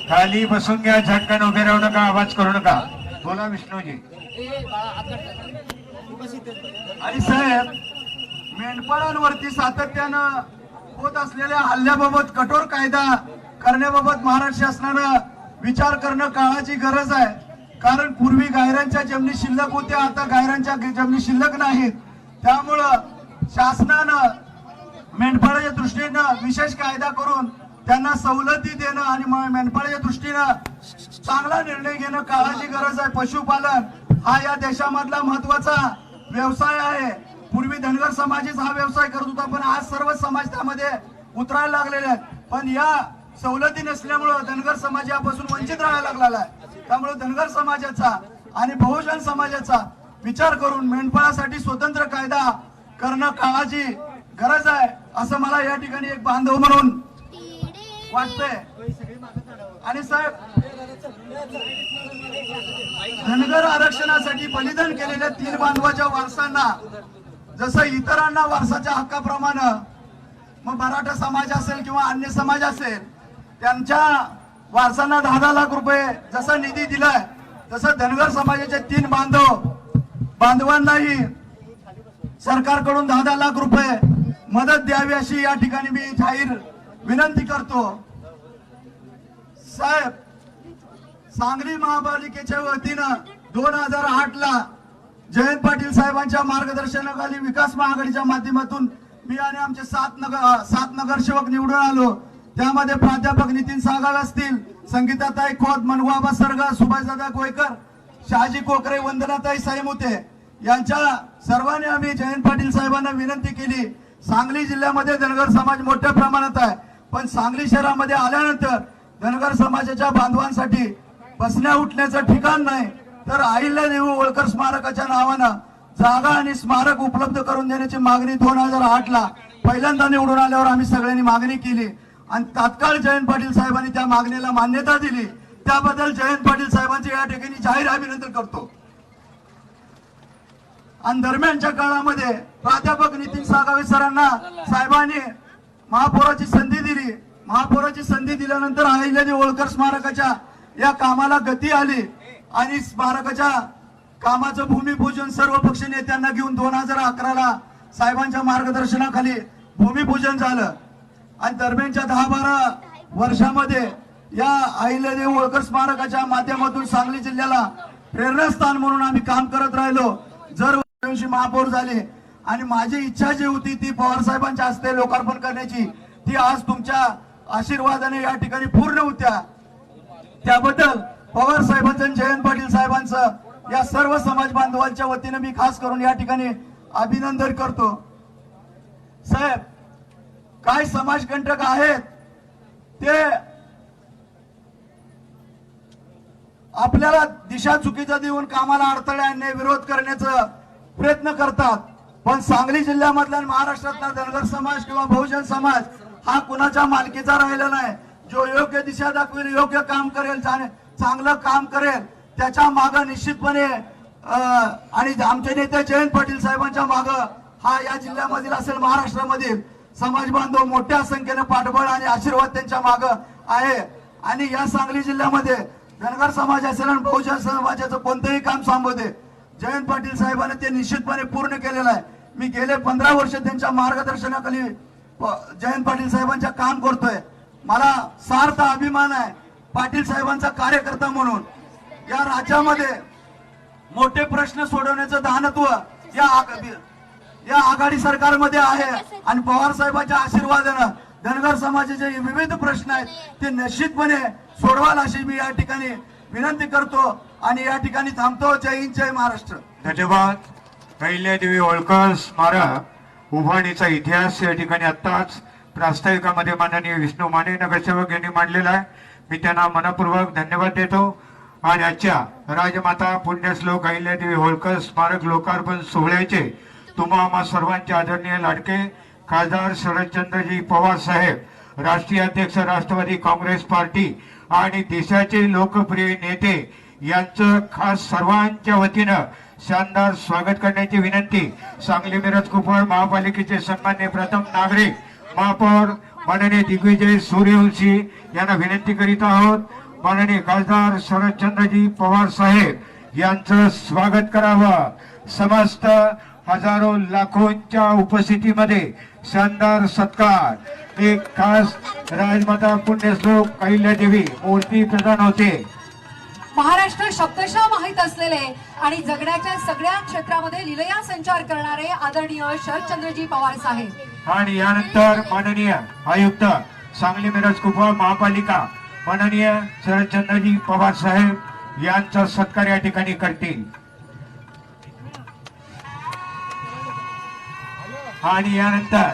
खाली बसून घ्या, झटकन उभे राहू नका, आवाज करू नका. बोला विष्णूजी. आणि साहेब, मेंढपाळांवरती सातत्यानं होत असलेल्या हल्ल्याबाबत कठोर कायदा करण्याबाबत महाराष्ट्र शासनानं विचार करणं काळाची गरज आहे. कारण पूर्वी गायरांच्या जमिनी शिल्लक होत्या, आता गायरांच्या जमिनी शिल्लक नाहीत. त्यामुळं शासनानं मेंढपाळाच्या दृष्टीनं विशेष कायदा करून त्यांना सवलती देणं आणि मेंढपाळाच्या दृष्टीनं चांगला निर्णय घेणं काळाची गरज आहे. पशुपालन हा या देशामधला महत्वाचा व्यवसाय आहे. पूर्वी धनगर समाजच हा व्यवसाय करत होता, पण आज सर्व समाज त्यामध्ये उतरायला लागलेले आहेत. पण या सवलती नसल्यामुळं धनगर समाज यापासून वंचित राहायला लागलेला आहे. त्यामुळे धनगर समाजाचा आणि बहुजन समाजाचा विचार करून मेंढपाळासाठी स्वतंत्र कायदा करणं काळाची गरज आहे, असं मला या ठिकाणी एक बांधव म्हणून वाटतंय. आणि साहेब, धनगर आरक्षणासाठी बलिदान केलेल्या 3 बांधवाच्या वारसांना जसं इतरांना वारसाच्या हक्काप्रमाणे, मग मराठा समाज असेल किंवा अन्य समाज असेल, त्यांच्या वारसांना 10-10 लाख रुपये जसा निधी दिलाय, तसं धनगर समाजाचे 3 बांधवांनाही सरकारकडून 10-10 लाख रुपये मदत द्यावी अशी या ठिकाणी मी जाहीर विनंती करतो. साहेब, सांगली महापालिकेच्या वतीनं 2008 ला जयंत पाटील साहेबांच्या मार्गदर्शनाखाली विकास महाआघाडीच्या माध्यमातून मी आणि आमचे 7 नगरसेवक निवडून आलो. त्यामध्ये प्राध्यापक नितीन सागाव असतील, संगीताताई खोत, मनवाबा सरगा, सुभाषदादा गोयकर, शहाजी कोकरे, वंदनाताई साईमुते यांच्या सर्वांनी आम्ही जयंत पाटील साहेबांना विनंती केली. सांगली जिल्ह्यामध्ये धनगर समाज मोठ्या प्रमाणात आहे, पण सांगली शहरामध्ये आल्यानंतर धनगर समाजाच्या बांधवांसाठी बसण्या उठण्याचं ठिकाण नाही, तर अहिल्यादेवी होळकर स्मारकाच्या नावानं जागा आणि स्मारक उपलब्ध करून देण्याची मागणी 2008 ला पहिल्यांदा निवडून आल्यावर आम्ही सगळ्यांनी मागणी केली आणि तात्काळ जयंत पाटील साहेबांनी त्या मागणीला मान्यता दिली. त्याबद्दल जयंत पाटील साहेबांचे या ठिकाणी जाहीर अभिनंदन करतो. आणि दरम्यानच्या काळामध्ये प्राध्यापक नितीन सागावे सरांना साहेबांनी महापौराची संधी दिली. महापौराची संधी दिल्यानंतर अहिल्यादेवी होळकर स्मारकाच्या या कामाला गती आली आणि स्मारकाच्या कामाचं भूमिपूजन सर्व पक्ष नेत्यांना घेऊन 2011 ला साहेबांच्या मार्गदर्शनाखाली भूमिपूजन झालं. आणि दरम्यानच्या 10-12 वर्षामध्ये या अहिल्यादेवी होळकर स्मारकाच्या माध्यमातून सांगली जिल्ह्याला प्रेरणास्थान म्हणून आम्ही काम करत राहिलो. जर महापौर झाले आणि माझी इच्छा जी होती ती पवार साहेबांच्या हस्ते लोकार्पण करण्याची, ती आज तुमच्या आशीर्वादाने या ठिकाणी पूर्ण होत्या. त्याबद्दल पवार साहेबांचं, जयंत पाटील साहेबांचं या सर्व समाज बांधवांच्या वतीने मी खास करून या ठिकाणी अभिनंदन करतो. साहेब, काय समाजकंटक आहेत ते आपल्याला दिशा चुकीचा देऊन कामाला अडथळे आणणे, विरोध करण्याचा प्रयत्न करतात. पण सांगली जिल्ह्यामधला महाराष्ट्रातला धनगर समाज किंवा बहुजन समाज हा कुणाच्या मालकीचा राहिला नाही. जो योग्य दिशा दाखवेल, योग्य काम करेल, चांगलं काम करेल, त्याच्या मागं निश्चितपणे आणि आमचे नेते जयंत पाटील साहेबांच्या मागं हा या जिल्ह्यामधील असेल महाराष्ट्रामधील समाज बांधव मोठ्या संख्येने पाठबळ आणि आशीर्वाद त्यांच्या मागं आहे. आणि या सांगली जिल्ह्यामध्ये धनगर समाज असेल आणि बहुजन समाजाचं कोणतंही काम सांगते जयंत पाटील साहेबांनी ते निश्चितपणे पूर्ण केलेलं आहे. मी गेले 15 वर्ष त्यांच्या मार्गदर्शनाखाली जयंत पाटील साहेबांच्या काम करतोय. मला सार्थ अभिमान आहे पाटील साहेबांचा कार्यकर्ता म्हणून. या राज्यामध्ये मोठे प्रश्न सोडवण्याचं दानत्व या आघाडी सरकारमध्ये आहे आणि पवार साहेबांच्या आशीर्वादानं धनगर समाजाचे विविध प्रश्न आहेत ते निश्चितपणे सोडवाल अशी मी या ठिकाणी विनंती करतो आणि या ठिकाणी थांबतो. जय हिंद, जय महाराष्ट्र. धन्यवाद. अहिल्यादेवी होळकर स्मारक उभारणीचा इतिहास या ठिकाणी आत्ताच प्रास्ताविकामध्ये माननीय विष्णू माने नगरसेवक यांनी मांडलेला आहे. मी त्यांना मनपूर्वक धन्यवाद देतो. आणि आजच्या राजमाता पुण्यश्लोक अहिल्यादेवी होळकर स्मारक लोकार्पण सोहळ्याचे तुम्हा आम्हा सर्वांचे आदरणीय लाडके खासदार शरदचंद्रजी पवार साहेब, राष्ट्रीय अध्यक्ष राष्ट्रवादी काँग्रेस पार्टी आणि देशाचे लोकप्रिय नेते यांचं खास सर्वांच्या वतीनं शानदार स्वागत करण्याची विनंती. सांगली मिरज कुपवाड महापालिकेचे सन्माननीय प्रथम नागरिक महापौर माननीय दिग्विजय सूर्यवंशी यांना विनंती करीत आहोत. माननीय खासदार शरदचंद्रजी पवार साहेब यांचं स्वागत करावं. समस्त हजारो लाखोंच्या उपस्थितीमध्ये शानदार सत्कार. एक खास राजमाता पुण्यश्लोक अहिल्यादेवी मूर्ती प्रदान होते. महाराष्ट्र शब्दशः माहित असलेले आणि जगण्याच्या सगळ्या क्षेत्रामध्ये लीलया संचार करणारे आदरणीय शरदचंद्रजी पवार साहेब. आणि यानंतर माननीय आयुक्त सांगली मिरज कुपवाड महापालिका माननीय शरदचंद्रजी पवार साहेब यांचा सत्कार या ठिकाणी करतील. आणि यानंतर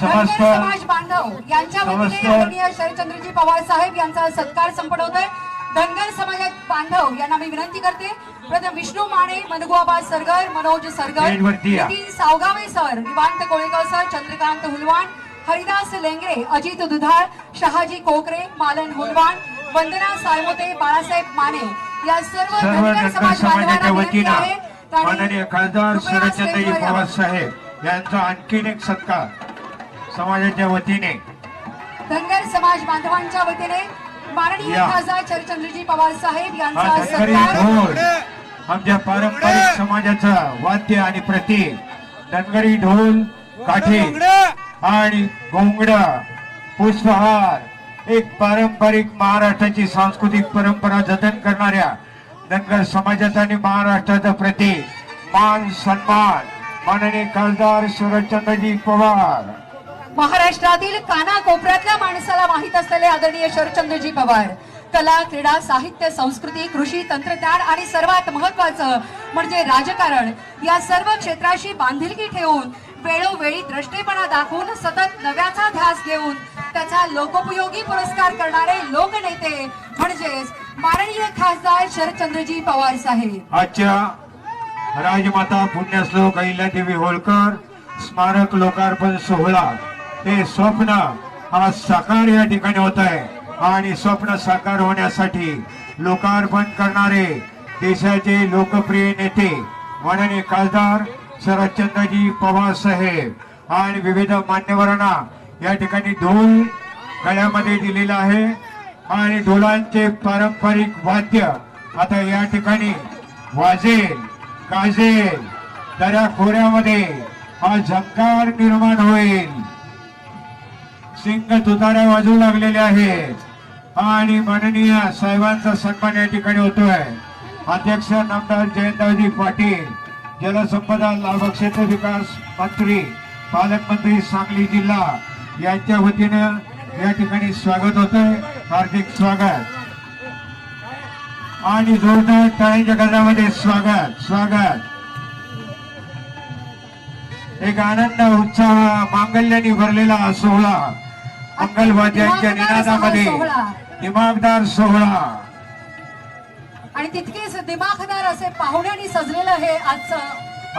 समस्त समाज बांधव यांच्या वतीने समस्त- आदरणीय शरदचंद्रजी पवार साहेब यांचा सत्कार संपन्न होतोय. धनगर समाजात बांधव यांना मी विनंती करते, प्रथम विष्णू माने, मनगुआबा सरगर, मनोज सरगर, स्टेजवरती या. नितीन सावगावे सर, निवांत कोळेकर सर, चंद्रकांत हुलवाण, हरिदास लेंगरे, अजित दुधाळ, शहाजी कोकरे, मालन हुलवाण, वंदना सायमोते, बाळासाहेब माने या सर्व सर्व धनगर धनगर समाज समाजाच्या बांधवांना विनंती वतीनं आहे त्यांनी माननीय खासदार कृपया शरदचंद्रजी स्टेजवर पवार यावं. साहेब यांचा आणखीन एक सत्कार समाजाच्या वतीने. धनगर समाज बांधवांच्या वतीने माननीय या. खासदार शरदचंद्रजी पवार साहेब हा यांचा धनगरी सत्कार. ढोल आमच्या पारंपरिक समाजाचं वाद्य आणि प्रतीक. धनगरी ढोल, काठी आणि घोंगड, पुष्पहार एक पारंपरिक महाराष्ट्राची सांस्कृतिक परंपरा जतन करणाऱ्या धनगर समाजाचं आणि महाराष्ट्राचं प्रतीक. मान सन्मान माननीय खासदार शरदचंद्रजी पवार. महाराष्ट्रातील कानाकोपऱ्यातल्या माणसाला माहित असलेले आदरणीय शरदचंद्रजी पवार कला, क्रीडा, साहित्य, संस्कृती, कृषी, तंत्रज्ञान आणि सर्वात महत्वाचं म्हणजे राजकारण या सर्व क्षेत्राशी बांधिलकी ठेवून वेळोवेळी द्रष्टेपणा दाखवून सतत नव्याचा ध्यास घेऊन त्याचा लोकोपयोगी पुरस्कार करणारे लोकनेते म्हणजेच माननीय खासदार शरदचंद्रजी पवार साहेब. आजच्या राजमाता पुण्यश्लोक अहिल्यादेवी होळकर स्मारक लोकार्पण सोहळा हे स्वप्न आज साकार या ठिकाणी होत आहे. आणि स्वप्न साकार होण्यासाठी लोकार्पण करणारे देशाचे लोकप्रिय नेते माननीय खासदार शरदचंद्रजी पवार साहेब आणि विविध मान्यवरांना या ठिकाणी ढोल गळ्यामध्ये दिलेला आहे. आणि ढोलांचे पारंपरिक वाद्य आता या ठिकाणी वाजेल, गाजेल. दऱ्या खोऱ्यामध्ये हा झंकार निर्माण होईल. सिंग तुताऱ्या वाजू लागलेले आहेत आणि माननीय साहेबांचा सन्मान या ठिकाणी होतोय. अध्यक्ष नामदार जयंतरावजी पाटील, जलसंपदा लाभक्षेत्र विकास मंत्री, पालकमंत्री सांगली जिल्हा यांच्या वतीनं या ठिकाणी स्वागत होतंय. हार्दिक स्वागत आणि जोरदार टाळ्यांच्या गजरामध्ये स्वागत स्वागत. एक आनंद उत्साह मांगल्याने भरलेला हा सोहळा मंगलवाद्यांच्या निनादामध्ये दिमागदार सोहळा आणि तितकेच दिमाखदार असे पाहुण्यांनी सजलेलं हे आजचं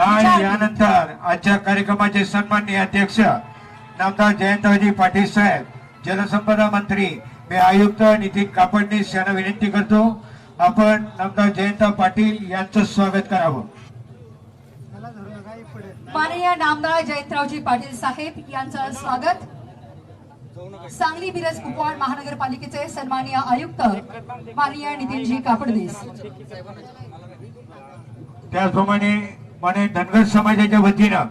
आणि विचार- यानंतर आजच्या कार्यक्रमाचे सन्माननीय अध्यक्ष नामदार जयंतरावजी पाटील साहेब, जलसंपदा मंत्री, मी आयुक्त नितीन कापडणीस यांना विनंती करतो आपण नामदार जयंत पाटील यांचं स्वागत करावं. माननीय नामदार जयंतरावजी पाटील साहेब यांचं स्वागत. सांगली मिरज कुपवाड महानगरपालिकेचे सन्माननीय आयुक्त माननीय नितीनजी कापडणीस. त्याचप्रमाणे माने धनगर समाजाच्या वतीनं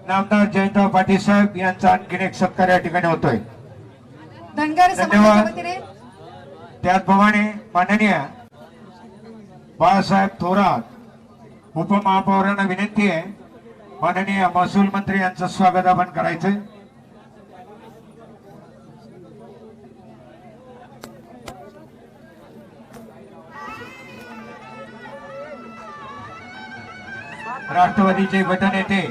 नामदार जयंत पाटील साहेब यांचा आणखीन एक सत्कार या ठिकाणी होतोय. धनगर समाजाच्या धन्यवाद. वतीने त्याचप्रमाणे माननीय बाळासाहेब थोरात उपमहापौरांना विनंती आहे माननीय महसूल मंत्री यांचं स्वागत आपण करायचंय. राष्ट्रवादीचे गटनेते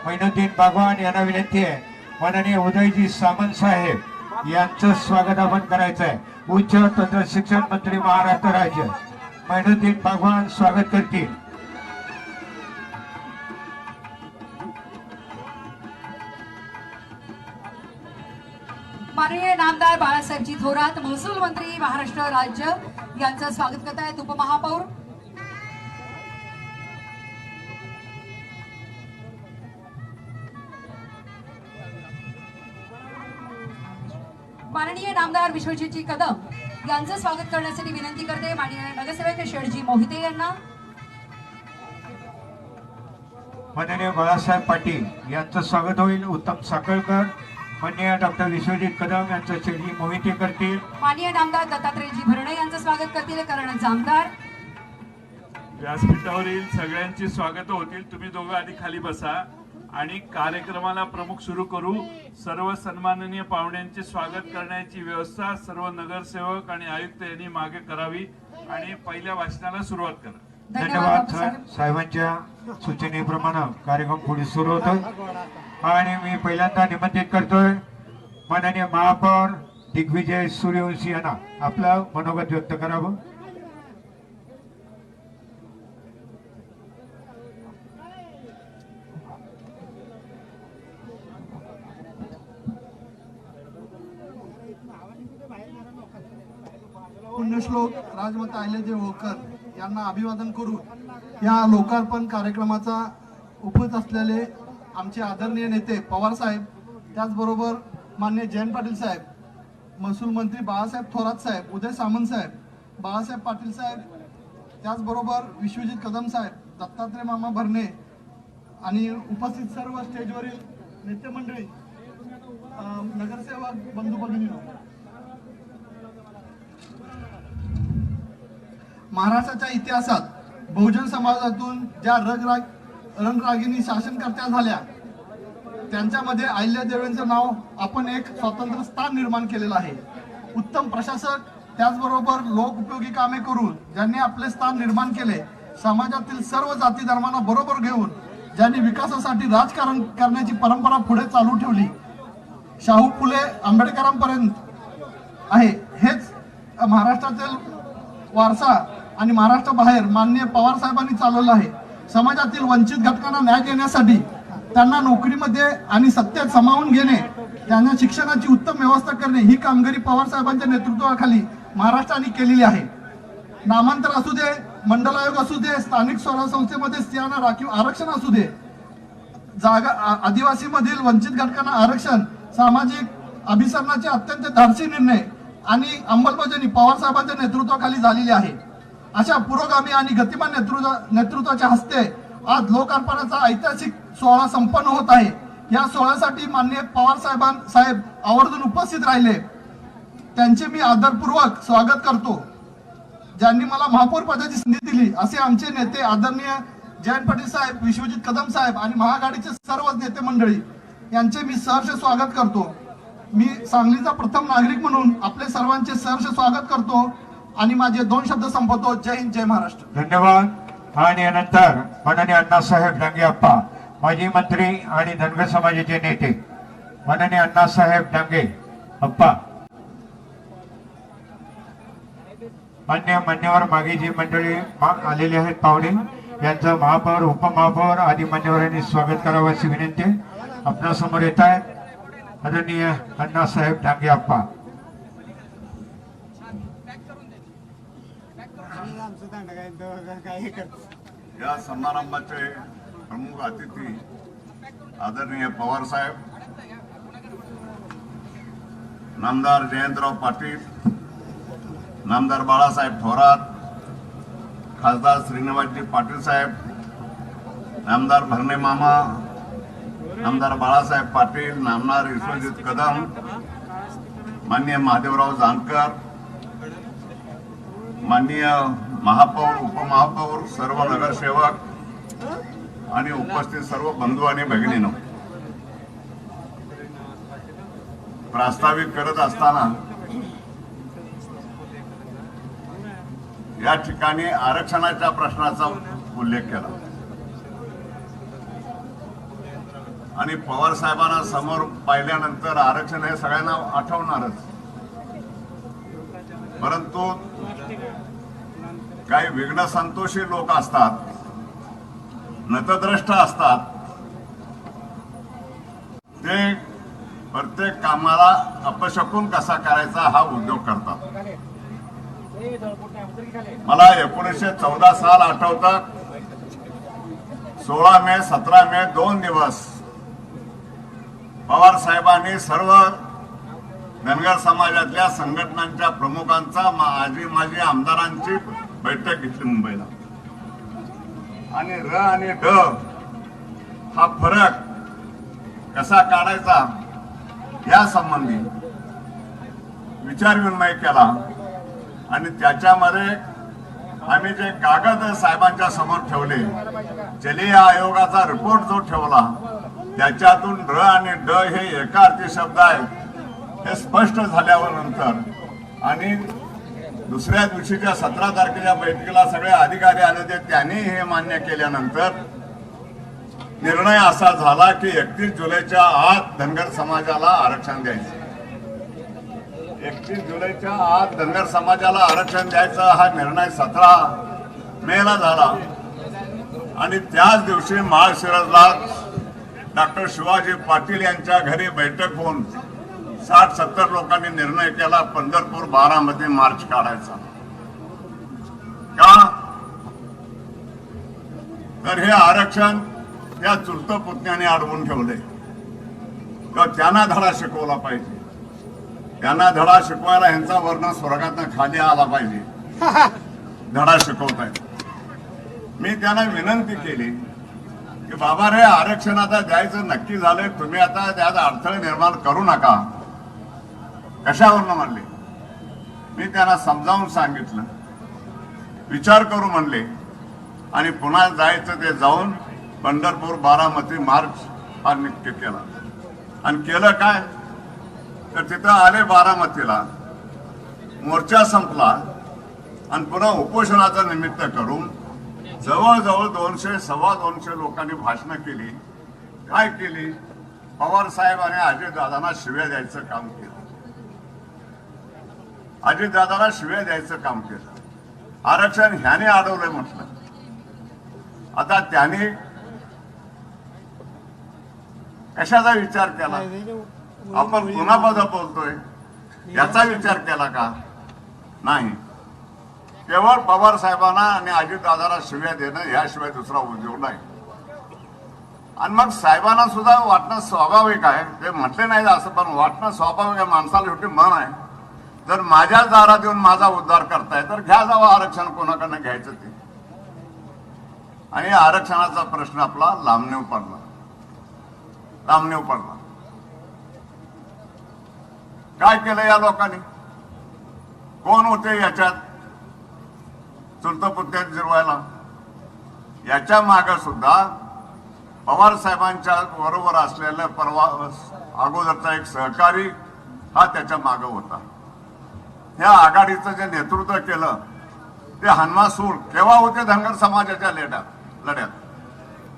मैनुद्दीन बागवान यांना विनंती आहे माननीय उदयजी सामंत साहेब यांचं स्वागत आपण करायचं आहे. उच्च तंत्र शिक्षण मंत्री महाराष्ट्र राज्य मैनुद्दीन बागवान स्वागत करतील. माननीय नामदार बाळासाहेबजी थोरात महसूल मंत्री महाराष्ट्र राज्य यांचं स्वागत करत आहेत. उपमहापौर माननीय नामदार विश्वजितजी कदम यांचं स्वागत करण्यासाठी विनंती करते माननीय नगरसेवक शेठजी मोहिते यांना. माननीय बाळासाहेब पाटील यांचं स्वागत होईल. उत्तम साखळकर माननीय डॉक्टर विश्वजित कदम यांचं शेठजी मोहिते करतील. माननीय नामदार दत्तात्रयजी भरणे यांचं स्वागत करतील करण जामदार. व्यासपीठावरील सगळ्यांची स्वागत होतील. तुम्ही दोघं आधी खाली बसा आणि कार्यक्रमाला प्रमुख सुरू करू. सर्व सन्माननीय पाहुण्यांचे स्वागत करण्याची व्यवस्था सर्व नगरसेवक आणि आयुक्त यांनी मागे करावी आणि पहिल्या भाषणाला सुरुवात करा. धन्यवाद साहेबांच्या सूचनेप्रमाणे कार्यक्रम पुढे सुरू होतोय आणि मी पहिल्यांदा निमंत्रित करतोय माननीय महापौर दिग्विजय सूर्यवंशी यांना आपलं मनोगत व्यक्त करावं. पुण्यश्लोक राजमाता अहिल्यादेवी होळकर यांना अभिवादन करून या लोकार्पण कार्यक्रमाचा उपस्थित असलेले आमचे आदरणीय नेते पवार साहेब, त्याचबरोबर माननीय जयंत पाटील साहेब, महसूल मंत्री बाळासाहेब थोरात साहेब, उदय सामंत साहेब, बाळासाहेब पाटील साहेब, त्याचबरोबर विश्वजित कदम साहेब, दत्तात्रय मामा भरणे आणि उपस्थित सर्व स्टेजवरील नेते मंडळी, नगरसेवक बंधू भगिनींनो, महाराष्ट्राच्या इतिहासात बहुजन समाजातून ज्या रणरागिणी शासनकर्त्या झाल्या त्यांच्यामध्ये अहिल्यादेवींचं नाव आपण एक स्वतंत्र स्थान निर्माण केलेलं आहे. उत्तम प्रशासक, त्याचबरोबर लोक उपयोगी कामे करून ज्यांनी आपले स्थान निर्माण केले, समाजातील सर्व जाती धर्मांना बरोबर घेऊन ज्यांनी विकासासाठी राजकारण करण्याची परंपरा पुढे चालू ठेवली, शाहू फुले आंबेडकरांपर्यंत आहे. हेच महाराष्ट्रातील वारसा आणि महाराष्ट्राबाहेर माननीय पवार साहेबांनी चालवलं आहे. समाजातील वंचित घटकांना न्याय देण्यासाठी त्यांना नोकरीमध्ये आणि सत्तेत सामावून घेणे, त्यांना शिक्षणाची उत्तम व्यवस्था करणे ही कामगिरी पवार साहेबांच्या नेतृत्वाखाली महाराष्ट्राने केलेली आहे. नामांतर असू दे, मंडल आयोग असू दे, स्थानिक स्वराज्य संस्थेमध्ये स्त्रियांना राखीव आरक्षण असू दे, जागा आदिवासी मधील वंचित घटकांना आरक्षण, सामाजिक अभिसरणाचे अत्यंत धाडसी निर्णय आणि अंमलबजावणी पवार साहेबांच्या नेतृत्वाखाली झालेली आहे. अशा पुरोगामी आणि गतिमान नेतृत्वाच्या हस्ते आज लोकार्पणाचा ऐतिहासिक सोहळा संपन्न होत आहे. या सोहळ्यासाठी माननीय पवार साहेब आवर्जून उपस्थित राहिले, त्यांचे मी आदरपूर्वक स्वागत करतो. ज्यांनी मला महापौर पदाची संधी दिली असे आमचे नेते आदरणीय जयंत पाटील साहेब, विश्वजित कदम साहेब आणि महाआघाडीचे सर्व नेते मंडळी यांचे मी सहर्ष स्वागत करतो. मी सांगलीचा प्रथम नागरिक म्हणून आपले सर्वांचे सहर्ष स्वागत करतो आणि माझे 2 शब्द संपवतो. जय हिंद, जय महाराष्ट्र. धन्यवाद. आणि यानंतर माननीय अण्णासाहेब डांगे अप्पा, माजी मंत्री आणि धनगर समाजाचे नेते माननीय अण्णासाहेब डांगे अप्पा, अन्य मान्यवर मागे जी मंडळी आलेली आहेत पाहुणे यांचं महापौर, उपमहापौर आदी मान्यवरांनी स्वागत करावं अशी विनंती आपल्या समोर येत आहेत आदरणीय अण्णासाहेब डांगे अप्पा. या समारंभाचे प्रमुख अतिथी आदरणीय पवार साहेब, नामदार जयंतराव पाटील, नामदार बाळासाहेब थोरात, खासदार श्रीनिवासजी पाटील साहेब, नामदार भरणे मामा, नामदार बाळासाहेब पाटील, नामदार विश्वजित कदम, माननीय महादेवराव जानकर, माननीय महापौर, उपमहापौर, सर्व नगरसेवक आणि उपस्थित सर्व बंधू आणि भगिनींनो, प्रास्ताविक करत असताना या ठिकाणी आरक्षणाच्या प्रश्नाचा उल्लेख केला आणि पवार साहेबांना समोर पाहिल्यानंतर आरक्षण हे सगळ्यांना आठवणारच, परंतु काही विघ्न संतोषी लोक असतात, नतद्रष्ट असतात, ते प्रत्येक कामाला अपशकुन कसा करायचा हा उद्योग करतात. मला 1914 साल आठवतं. 16 मे 17 मे 2 दिवस पवार साहेबांनी सर्व धनगर समाजातल्या संघटनांच्या प्रमुखांचा माजी आमदारांची बैठक घेतली मुंबईला. आणि र आणि ड हा फरक कसा काढायचा या संबंधी विचारविनिमय केला. आणि त्याच्यामध्ये आम्ही जे कागद साहेबांच्या समोर ठेवले, जलीय आयोगाचा रिपोर्ट जो ठेवला, त्याच्यातून र आणि ड हे एका अर्थी शब्द आहेत हे स्पष्ट झाल्यावर नंतर आणि दुसऱ्या दिवशीच्या 17 तारखेच्या बैठकीला सगळे अधिकारी आले होते, त्यांनी हे मान्य केल्यानंतर निर्णय असा झाला की 31 जुलैच्या आत धनगर समाजाला आरक्षण द्यायचं. 31 जुलैच्या आत धनगर समाजाला आरक्षण द्यायचा हा निर्णय 17 मेला झाला. आणि त्याच दिवशी माळशिरसला डॉक्टर शिवाजी पाटील यांच्या घरी बैठक होऊन 60-70 लोकांनी निर्णय केला पंढरपूर बारामती मार्च काढायचा. का तर हे आरक्षण त्या चुलत पुतण्याने अडवून ठेवले. तर त्यांना धडा शिकवला पाहिजे. त्यांना धडा शिकवायला ह्यांचा वर्ण स्वर्गातनं खाली आला पाहिजे. धडा शिकवतायत. मी त्यांना विनंती केली की बाबा रे, आरक्षण आता द्यायचं नक्की झालंय, तुम्ही आता त्यात अडथळे निर्माण करू नका. कशावरनं म्हणले? मी त्यांना समजावून सांगितलं, विचार करू म्हणले. आणि पुन्हा जायचं ते जाऊन पंढरपूर बारामती मार्च हा निश्चित केला. आणि केलं काय तर तिथं आले बारामतीला, मोर्चा संपला आणि पुन्हा उपोषणाचं निमित्त करून जवळजवळ 200-225 लोकांनी भाषणं केली. काय केली? पवार साहेब आणि अजितदादांना शिव्या द्यायचं काम केलं. अजितदादांना शिव्या द्यायचं काम केलं. आरक्षण ह्याने अडवलंय म्हटलं. आता त्याने कशाचा विचार केला? आपण कुणाबद्दल बोलतोय याचा विचार केला का? नाही. केवळ पवार साहेबांना आणि अजितदादाला शिव्या देणं याशिवाय दुसरा उद्योग नाही. आणि मग साहेबांना सुद्धा वाटणं स्वाभाविक आहे. ते म्हटले नाही असं, पण वाटणं स्वाभाविक आहे. माणसाला शेवटी मन आहे. जर माझ्या दारात येऊन माझा उद्धार करताय तर घ्या जावं आरक्षण, कोणाकडनं घ्यायचं ते. आणि आरक्षणाचा प्रश्न आपला लांबणीवर पडला. काय केलं या लोकांनी? कोण होते याच्यात चुलत पुतण्यात जिरवायला? याच्या मागे सुद्धा पवार साहेबांच्या बरोबर असलेला अगोदरचा एक सहकारी हा त्याच्या मागे होता. ह्या आघाडीचं जे नेतृत्व केलं ते हनुमासूळ केव्हा होते? धनगर समाजाच्या लढ्यात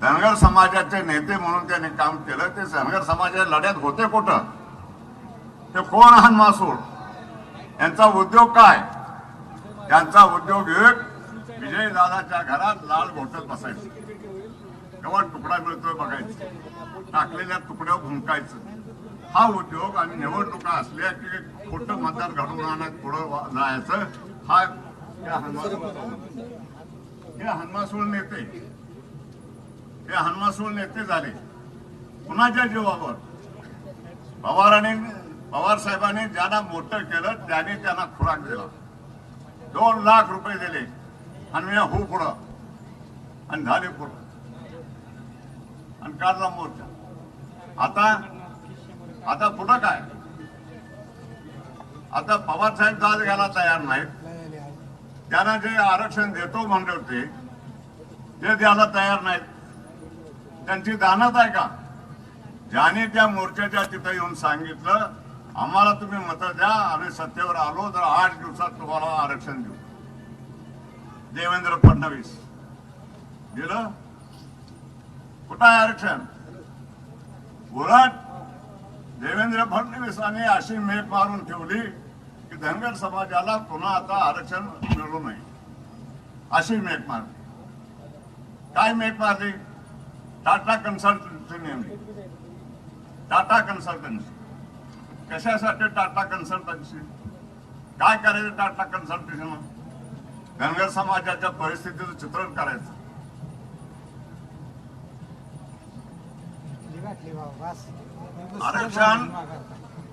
धनगर समाजाचे नेते म्हणून त्यांनी काम केलं. ते धनगर समाजाच्या लढ्यात होते कुठं? ते कोण? हनुमासूळ. यांचा उद्योग काय? त्यांचा उद्योग एक, विजयदादाच्या घरात लाल घोटत बसायचं, केव्हा तुकडा मिळतोय बघायचं, टाकलेल्या तुकड्यावर घुमकायचं, हा उद्योग. आणि निवडणुका असल्या की खोटं मतदान घडवून आणत पुढं जायचं. हा हे हनुमासूळ नेते झाले. कुणाच्या जीवावर? पवार साहेबांनी ज्यांना मोठं केलं त्याने त्यांना खुराक दिला. 2 लाख रुपये दिले आणि हो पुढं आणि झाले पुढं आणि काढला मोर्चा. आता पुढं काय? आता पवार साहेब दाद घ्यायला तयार नाहीत. त्यांना जे आरक्षण देतो म्हणले होते ते द्यायला तयार नाहीत. त्यांची दानत आहे का? ज्याने त्या मोर्चाच्या तिथं येऊन सांगितलं आम्हाला तुम्ही मतं द्या, आम्ही सत्तेवर आलो तर 8 दिवसात तुम्हाला आरक्षण देऊ. देवेंद्र फडणवीस दिलं? कुठं आहे आरक्षण? उलट देवेंद्र फडणवीसांनी अशी मेक मारून ठेवली की धनगर समाजाला पुन्हा आता आरक्षण मिळू नये अशी मेक मारली. काय मेक मारली? टाटा कन्सल्टन्सी नेमली. टाटा कन्सल्टन्सी कशासाठी? टाटा कन्सल्टन्सी काय करायचं? टाटा कन्सल्टन्सीनं धनगर समाजाच्या परिस्थितीचं चित्रण करायचं.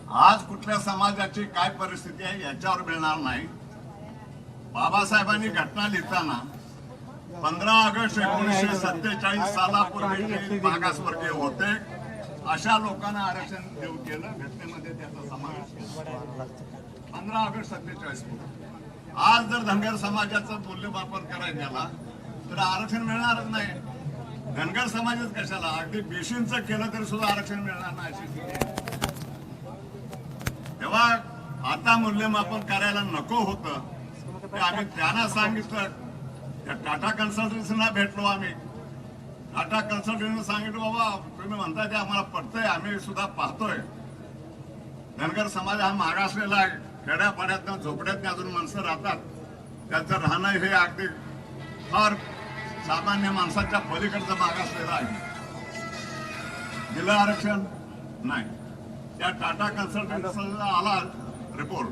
आज कुठल्या समाजाची काय परिस्थिती आहे याच्यावर मिळणार नाही. बाबासाहेबांनी घटना लिहिताना 15 ऑगस्ट 1947 सालापूर्वी जे मागासवर्गीय होते अशा लोकांना आरक्षण देऊ केलं. घटनेमध्ये त्याचा समावेश केला 15 ऑगस्ट 47 पूर्वी. आज जर धनगर समाजाचं मूल्यमापन करायला गेला तर आरक्षण मिळणारच नाही. धनगर समाजच कशाला, अगदी बीसींचं केलं तरी सुद्धा आरक्षण मिळणार नाही अशी स्थिती आहे. तेव्हा आता मूल्यमापन करायला नको होतं ते आम्ही त्यांना सांगितलं. त्या टाटा कन्सल्टन्सीना भेटलो आम्ही. टाटा कन्सल्टन्सीने सांगितलं बाबा तुम्ही म्हणताय ते आम्हाला पटतंय, आम्ही सुद्धा पाहतोय. धनगर समाज हा मागासलेला आहे. खेड्यापाड्यातनं झोपड्यातनं अजून माणसं राहतात. त्यांचं राहणं हे अगदी फार सामान्य माणसाच्या पलीकडचं मागासलेलं आहे. दिलं आरक्षण नाही. त्या टाटा कन्सल्टन्सीचा आला रिपोर्ट,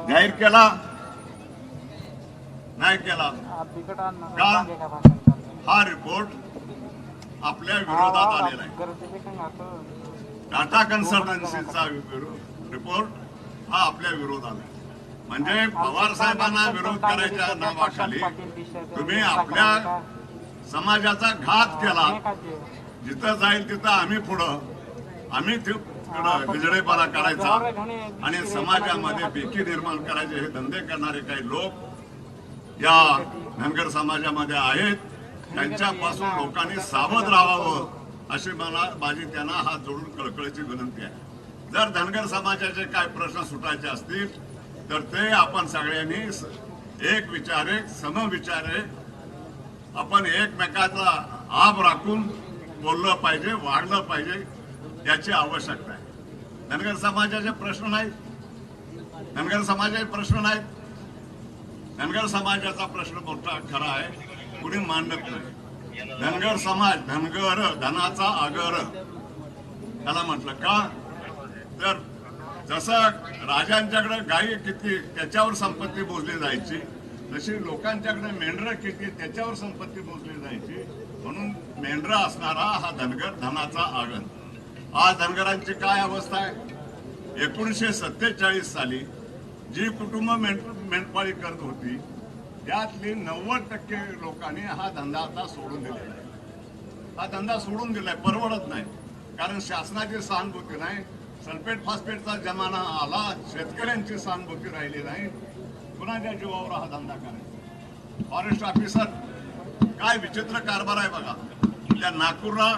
जाहीर केला नाही केला का? हा रिपोर्ट आपल्या विरोधात आलेला आहे. टाटा कन्सल्टन्सीचा रिपोर्ट हा आपल्या विरोधात आहे. म्हणजे पवार साहेबांना विरोध करायच्या नावाखाली तुम्ही आपल्या समाजाचा घात केला. जिथं जाईल तिथं आम्ही पुढं, आम्ही विजडेपणा करायचा आणि समाजामध्ये बेकी निर्माण करायचे हे धंदे करणारे काही लोक या धनगर समाजामध्ये आहेत. त्यांच्यापासून लोकांनी सावध राहावं अशी माझी त्यांना हात जोडून कळकळीची विनंती आहे. जर धनगर समाजाचे काय प्रश्न सुटायचे असतील तर ते आपण सगळ्यांनी एक विचारे समविचारे आपण एकमेकाचा आब राखून बोललं पाहिजे, वागलं पाहिजे याची आवश्यकता आहे. धनगर समाजाचे प्रश्न नाहीत. धनगर समाजाचे प्रश्न नाहीत. धनगर समाजाचा प्रश्न मोठा खरा आहे, कुणी मांडत नाही. धनगर समाज धनगर धनाचा आगर त्याला म्हटलं का? तर जसं राजांच्याकडे गायी किती त्याच्यावर संपत्ती मोजली जायची, तशी लोकांच्याकडे मेंढरं किती त्याच्यावर संपत्ती मोजली जायची. म्हणून मेंढरं असणारा हा धनगर धनाचा आगर. आज धनगरांची काय अवस्था आहे? 1947 साली जी कुटुंब मेंढपाळी करत होती त्यातली 90% लोकांनी हा धंदा आता सोडून दिलेला आहे. हा धंदा सोडून दिलाय, परवडत नाही. कारण शासनाची सहानुभूती नाही. सल्फेट फॉस्फेटचा जमाना आला, शेतकऱ्यांची सहानुभूती राहिली नाही. कुणाच्या जीवावर हा धंदा करायचा? फॉरेस्ट ऑफिसर काय विचित्र कारभार आहे बघा. त्या नागपूरला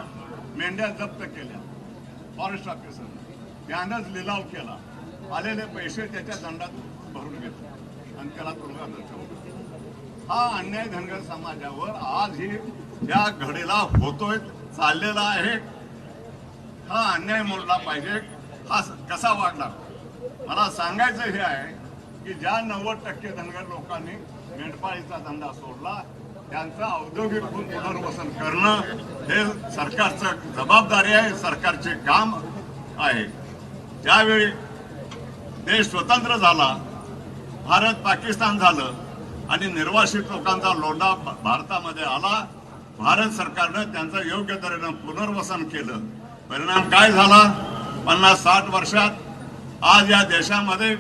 मेंढ्या जप्त केल्या फॉरेस्ट ऑफिसर, त्यानंच लिलाव केला, आलेले पैसे त्याच्या दंडात भरून घेतले आणि त्याला तुरुंगात ठेवलं. हा अन्याय धनगर समाजावर आजही या घडीला होतोय, चाललेला आहे. हा अन्याय मोडला पाहिजे. हा कसा वाढणार? मला सांगायचं हे आहे की ज्या 90% धनगर लोकांनी मेंढपाळीचा धंदा सोडला त्यांचं औद्योगिक पुनर्वसन करणं हे सरकारचं जबाबदारी आहे, सरकारचे काम आहे. ज्यावेळी देश स्वतंत्र झाला, भारत पाकिस्तान झालं आणि निर्वासित लोकांचा लोंढा भारतामध्ये आला, भारत सरकारनं त्यांचं योग्य तऱ्हेनं पुनर्वसन केलं. परिणाम काय झाला? 50-60 वर्षात आज या देशामध्ये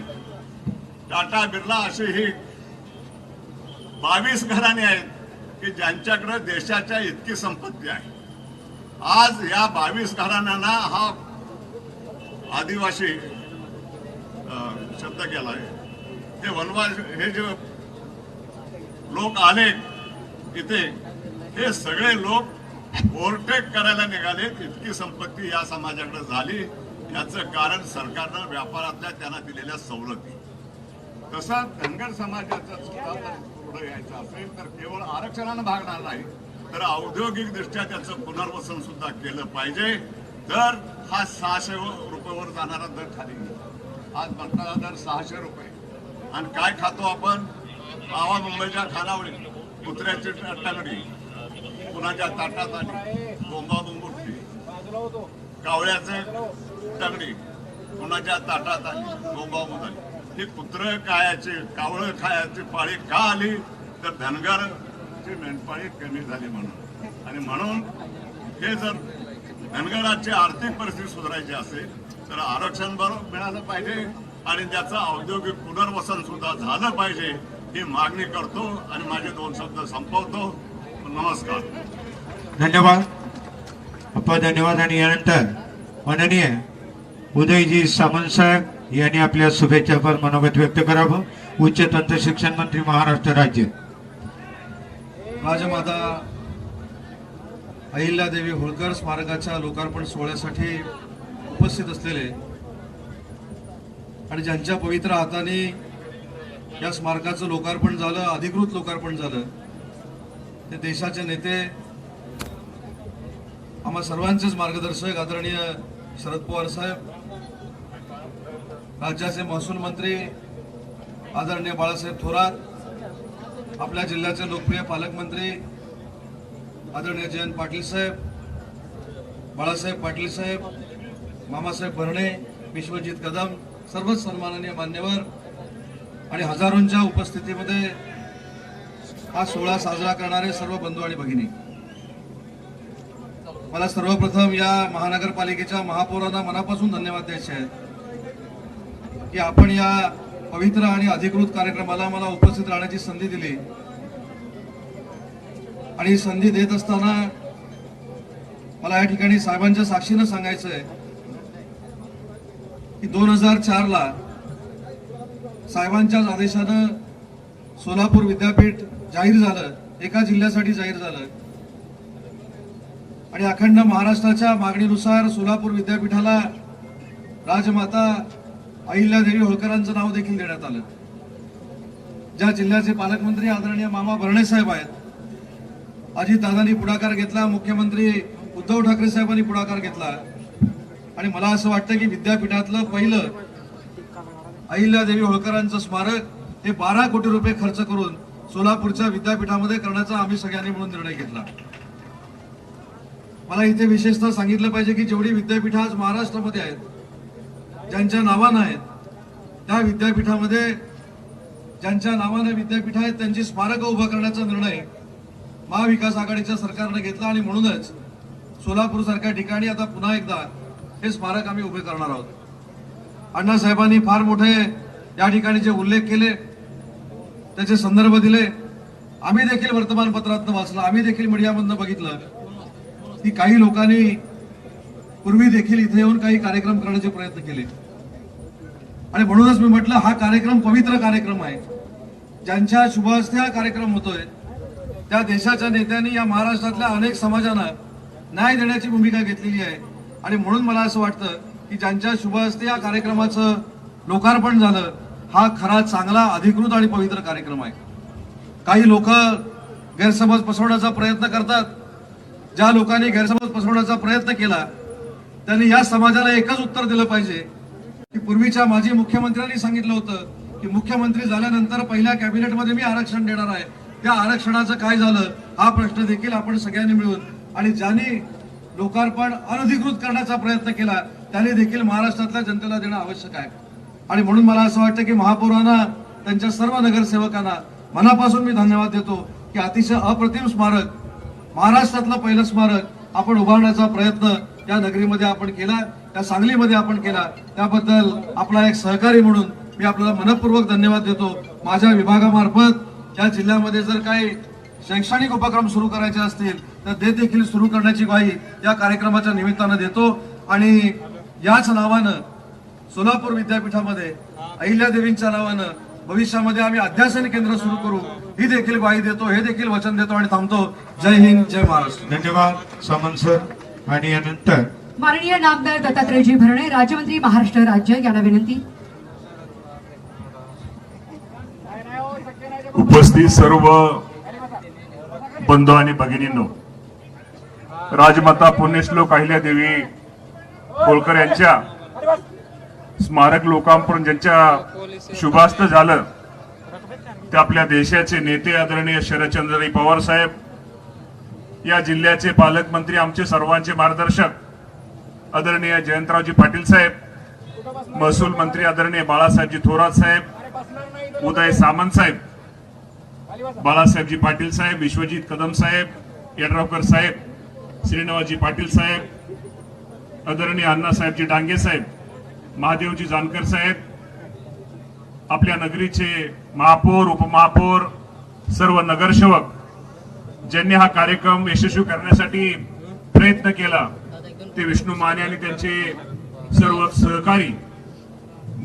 टाटा बिर्ला अशी ही 22 घराणे आहेत की ज्यांच्याकडे देशाच्या इतकी संपत्ती आहे. आज या 22 घराण्यांना हा आदिवासी शब्द केलाय. ते वनवास हे जे लोक आले इथे, हे सगळे लोक ओव्हरटेक करायला निघालेत. इतकी संपत्ती या समाजाकडे झाली. याचं कारण सरकारनं व्यापारातल्या त्यांना दिलेल्या सवलती. तसा धनगर समाजाचा सुद्धा जर पुढे यायचं असेल तर केवळ आरक्षणानं भागणार नाही, तर औद्योगिक दृष्ट्या त्याचं पुनर्वसन सुद्धा केलं पाहिजे. तर हा 600 रुपयावर जाणारा दर खाली गेला. आज मटणाचा दर 600 रुपये. आणि काय खातो आपण? आवा मुंबईच्या खानावळी, कुत्र्याची टंगडी, कुणाच्या ताटात आली, बोंबाबोंब उठली, कावळ्याचे टंगडी कुणाच्या ताटात आली, बोंबाबोंब आली. ही कुत्र खायची, कावळं खायची पाळी का आली? तर धनगरची मेंढपाळी कमी झाली म्हणून. आणि म्हणून हे जर धनगराची आर्थिक परिस्थिती सुधारायची असेल तर आरक्षण बरोबर मिळालं पाहिजे आणि त्याचं औद्योगिक पुनर्वसन सुद्धा झालं पाहिजे ही मागणी करतो आणि माझे 2 शब्द संपवतो. नमस्कार. धन्यवाद आपण धन्यवाद. आणि यानंतर माननीय उदयजी सामंत साहेब यांनी आपल्या शुभेच्छापर मनोगत व्यक्त करावं. उच्च तंत्र शिक्षण मंत्री महाराष्ट्र राज्य. राजमाता अहिल्यादेवी होळकर स्मारकाच्या लोकार्पण सोहळ्यासाठी उपस्थित असलेले आणि ज्यांच्या पवित्र हाताने या स्मारकाचं लोकार्पण झालं, अधिकृत लोकार्पण झालं, ते देशाचे नेते, आम्हा सर्वांचेच मार्गदर्शक आदरणीय शरद पवार साहेब, राज्याचे महसूल मंत्री आदरणीय बाळासाहेब थोरात, आपल्या जिल्ह्याचे लोकप्रिय पालकमंत्री आदरणीय जयंत पाटील साहेब, बाळासाहेब पाटील साहेब, मामासाहेब भरणे, विश्वजित कदम, सर्वच सन्माननीय मान्यवर आणि हजारोंच्या उपस्थितीमध्ये हा सोहळा साजरा करणारे सर्व बंधू आणि भगिनी, मला सर्वप्रथम या महानगरपालिकेच्या महापौरांना मनापासून धन्यवाद द्यायचे आहेत की आपण या पवित्र आणि अधिकृत कार्यक्रमाला मला उपस्थित राहण्याची संधी दिली. आणि ही संधी देत असताना मला या ठिकाणी साहेबांच्या साक्षीनं सांगायचं आहे की 2004 ला साहेबांच्याच आदेशानं सोलापूर विद्यापीठ जाहीर झालं, एका जिल्ह्यासाठी जाहीर झालं आणि अखंड महाराष्ट्राच्या मागणीनुसार सोलापूर विद्यापीठाला राजमाता अहिल्यादेवी होळकरांचं नाव देखील देण्यात आलं. ज्या जिल्ह्याचे पालकमंत्री आदरणीय मामा भरणे साहेब आहेत, अजितदादांनी पुढाकार घेतला, मुख्यमंत्री उद्धव ठाकरे साहेबांनी पुढाकार घेतला आणि मला असं वाटतं की विद्यापीठातलं पहिलं अहिल्यादेवी होळकरांचं स्मारक हे 12 कोटी रुपये खर्च करून सोलापूरच्या विद्यापीठामध्ये करण्याचा आम्ही सगळ्यांनी मिळून निर्णय घेतला. मला इथे विशेषतः सांगितलं पाहिजे की जेवढी विद्यापीठ आज महाराष्ट्रामध्ये आहेत, ज्यांच्या नावानं आहेत, त्या विद्यापीठामध्ये ज्यांच्या नावानं विद्यापीठ आहेत त्यांची स्मारकं उभं करण्याचा निर्णय महाविकास आघाडीच्या सरकारने घेतला आणि म्हणूनच सोलापूर सारख्या ठिकाणी आता पुन्हा एकदा हे स्मारक आम्ही उभे करणार आहोत. अण्णासाहेबांनी फार मोठे या ठिकाणी जे उल्लेख केले, त्याचे संदर्भ दिले, आम्ही देखील वर्तमानपत्रातनं वाचलं, आम्ही देखील मीडियामधनं बघितलं की काही लोकांनी पूर्वी देखील इथे येऊन काही कार्यक्रम करण्याचे प्रयत्न केले आणि म्हणूनच मी म्हटलं हा कार्यक्रम पवित्र कार्यक्रम आहे. ज्यांच्या शुभ हस्ते हा कार्यक्रम होतोय त्या देशाच्या नेत्यांनी या महाराष्ट्रातल्या अनेक समाजांना न्याय देण्याची भूमिका घेतलेली आहे आणि म्हणून मला असं वाटतं की ज्यांच्या शुभ हस्ते या कार्यक्रमाचं लोकार्पण झालं, हा खरा चांगला अधिकृत आणि पवित्र कार्यक्रम आहे. काही लोक गैरसमज पसरवण्याचा प्रयत्न करतात. ज्या लोकांनी गैरसमज पसरवण्याचा प्रयत्न केला त्यांनी या समाजाला एकच उत्तर दिलं पाहिजे की पूर्वीच्या माजी मुख्यमंत्र्यांनी सांगितलं होतं की मुख्यमंत्री झाल्यानंतर पहिल्या कॅबिनेटमध्ये मी आरक्षण देणार आहे, त्या आरक्षणाचं काय झालं हा प्रश्न देखील आपण सगळ्यांनी मिळून आणि ज्यांनी लोकार्पण अनधिकृत करण्याचा प्रयत्न केला त्यांनी देखील महाराष्ट्रातल्या जनतेला देणं आवश्यक आहे. आणि म्हणून मला असं वाटतं की महापौरांना, त्यांच्या सर्व नगरसेवकांना मनापासून मी धन्यवाद देतो की अतिशय अप्रतिम स्मारक, महाराष्ट्रातलं पहिलं स्मारक आपण उभारण्याचा प्रयत्न या नगरीमध्ये आपण केला, त्या सांगलीमध्ये आपण केला. त्याबद्दल आपला एक सहकारी म्हणून मी आपल्याला मनपूर्वक धन्यवाद देतो. माझ्या विभागामार्फत या जिल्ह्यामध्ये जर काही शैक्षणिक उपक्रम सुरू करायचे असतील तर ते देखील सुरू करण्याची ग्वाही या कार्यक्रमाच्या निमित्तानं देतो आणि याच नावानं सोलापूर विद्यापीठामध्ये अहिल्यादेवींच्या नावानं भविष्यामध्ये आम्ही अध्यासन केंद्र सुरू करू ही देखील ग्वाही देतो, हे देखील वचन देतो आणि थांबतो. जय हिंद, जय महाराष्ट्र. धन्यवाद सामंत सर. आणि यानंतर माननीय नामदार दत्तात्रयजी भरणे, राज्यमंत्री महाराष्ट्र राज्य, यांना विनंती. उपस्थित सर्व बंधू आणि भगिनींनो, राजमाता पुण्यश्लोक अहिल्यादेवी होळकर यांच्या स्मारक लोकार्पण ज्यांच्या शुभास्थ झालं ते आपल्या देशाचे नेते आदरणीय शरदचंद्रजी पवार साहेब, या जिल्ह्याचे पालकमंत्री, आमचे सर्वांचे मार्गदर्शक आदरणीय जयंतरावजी पाटील साहेब, महसूल मंत्री आदरणीय बाळासाहेबजी थोरात साहेब, उदय सामंत साहेब, बाळासाहेबजी पाटील साहेब, विश्वजित कदम साहेब, यड्रावकर साहेब, श्रीनिवासजी पाटील साहेब, आदरणीय अण्णासाहेबजी डांगे साहेब, महादेवजी जानकर साहेब, आपल्या नगरीचे महापौर, उपमहापौर, सर्व नगरसेवक ज्यांनी हा कार्यक्रम यशस्वी करण्यासाठी प्रयत्न केला, ते विष्णू माने आणि त्यांचे सर्व सहकारी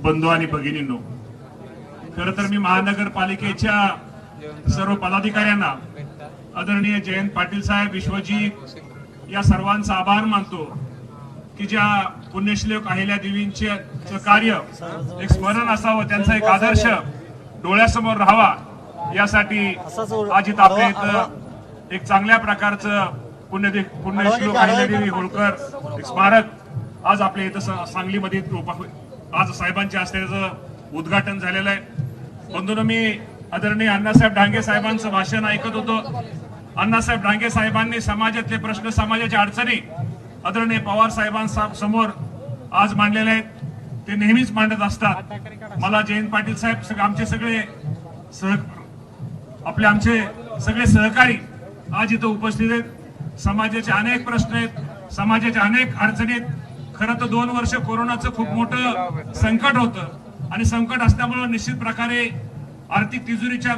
बंधू आणि भगिनींनो, खर तर मी महानगरपालिकेच्या सर्व पदाधिकाऱ्यांना, आदरणीय जयंत पाटील साहेब, विश्वजीत, या सर्वांचा आभार मानतो की ज्या पुण्यश्लोक अहिल्या देवींचे कार्य एक स्मरण असावं, त्यांचा एक आदर्श डोळ्यासमोर राहावा, यासाठी आज इथं आपल्या इथं एक चांगल्या प्रकारचं पुण्यश्लोक अहिल्यादेवी होळकर एक स्मारक आज आपल्या इथं सांगलीमध्ये आज साहेबांच्या हस्ते त्याचं उद्घाटन झालेलं आहे. बंधूंनो, मी आदरणीय अण्णासाहेब डांगे साहेबांचं भाषण ऐकत होतो. अण्णासाहेब डांगे साहेबांनी समाजातले प्रश्न, समाजाच्या अडचणी आदरणीय पवार साहेबांसमोर आज मांडलेले आहेत. ते नेहमीच मांडत असतात. मला जयंत पाटील साहेब, आमचे सगळे आमचे सगळे सहकारी आज इथं उपस्थित आहेत. समाजाचे अनेक प्रश्न आहेत, समाजाच्या अनेक अडचणी आहेत. खरं तर 2 वर्ष कोरोनाचं खूप मोठं संकट होतं आणि संकट असल्यामुळे निश्चित प्रकारे आर्थिक तिजोरीचा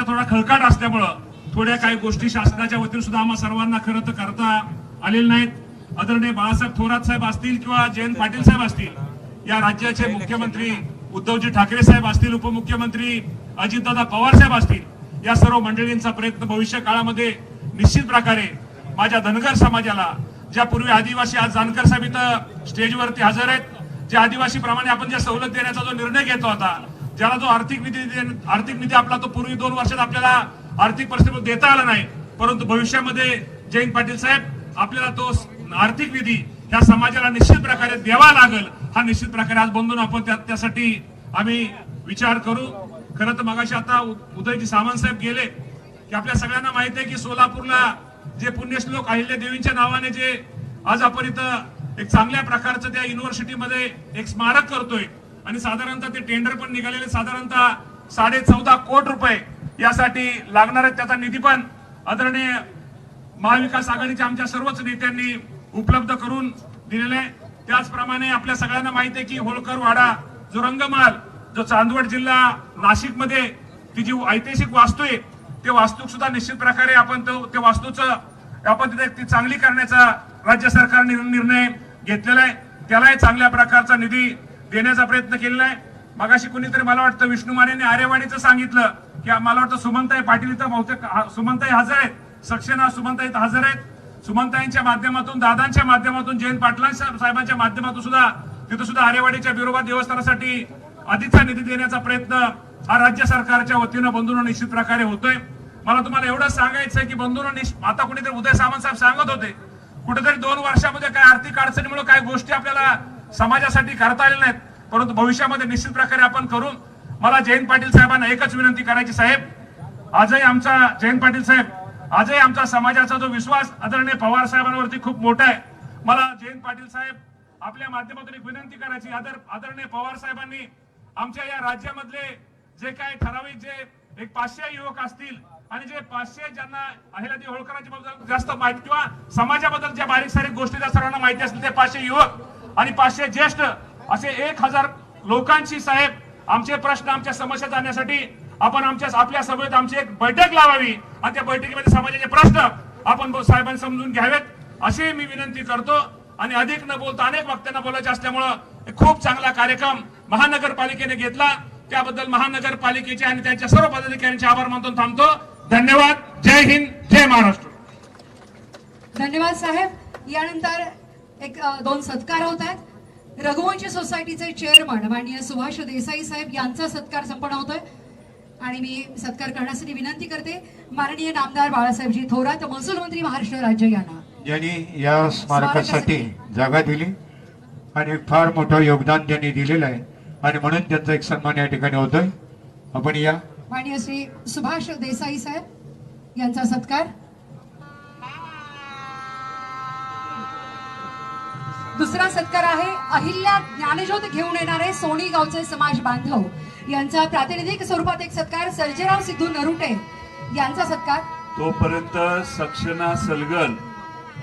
थोडा खळकाट असल्यामुळं थोड्या काही गोष्टी शासनाच्या वतीने सुद्धा आम्हा सर्वांना खरं तर करता आलेल्या नाहीत. आदरणीय बाळासाहेब थोरात साहेब असतील किंवा जयंत पाटील साहेब असतील, या राज्याचे मुख्यमंत्री उद्धवजी ठाकरे साहेब असतील, उपमुख्यमंत्री अजितदादा पवार साहेब असतील, या सर्व मंडळींचा प्रयत्न भविष्य काळामध्ये निश्चित प्रकारे माझ्या धनगर समाजाला, ज्या पूर्वी आदिवासी, आज जानकर साहेब इथं स्टेजवरती हजर आहेत, ज्या आदिवासी प्रमाणे आपण ज्या सवलत देण्याचा जो निर्णय घेतो होता, ज्याला जो आर्थिक निधी आपला तो पूर्वी 2 वर्षात आपल्याला आर्थिक परिस्थिती देता आला नाही, परंतु भविष्यामध्ये जयंत पाटील साहेब आपल्याला तो आर्थिक निधी ह्या समाजाला निश्चित प्रकारे द्यावा लागेल. हा निश्चित प्रकारे आज बंधून आपण त्यासाठी आम्ही विचार करू. खरं तर मगाशी आता उदयजी सामंत साहेब गेले की आपल्या सगळ्यांना माहिती आहे की सोलापूरला जे पुण्यश्लोक अहिल्या देवींच्या नावाने जे आज आपण इथं एक चांगल्या प्रकारचं त्या युनिव्हर्सिटीमध्ये एक स्मारक करतोय आणि साधारणतः ते टेंडर पण निघालेले साधारणतः 14.5 कोटी रुपये यासाठी लागणार आहे. त्याचा निधी पण आदरणीय महाविकास आघाडीच्या आमच्या सर्वच नेत्यांनी उपलब्ध करून दिलेला आहे. त्याचप्रमाणे आपल्या सगळ्यांना माहिती आहे की होळकर वाडा जो रंगमाल, जो चांदवड जिल्हा नाशिक मध्ये ती जी ऐतिहासिक वास्तू आहे, ते वास्तू सुद्धा निश्चित प्रकारे आपण ते वास्तूचं आपण तिथे ती चांगली करण्याचा राज्य सरकारने निर्णय घेतलेला आहे. त्यालाही चांगल्या प्रकारचा निधी देण्याचा प्रयत्न केलेला आहे. मगाशी कुणीतरी मला वाटतं विष्णू मानेने आरेवाडीचं सांगितलं की मला वाटतं सुमनताई पाटील इथं बहुतेक सुमनताई हजर आहेत, सक्सेना सुमनताई इथं हजर आहेत. सुमनताईंच्या माध्यमातून, दादांच्या माध्यमातून, जयंत पाटील साहेबांच्या माध्यमातून सुद्धा तिथं सुद्धा आरेवाडीच्या बिरोबा देवस्थानासाठी अधिकचा निधी देण्याचा प्रयत्न हा राज्य सरकारच्या वतीनं बंधूंनो निश्चित प्रकारे होतोय. मला तुम्हाला एवढंच सांगायचं आहे की बंधूंनो, आता कुणीतरी उदय सामंत साहेब सांगत होते कुठेतरी 2 वर्षामध्ये काय आर्थिक अडचणीमुळे काही गोष्टी आपल्याला समाजासाठी करता आलेल्या नाहीत, परंतु भविष्यामध्ये निश्चित प्रकारे आपण करून. मला जयंत पाटील साहेबांना एकच विनंती करायची, साहेब आजही आमचा जयंत पाटील साहेब, आजही आमचा समाजाचा जो विश्वास आदरणीय पवार साहेबांवरती खूप मोठा आहे. मला जयंत पाटील साहेब आपल्या माध्यमातून एक विनंती करायची, आदरणीय पवार साहेबांनी आमच्या या राज्यामधले जे काही ठराविक जे एक 500 युवक असतील आणि जे 500 ज्यांना अहिल्यादेवी होळकरांच्या बद्दल जास्त माहिती किंवा समाजाबद्दल ज्या बारीक सारीक गोष्टी त्या सर्वांना माहिती असतील, ते 500 युवक आणि 500 ज्येष्ठ असे 1000 लोकांची साहेब आमचे प्रश्न, आमच्या समस्या जाणण्यासाठी आपण आपल्या सभेत आमची एक बैठक लावावी आणि त्या बैठकीमध्ये समाजाचे प्रश्न आपण साहेबांनी समजून घ्यावेत अशी मी विनंती करतो. आणि अधिक न बोलता अनेक वक्त्यांना बोलायचे असल्यामुळं खूप चांगला कार्यक्रम महानगरपालिकेने घेतला, त्याबद्दल महानगरपालिकेचे आणि त्यांच्या सर्व पदाधिकाऱ्यांचे आभार मानतो. थांबतो. धन्यवाद. जय हिंद, जय महाराष्ट्र. धन्यवाद साहेब. यानंतर 2 सत्कार होत आहेत. रघुवंशी सोसायटीचे चेअरमन माननीय सुभाष देसाई साहेब यांचा सत्कार संपन्न होतोय आणि मी सत्कार करण्यासाठी विनंती करते माननीय नामदार बाळासाहेबजी थोरात, महसूल मंत्री महाराष्ट्र राज्य यांना, ज्यांनी या स्मारकासाठी जागा दिली आणि फार मोठं योगदान त्यांनी दिलेलं आहे आणि म्हणून त्यांचा एक सन्मान या ठिकाणी होतोय. आपण या माननीय श्री सुभाष देसाई साहेब यांचा सत्कार. दुसरा सत्कार आहे अहिल्या ज्ञानज्योत घेऊन येणारे सोनी गावचे समाज बांधव यांचा प्रातिनिधिक स्वरूपात एक सत्कार. सर्जेराव सिद्धू नरुटे यांचा सत्कार. तोपर्यंत सक्सेना सलगल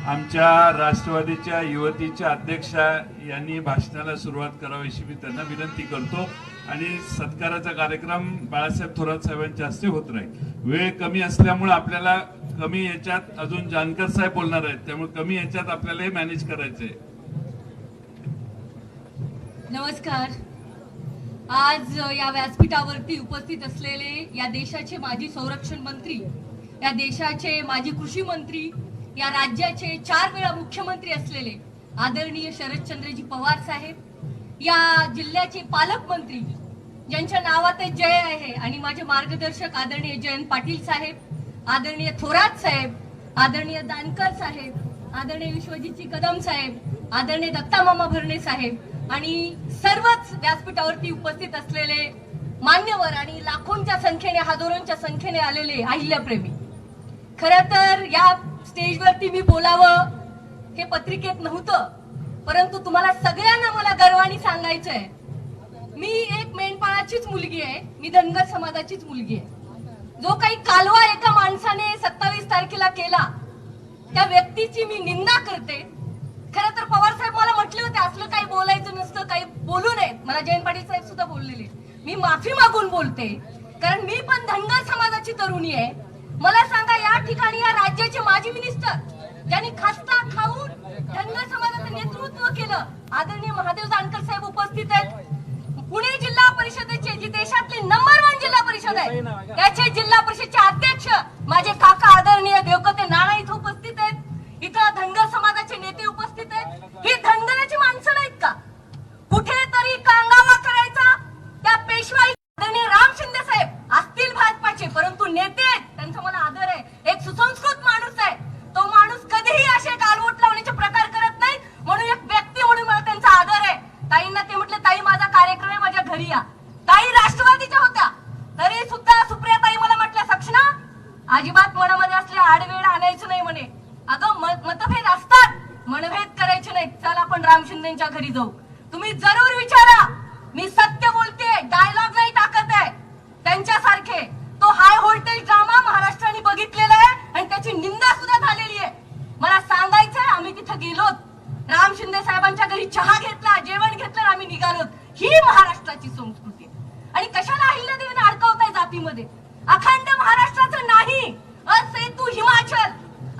आमच्या राष्ट्रवादीच्या युवतीच्या अध्यक्षा यांनी भाषणाला सुरुवात करावी अशी मी त्यांना विनंती करतो आणि सत्काराचा कार्यक्रम बाळासाहेब थोरात साहेबांच्या हस्ते होत राहील. वेळ कमी असल्यामुळे आपल्याला कमी याच्यात अजून जानकर साहेब बोलणार आहेत, त्यामुळे कमी याच्यात आपल्याला हे मॅनेज करायचंय. नमस्कार. आज या व्यासपीठावरती उपस्थित असलेले या देशाचे माजी संरक्षण मंत्री, या देशाचे माजी कृषी मंत्री, या राज्याचे 4 वेळा मुख्यमंत्री असलेले आदरणीय शरदचंद्रजी पवार साहेब, या जिल्ह्याचे पालकमंत्री ज्यांच्या नावात जय आहे, आणि माझे मार्गदर्शक आदरणीय जयंत पाटील साहेब, आदरणीय थोरात साहेब, आदरणीय दानकर साहेब, आदरणीय विश्वजितजी कदम साहेब, आदरणीय दत्ता मामा भरणे साहेब आणि सर्वच व्यासपीठावरती उपस्थित असलेले मान्यवर आणि लाखोंच्या संख्येने, हजारोंच्या संख्येने आलेले अहिल्याप्रेमी. खर तर या स्टेजवरती मी बोलावं हे पत्रिकेत नव्हतं, परंतु तुम्हाला सगळ्यांना मला गर्वाने सांगायचंय, मी एक मेंढपाळाचीच मुलगी आहे, मी धनगर समाजाचीच मुलगी आहे. जो काही कालवा एका माणसाने 27 तारखेला केला त्या व्यक्तीची मी निंदा करते. खरं तर पवार साहेब मला म्हटले होते असलं काही बोलायचं नसतं, काही बोलू नये. मला जयंत पाटील साहेब सुद्धा बोललेले. मी माफी मागून बोलते, कारण मी पण धनगर समाजाची तरुणी आहे. मला सांगा, या ठिकाणी या राज्याचे माजी मिनिस्टर ज्यांनी खस्ता खाऊन धनगर समाजाचं नेतृत्व केलं, आदरणीय महादेव जानकर साहेब उपस्थित आहेत. पुणे जिल्हा परिषदेचे, जी देशातली नंबर 1 जिल्हा परिषद आहे, त्याचे जिल्हा परिषदेचे अध्यक्ष माझे काका आदरणीय देवकते नाना इथं उपस्थित आहेत. इथं धनगर समाजाचे नेते उपस्थित आहेत. ही धनगराची माणसं नाहीत का? कुठेतरी कांगावा करायचा त्या पेशवाई आदरणीय राम शिंदे साहेब असतील भाजपाचे, परंतु नेते आहेत, त्यांचा मला आदर आहे. एक सुसंस्कृत माणूस आहे. तो माणूस कधीही असे गालवोट लावण्याचे प्रकार करत नाही, म्हणून एक व्यक्ती म्हणून मला त्यांचा आदर आहे. ताईंना ते म्हटले, ताई माझा कार्यक्रम आहे, माझ्या घरी या. ताई राष्ट्रवादीच्या होत्या, तरी सुद्धा सुप्रिया ताई मला म्हटल्या, सक्षणा अजिबात मनामध्ये असले आडवेड आणायचं नाही म्हणे. अगं मतभेद असतात, मनभेद करायचे नाहीत. चला आपण राम शिंदेच्या घरी जाऊ. तुम्ही जरूर विचारा, मी सत्य बोलते, डायलॉग नाही टाकत आहे त्यांच्यासारखे. तो हाय व्होल्टेज ड्रामा महाराष्ट्राने बघितलेला आहे आणि त्याची निंदा सुद्धा झालेली आहे. मला सांगायचंय, आम्ही तिथं गेलो, राम शिंदे साहेबांच्या घरी चहा घेतला, जेवण घेतलं, आम्ही निघालो. ही महाराष्ट्राची संस्कृती. आणि कशाला अहिल्यादेवीने अडकवताय जातीमध्ये? अखंड महाराष्ट्राचं नाही, असेतू हिमाचल,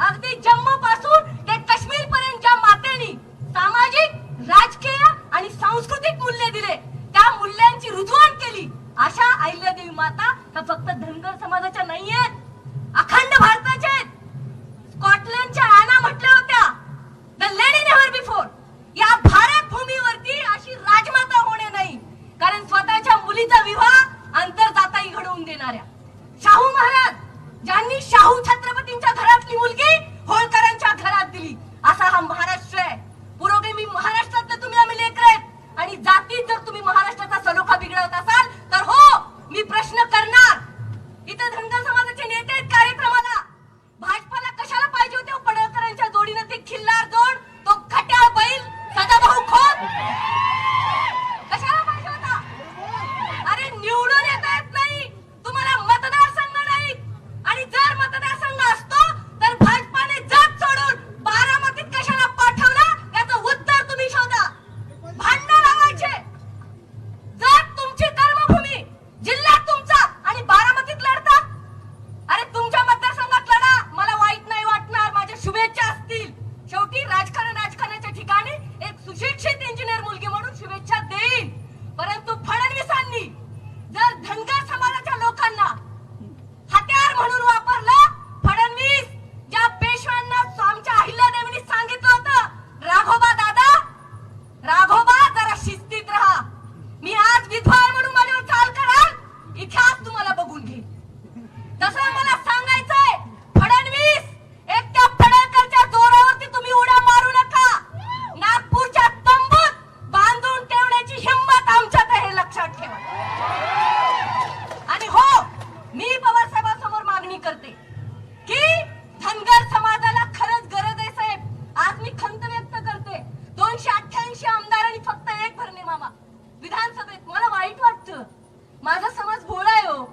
अगदी जम्मू पासून ते काश्मीर पर्यंत ज्या मातेनी सामाजिक, राजकीय आणि सांस्कृतिक मूल्य दिले, त्या मूल्यांची रुजवण केली, अशा अहिल्यादेवी माता ह्या फक्त धनगर समाजाच्या नाहीयेत, अखंड भारताच्या आहेत. स्कॉटलंडच्या ॲना म्हटल्या होत्या, द लेडी नेव्हर बिफोर. या भारत भूमीवरती अशी राजमाता होणे नाही, कारण स्वतःच्या मुलीचा विवाह आंतरजातीय घडवून देणाऱ्या शाहू महाराज, ज्यांनी शाहू छत्रपतींच्या घरातली मुलगी होळकरांच्या घरात दिली, असा हा महाराष्ट्र आहे. पुरोगामी महाराष्ट्रातले तुम्ही आम्ही लेकर आहेत, आणि जातीत जर तुम्ही महाराष्ट्राचा सलोखा बिघडवत असाल तर हो, मी प्रश्न करणार. इथं धनगर समाजाचे नेते आहेत कार्यक्रमाला. भाजपाला कशाला पाहिजे होते पडळकरांच्या जोडीनं ते खिल्लार जोड, तो खट्याळ बैल, सदाभाऊ खोत? कशाला पाहिजे होता? अरे निवडून येता येत नाही, तुम्हाला मतदारसंघ नाही. आणि जर मतदारसंघ असतो तर भाजपाने जात सोडून बारामतीत कशाला पाठवला, याचं उत्तर तुम्ही शोधा. भांडण लावायचे. जर तुमची कर्मभूमी जिल्हा तुमचा आणि बारामतीत लढता, अरे तुमच्या मतदारसंघात लढा, मला वाईट नाही वाटणार, माझ्या शुभेच्छा असतील. शेवटी राजकारणाच्या ठिकाणी एक सुशिक्षित इंजिनियर मुलगी म्हणून शुभेच्छा देईल. परंतु फडणवीसांनी जर धनगर समाजाच्या लोकांना हत्यार म्हणून वापरलं, फडणवीस ज्या पेशव्यांना आमच्या अहिल्यादेवींनी सांगितलं होतं, राघोबा दादा, राघोबा जरा शिस्तीत राहा, मी आज विधवा आहे म्हणून माझ्यावर चाल कराल, इतिहास तुम्हाला बघून घे. तसं मला सांगायचंय, फडणवीस एक त्या फडळकरच्या जोरावरती तुम्ही उड्या मारू नका. नागपूरच्या तंबूत बांधून ठेवण्याची हिंमत आमच्यात आहे, लक्षात ठेवा. आणि हो, मी पवार साहेबांसमोर मागणी करते की धनगर समाजाला खरंच गरज आहे साहेब. आज मी खंत व्यक्त करते, 288 आमदारांनी फक्त एक भरणे मामा विधानसभेत. मला वाईट वाटतं, माझा समाज भोळा आहे हो.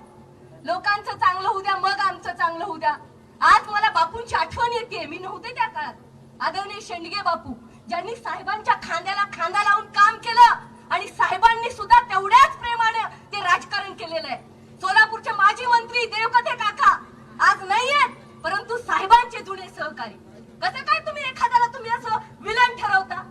लोकांचं चांगलं होऊ द्या, मग आमचं चांगलं होऊ द्या. आज मला बापूंची आठवण येते, मी नव्हते त्या काळात. आदरणीय शेंडगे बापू, ज्यांनी साहेबांच्या खांद्याला खांदा लावून काम केलं आणि साहेबांनी सुद्धा तेवढ्याच प्रेमाने ते राजकारण केलेलं आहे. सोलापूरचे माजी मंत्री देवकते काका आज नाहीयेत, परंतु साहेबांचे जुने सहकारी. कसं काय तुम्ही एखाद्याला तुम्ही असं विलन ठरवता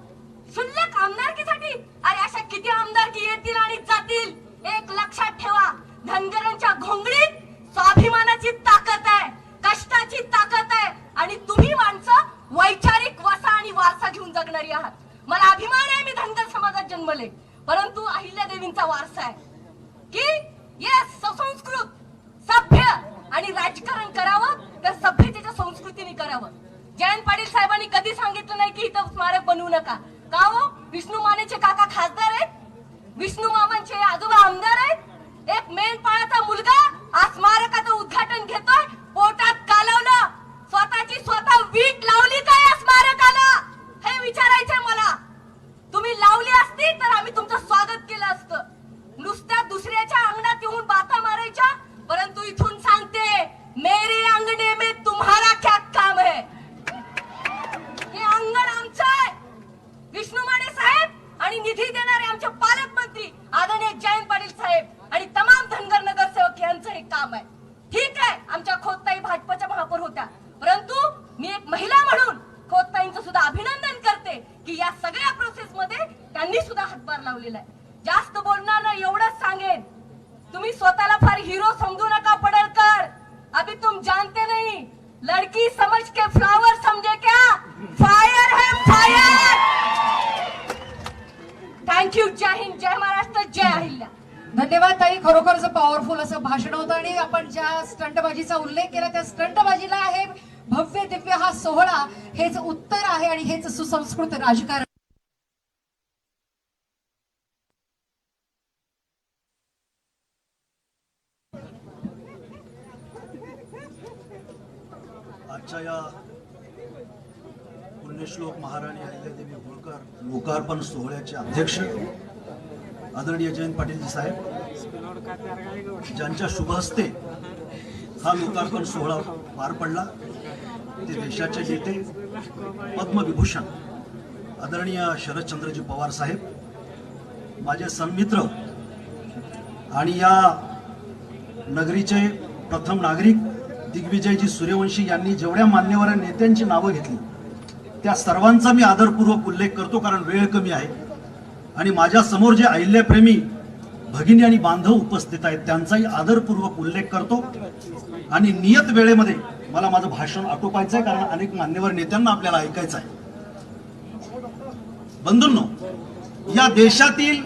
शुल्लक आमदारकीसाठी? अरे अशा किती आमदारकी येतील आणि जातील. एक लक्षात ठेवा, धनगरांच्या घोंगडीत स्वाभिमानाची ताकद आहे, कष्टाची ताकद आहे आणि तुम्ही माणसं वैचारिक वसा आणि वारसा घेऊन जगणारी आहात. मला अभिमान आहे मी धनगर समाजात जन्मले, परंतु अहिल्यादेवींचा वारसा आहे की सुसंस्कृत सभ्य आणि राजकारण करावं तर सभ्यतेच्या संस्कृतीने करावं. जयंत पाटील साहेबांनी कधी सांगितलं नाही की इथं स्मारक बनवू नका. का हो? विष्णू मानेचे काका खासदार आहेत, विष्णू मामांचे आजोबा आमदार आहेत. एक मेंढपाळाचा मुलगा आज स्मारकाचं उद्घाटन घेतोय. पोटात कालवलं, स्वतःची स्वतः वीट लावली काय या स्मारकाला? हे विचारायचंय मला. तुम्ही लावली असती तर आम्ही तुमचं स्वागत केलं असतं. नुसत्या दुसऱ्याच्या अंगणात येऊन बाता मारायच्या, परंतु इथून सांगते मेरे अंगणे में तुम्हारा क्या काम है. हे अंगण आमचं आहे. विष्णू माने साहेब आणि निधी देणारे आमचे पालकमंत्री आदरणीय जयंत पाटील साहेब आणि तमाम धनगर नगरसेवक यांचं हे काम आहे. ठीक आहे, आमच्या खोतताई भाजपच्या महापौर होत्या, परंतु मी एक महिला म्हणून खोतताईंचं सुद्धा अभिनंदन करते की या सगळ्या प्रोसेस मध्ये त्यांनी सुद्धा हातभार लावलेला आहे. जास्त बोलणार नाही, एवढंच सांगेन, तुम्ही स्वतःला फार हिरो समजू नका पडळकर. अभी तुम जानते नहीं, लड़की समझ के फ्लावर समझे क्या, फायर है फायर. थँक्यू. जय हिंद, जय महाराष्ट्र, जय अहिल्या. धन्यवाद ताई, खरोखरच पॉवरफुल असं भाषण होतं आणि आपण ज्या स्टंटबाजीचा उल्लेख केला त्या स्टंटबाजीला आहे भव्य दिव्य हा सोहळा हेच उत्तर आहे आणि हेच सुसंस्कृत राजकारण. आजच्या या पुण्यश्लोक महाराणी अहिल्यादेवी होळकर लोकार्पण सोहळ्याचे अध्यक्ष आदरणीय जयंत पाटीलजी साहेब, ज्यांच्या शुभ हस्ते हा लोकार्पण सोहळा पार पडला, ते देशाचे नेते पद्मविभूषण आदरणीय शरदचंद्रजी पवार साहेब, माझे सन्मित्र आणि या नगरीचे प्रथम नागरिक दिग्विजयजी सूर्यवंशी यांनी जेवढ्या मान्यवर नेत्यांची नावं घेतली त्या सर्वांचा मी आदरपूर्वक उल्लेख करतो, कारण वेळ कमी आहे. आणि माझ्या समोर जे अहिल्याप्रेमी भगिनी आणि बांधव उपस्थित आहेत त्यांचाही आदरपूर्वक उल्लेख करतो. आणि नियत वेळेमध्ये मला माझं भाषण आटोपायचं आहे, कारण अनेक मान्यवर नेत्यांना आपल्याला ऐकायचं आहे. बंधूंनो, या देशातील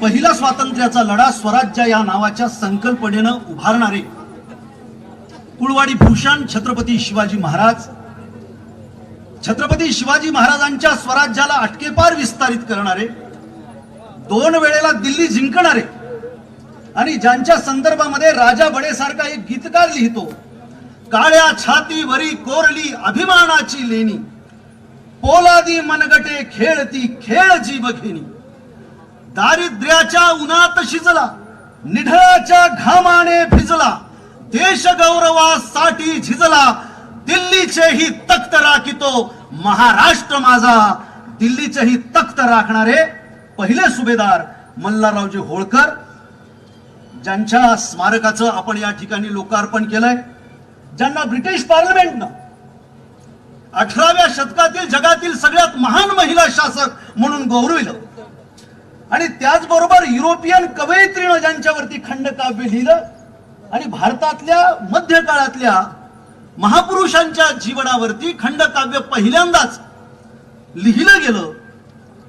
पहिला स्वातंत्र्याचा लढा स्वराज्य या नावाच्या संकल्पनेनं उभारणारे कुळवाडी भूषण छत्रपती शिवाजी महाराज, छत्रपती शिवाजी महाराजांच्या स्वराज्याला अटकेपार विस्तारित करणारे, 2 वेळेला दिल्ली जिंकणारे आणि ज्यांच्या संदर्भामध्ये राजा बडेसारखा एक गीतकार लिहितो, काळ्या छातीवरी कोरली अभिमानाची लेणी, पोलादी मनगटे खेळती खेळ जीव घेणी, दारिद्र्याच्या उन्हात शिजला, निढळाच्या घामाने भिजला, देश गौरवासाठी झिजला, दिल्लीचेही तख्त राखितो महाराष्ट्र माझा. दिल्लीचेही तख्त राखणारे पहिले सुभेदार मल्हाररावजी होळकर, ज्यांच्या स्मारकाचं आपण या ठिकाणी लोकार्पण केलंय, ज्यांना ब्रिटिश पार्लमेंटनं 18व्या शतकातील जगातील सगळ्यात महान महिला शासक म्हणून गौरविलं. आणि त्याचबरोबर युरोपियन कवयित्रीनं ज्यांच्यावरती खंडकाव्य लिहिलं आणि भारतातल्या मध्यकाळातल्या महापुरुषांच्या जीवनावरती खंडकाव्य पहिल्यांदाच लिहिलं गेलं,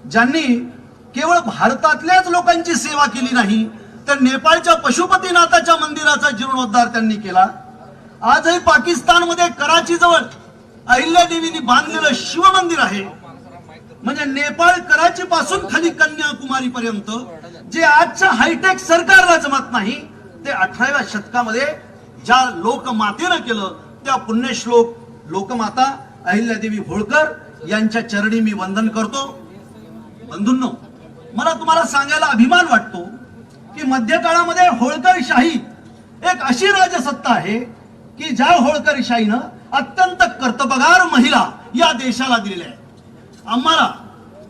ज्यांनी केवळ भारतातल्याच लोकांची सेवा केली नाही तर नेपाळच्या पशुपतीनाथाच्या मंदिराचा जीर्णोद्धार त्यांनी केला. आजही पाकिस्तानमध्ये कराची जवळ अहिल्यादेवींनी बांधलेलं शिव मंदिर आहे. म्हणजे नेपाळ कराची पासून खाली कन्याकुमारी पर्यंत जे आजच्या हायटेक सरकारला जमत नाही ते 18व्या शतकामध्ये ज्या लोकमातेनं केलं त्या पुण्यश्लोक लोकमाता अहिल्यादेवी होळकर यांच्या चरणी मी वंदन करतो. बंधूंनो, मला तुम्हाला सांगायला अभिमान वाटतो की मध्यकाळामध्ये होळकरशाही एक अशी राजसत्ता आहे की ज्या होळकरशाहीनं अत्यंत कर्तबगार महिला या देशाला दिलेल्या आहेत. आम्हाला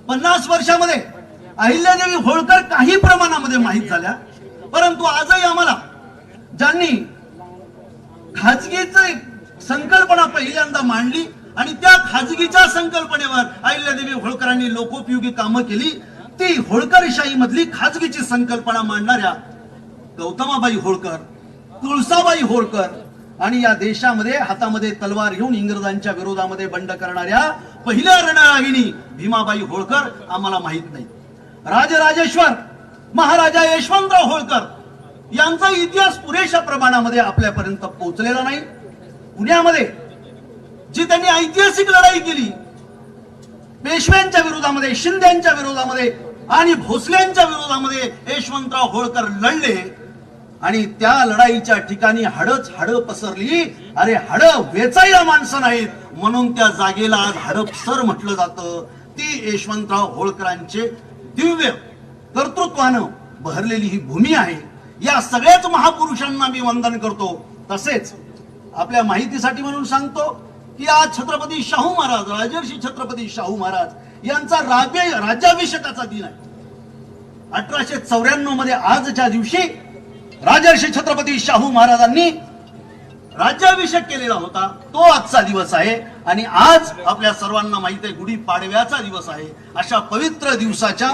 50 वर्षामध्ये अहिल्यादेवी होळकर काही प्रमाणामध्ये माहीत झाल्या, परंतु आजही आम्हाला ज्यांनी खाजगीची संकल्पना पहिल्यांदा मांडली आणि त्या खाजगीच्या संकल्पनेवर अहिल्यादेवी होळकरांनी लोकोपयोगी कामं केली, ती होळकरशाही मधली खाजगीची संकल्पना मांडणाऱ्या गौतमाबाई होळकर, तुळसाबाई होळकर आणि या देशामध्ये हातामध्ये तलवार घेऊन इंग्रजांच्या विरोधामध्ये बंड करणाऱ्या पहिल्या रणरागिणी भीमाबाई होळकर आम्हाला माहित नाही. राजराजेश्वर महाराजा यशवंतराव होळकर यांचा इतिहास पुरेशा प्रमाणामध्ये आपल्यापर्यंत पोहोचलेला नाही. पुण्यामध्ये जी त्यांनी ऐतिहासिक लढाई केली, पेशव्यांच्या विरोधामध्ये, शिंद्यांच्या विरोधामध्ये आणि भोसल्यांच्या विरोधामध्ये यशवंतराव होळकर लढले आणि त्या लढाईच्या ठिकाणी हाडच हाडं पसरली. अरे हाडं वेचायला माणसं नाहीत म्हणून त्या जागेला आज हडपसर म्हटलं जातं. ती यशवंतराव होळकरांचे दिव्य कर्तृत्वानं बहरलेली ही भूमी आहे. या सगळ्याच महापुरुषांना मी वंदन करतो. तसेच आपल्या माहितीसाठी म्हणून सांगतो की आज छत्रपती शाहू महाराज, राजर्षी छत्रपती शाहू महाराज यांचा राज्याभिषेकाचा दिन आहे. 1894 मध्ये आजच्या दिवशी राजर्षी छत्रपती शाहू महाराजांनी राज्याभिषेक केलेला होता. तो आजचा दिवस आहे आणि आज आपल्या सर्वांना माहित आहे गुढीपाडव्याचा दिवस आहे. अशा पवित्र दिवसाच्या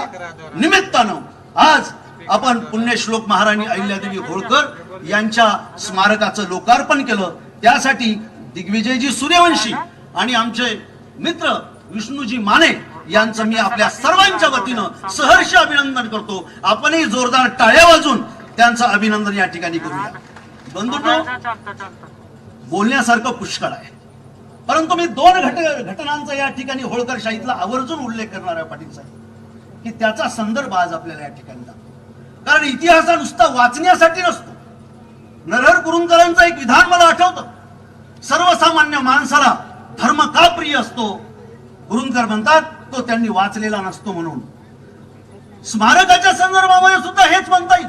निमित्तानं आज आपण पुण्यश्लोक महाराणी अहिल्यादेवी होळकर यांच्या स्मारकाचं लोकार्पण केलं. त्यासाठी दिग्विजयजी सूर्यवंशी आणि आमचे मित्र विष्णूजी माने यांचं मी आपल्या सर्वांच्या वतीनं सहर्ष अभिनंदन करतो. आपणही जोरदार टाळ्या वाजून त्यांचं अभिनंदन या ठिकाणी करूया. बंधूंनो, बोलण्यासारखं पुष्कळ आहे, परंतु मी 2 घटनांचा या ठिकाणी होळकर शाहीतला आवर्जून उल्लेख करणार आहे पाटील साहेब, की त्याचा संदर्भ आज आपल्याला या ठिकाणी लागतो. कारण इतिहास हा नुसता वाचण्यासाठी नसतो. नरहर कुरुंदकरांचं एक विधान मला आठवतं, सर्वसामान्य माणसाला धर्म का प्रिय असतो? कुरुंदकर म्हणतात तो त्यांनी वाचलेला नसतो म्हणून. स्मारकाच्या संदर्भामध्ये सुद्धा हेच म्हणता येईल.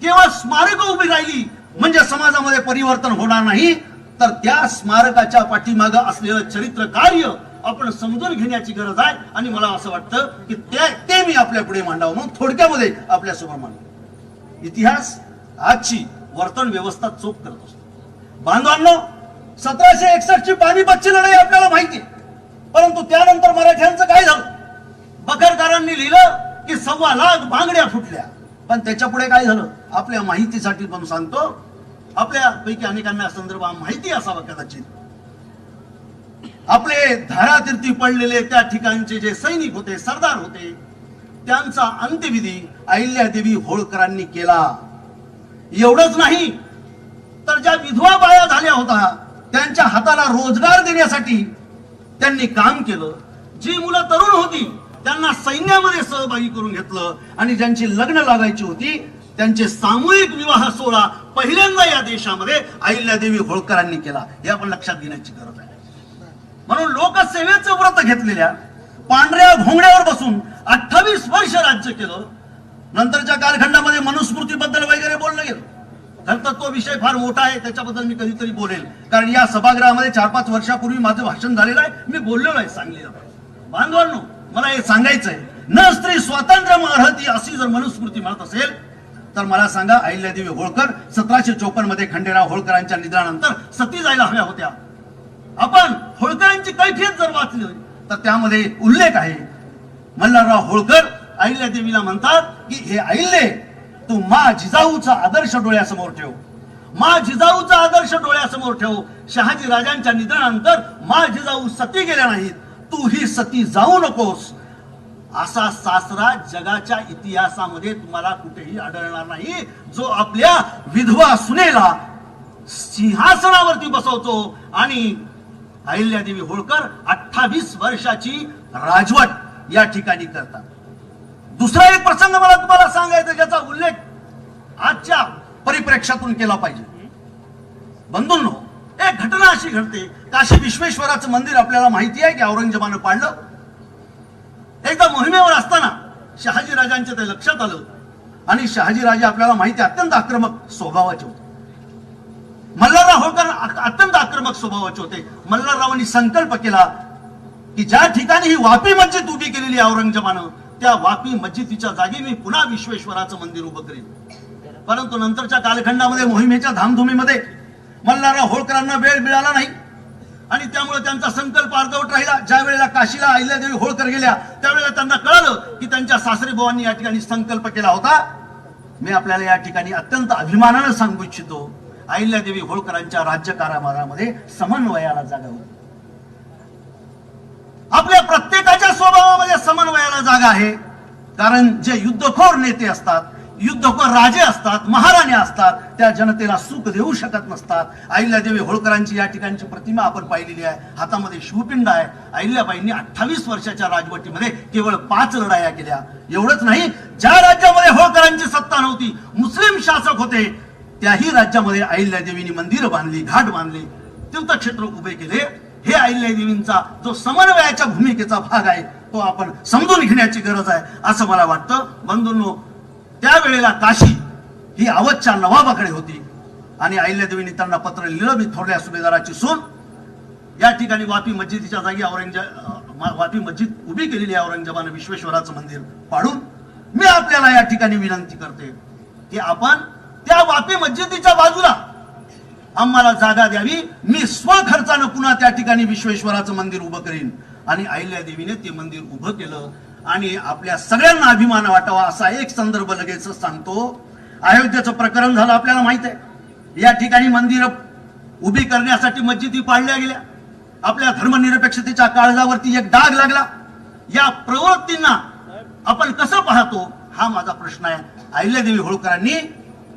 केवळ स्मारक उभी राहिली म्हणजे समाजामध्ये परिवर्तन होणार नाही, तर त्या स्मारकाच्या पाठीमागे असलेलं चरित्र कार्य आपण समजून घेण्याची गरज आहे. आणि मला असं वाटतं की ते मी आपल्या पुढे मांडावं म्हणून थोडक्यामध्ये आपल्यासमोर मांडतो. इतिहास आजची वर्तन व्यवस्था चोख करत असतो. बांधवांनो, 1761 ची पानिपतची लढाई आपल्याला माहिती आहे, परंतु त्यानंतर मराठ्यांचं काय झालं? बखरकारांनी लिहिलं की 1.25 लाख बांगड्या फुटल्या. पण त्याच्या पुढे काय झालं आपल्या माहितीसाठी पण सांगतो. आपल्यापैकी अनेकांना संदर्भ माहिती असावा कदाचित. आपले धारातीर्थी पडलेले त्या ठिकाणचे जे सैनिक होते, सरदार होते, त्यांचा अंत्यविधी अहिल्यादेवी होळकरांनी केला. एवढंच नाही तर ज्या विधवा बाया झाल्या होत्या त्यांच्या हाताला रोजगार देण्यासाठी त्यांनी काम केलं. जी मुलं तरुण होती त्यांना सैन्यामध्ये सहभागी करून घेतलं आणि ज्यांची लग्न लागायची होती त्यांचे सामूहिक विवाह सोहळा पहिल्यांदा या देशामध्ये अहिल्यादेवी होळकरांनी केला. हे आपण लक्षात घेण्याची गरज आहे. म्हणून लोकसेवेचं व्रत घेतलेल्या पांढऱ्या घोंगड्यावर बसून 28 वर्ष राज्य केलं. नंतरच्या कालखंडामध्ये मनुस्मृतीबद्दल वगैरे बोललं गेलं. खरं तर तो विषय फार मोठा आहे, त्याच्याबद्दल मी कधीतरी बोलेल. कारण या सभागृहामध्ये 4-5 वर्षापूर्वी माझं भाषण झालेलं आहे, मी बोललेलो आहे सांगलीला. बांधवांनो, मला हे सांगायचंय, न स्त्री स्वातंत्र्य अर्हती अशी जर मनुस्मृती म्हणत असेल तर मला सांगा, अहिल्यादेवी होळकर 1754 मध्ये खंडेराव होळकरांच्या निधनानंतर सती जायला हव्या होत्या. आपण होळकरांची कैफियत जर वाचली तर त्यामध्ये उल्लेख आहे. मल्हारराव होळकर अहिल्यादेवीला म्हणतात की हे अहिल्ये, तू मा जिजाऊचा आदर्श डोळ्यासमोर ठेव. मा जिजाऊचा आदर्श डोळ्यासमोर ठेव. शहाजी राजांच्या निधनानंतर मा जिजाऊ सती गेल्या नाहीत, तू ही सती जाऊ नकोस. असा सासरा जगाच्या इतिहासामध्ये तुम्हाला कुठेही आढळणार नाही, जो आपल्या विधवा सुनेला सिंहासनावरती बसवतो. आणि अहिल्यादेवी होळकर 28 वर्षाची राजवट या ठिकाणी करतात. दुसरा एक प्रसंग मला तुम्हाला सांगायचा ज्याचा उल्लेख आजच्या परिप्रेक्षातून केला पाहिजे. बंधूंनो, एक घटना अशी घडते. काशी विश्वेश्वराचं मंदिर आपल्याला माहिती आहे की औरंगजेबानं पाडलं. एकदा मोहिमेवर असताना शहाजी राजांच्या ते लक्षात आलं आणि शहाजी राजे आपल्याला माहिती अत्यंत आक्रमक स्वभावाचे होते. मल्हारराव होळकर अत्यंत आक्रमक स्वभावाचे होते. मल्हाररावांनी संकल्प केला की ज्या ठिकाणी ही वापी मस्जिद उभी केलेली आहे औरंगजेबानं, त्या वापी मस्जिदीच्या जागी मी पुन्हा विश्वेश्वराचं मंदिर उभं करेन. परंतु नंतरच्या कालखंडामध्ये मोहिमेच्या धामधुमीमध्ये मल्हारराव होळकरांना वेळ मिळाला नाही आणि त्यामुळे त्यांचा संकल्प अर्धवट राहिला. ज्या वेळेला काशीला अहिल्यादेवी होळकर गेल्या त्यावेळेला त्यांना कळालं की त्यांच्या सासरेबुवांनी या ठिकाणी संकल्प केला होता. मी आपल्याला या ठिकाणी अत्यंत अभिमानानं सांगू इच्छितो, अहिल्यादेवी होळकरांच्या राज्यकारभारामध्ये समन्वयाला जागा होती. आपल्या प्रत्येकाच्या स्वभावामध्ये समन्वयाला जागा आहे. कारण जे युद्धखोर नेते असतात, युद्धखोर राजे असतात, महाराण्या असतात, त्या जनतेला सुख देऊ शकत नसतात. अहिल्यादेवी होळकरांची या ठिकाणची प्रतिमा आपण पाहिलेली आहे. हातामध्ये शिवपिंड आहे. अहिल्याबाईंनी 28 वर्षाच्या राजवटीमध्ये केवळ 5 लढाया केल्या. एवढंच नाही, ज्या राज्यामध्ये होळकरांची सत्ता नव्हती, मुस्लिम शासक होते, त्याही राज्यामध्ये अहिल्यादेवींनी मंदिरं बांधली, घाट बांधले, तीर्थक्षेत्र उभे केले. हे अहिल्यादेवींचा जो समन्वयाच्या भूमिकेचा भाग आहे तो आपण समजून घेण्याची गरज आहे असं मला वाटतं. बंधूंनो, त्यावेळेला काशी ही अवधच्या नवाबाकडे होती आणि अहिल्यादेवींनी त्यांना पत्र लिहिलं, मी थोरल्या सुभेदाराची सून या ठिकाणी वापी मस्जिदीच्या जागी वापी मस्जिद उभी केलेली आहे औरंगजेबानं विश्वेश्वराचं मंदिर पाडून. मी आपल्याला या ठिकाणी विनंती करते की आपण त्या वापी मस्जिदीच्या बाजूला आम्हाला जागा द्यावी. मी स्वखर्चानं पुन्हा त्या ठिकाणी विश्वेश्वराचं मंदिर उभं करीन. आणि अहिल्यादेवीने ते मंदिर उभं केलं आणि आपल्या सगळ्यांना अभिमान वाटावा असा एक संदर्भ लगेच सांगतो. अयोध्येचं प्रकरण झालं आपल्याला माहित आहे. या ठिकाणी मंदिर उभी करण्यासाठी मस्जिदी पाडल्या गेल्या. आपल्या धर्मनिरपेक्षतेच्या काळजावरती एक डाग लागला. या प्रवृत्तींना आपण कसं पाहतो हा माझा प्रश्न आहे. अहिल्यादेवी होळकरांनी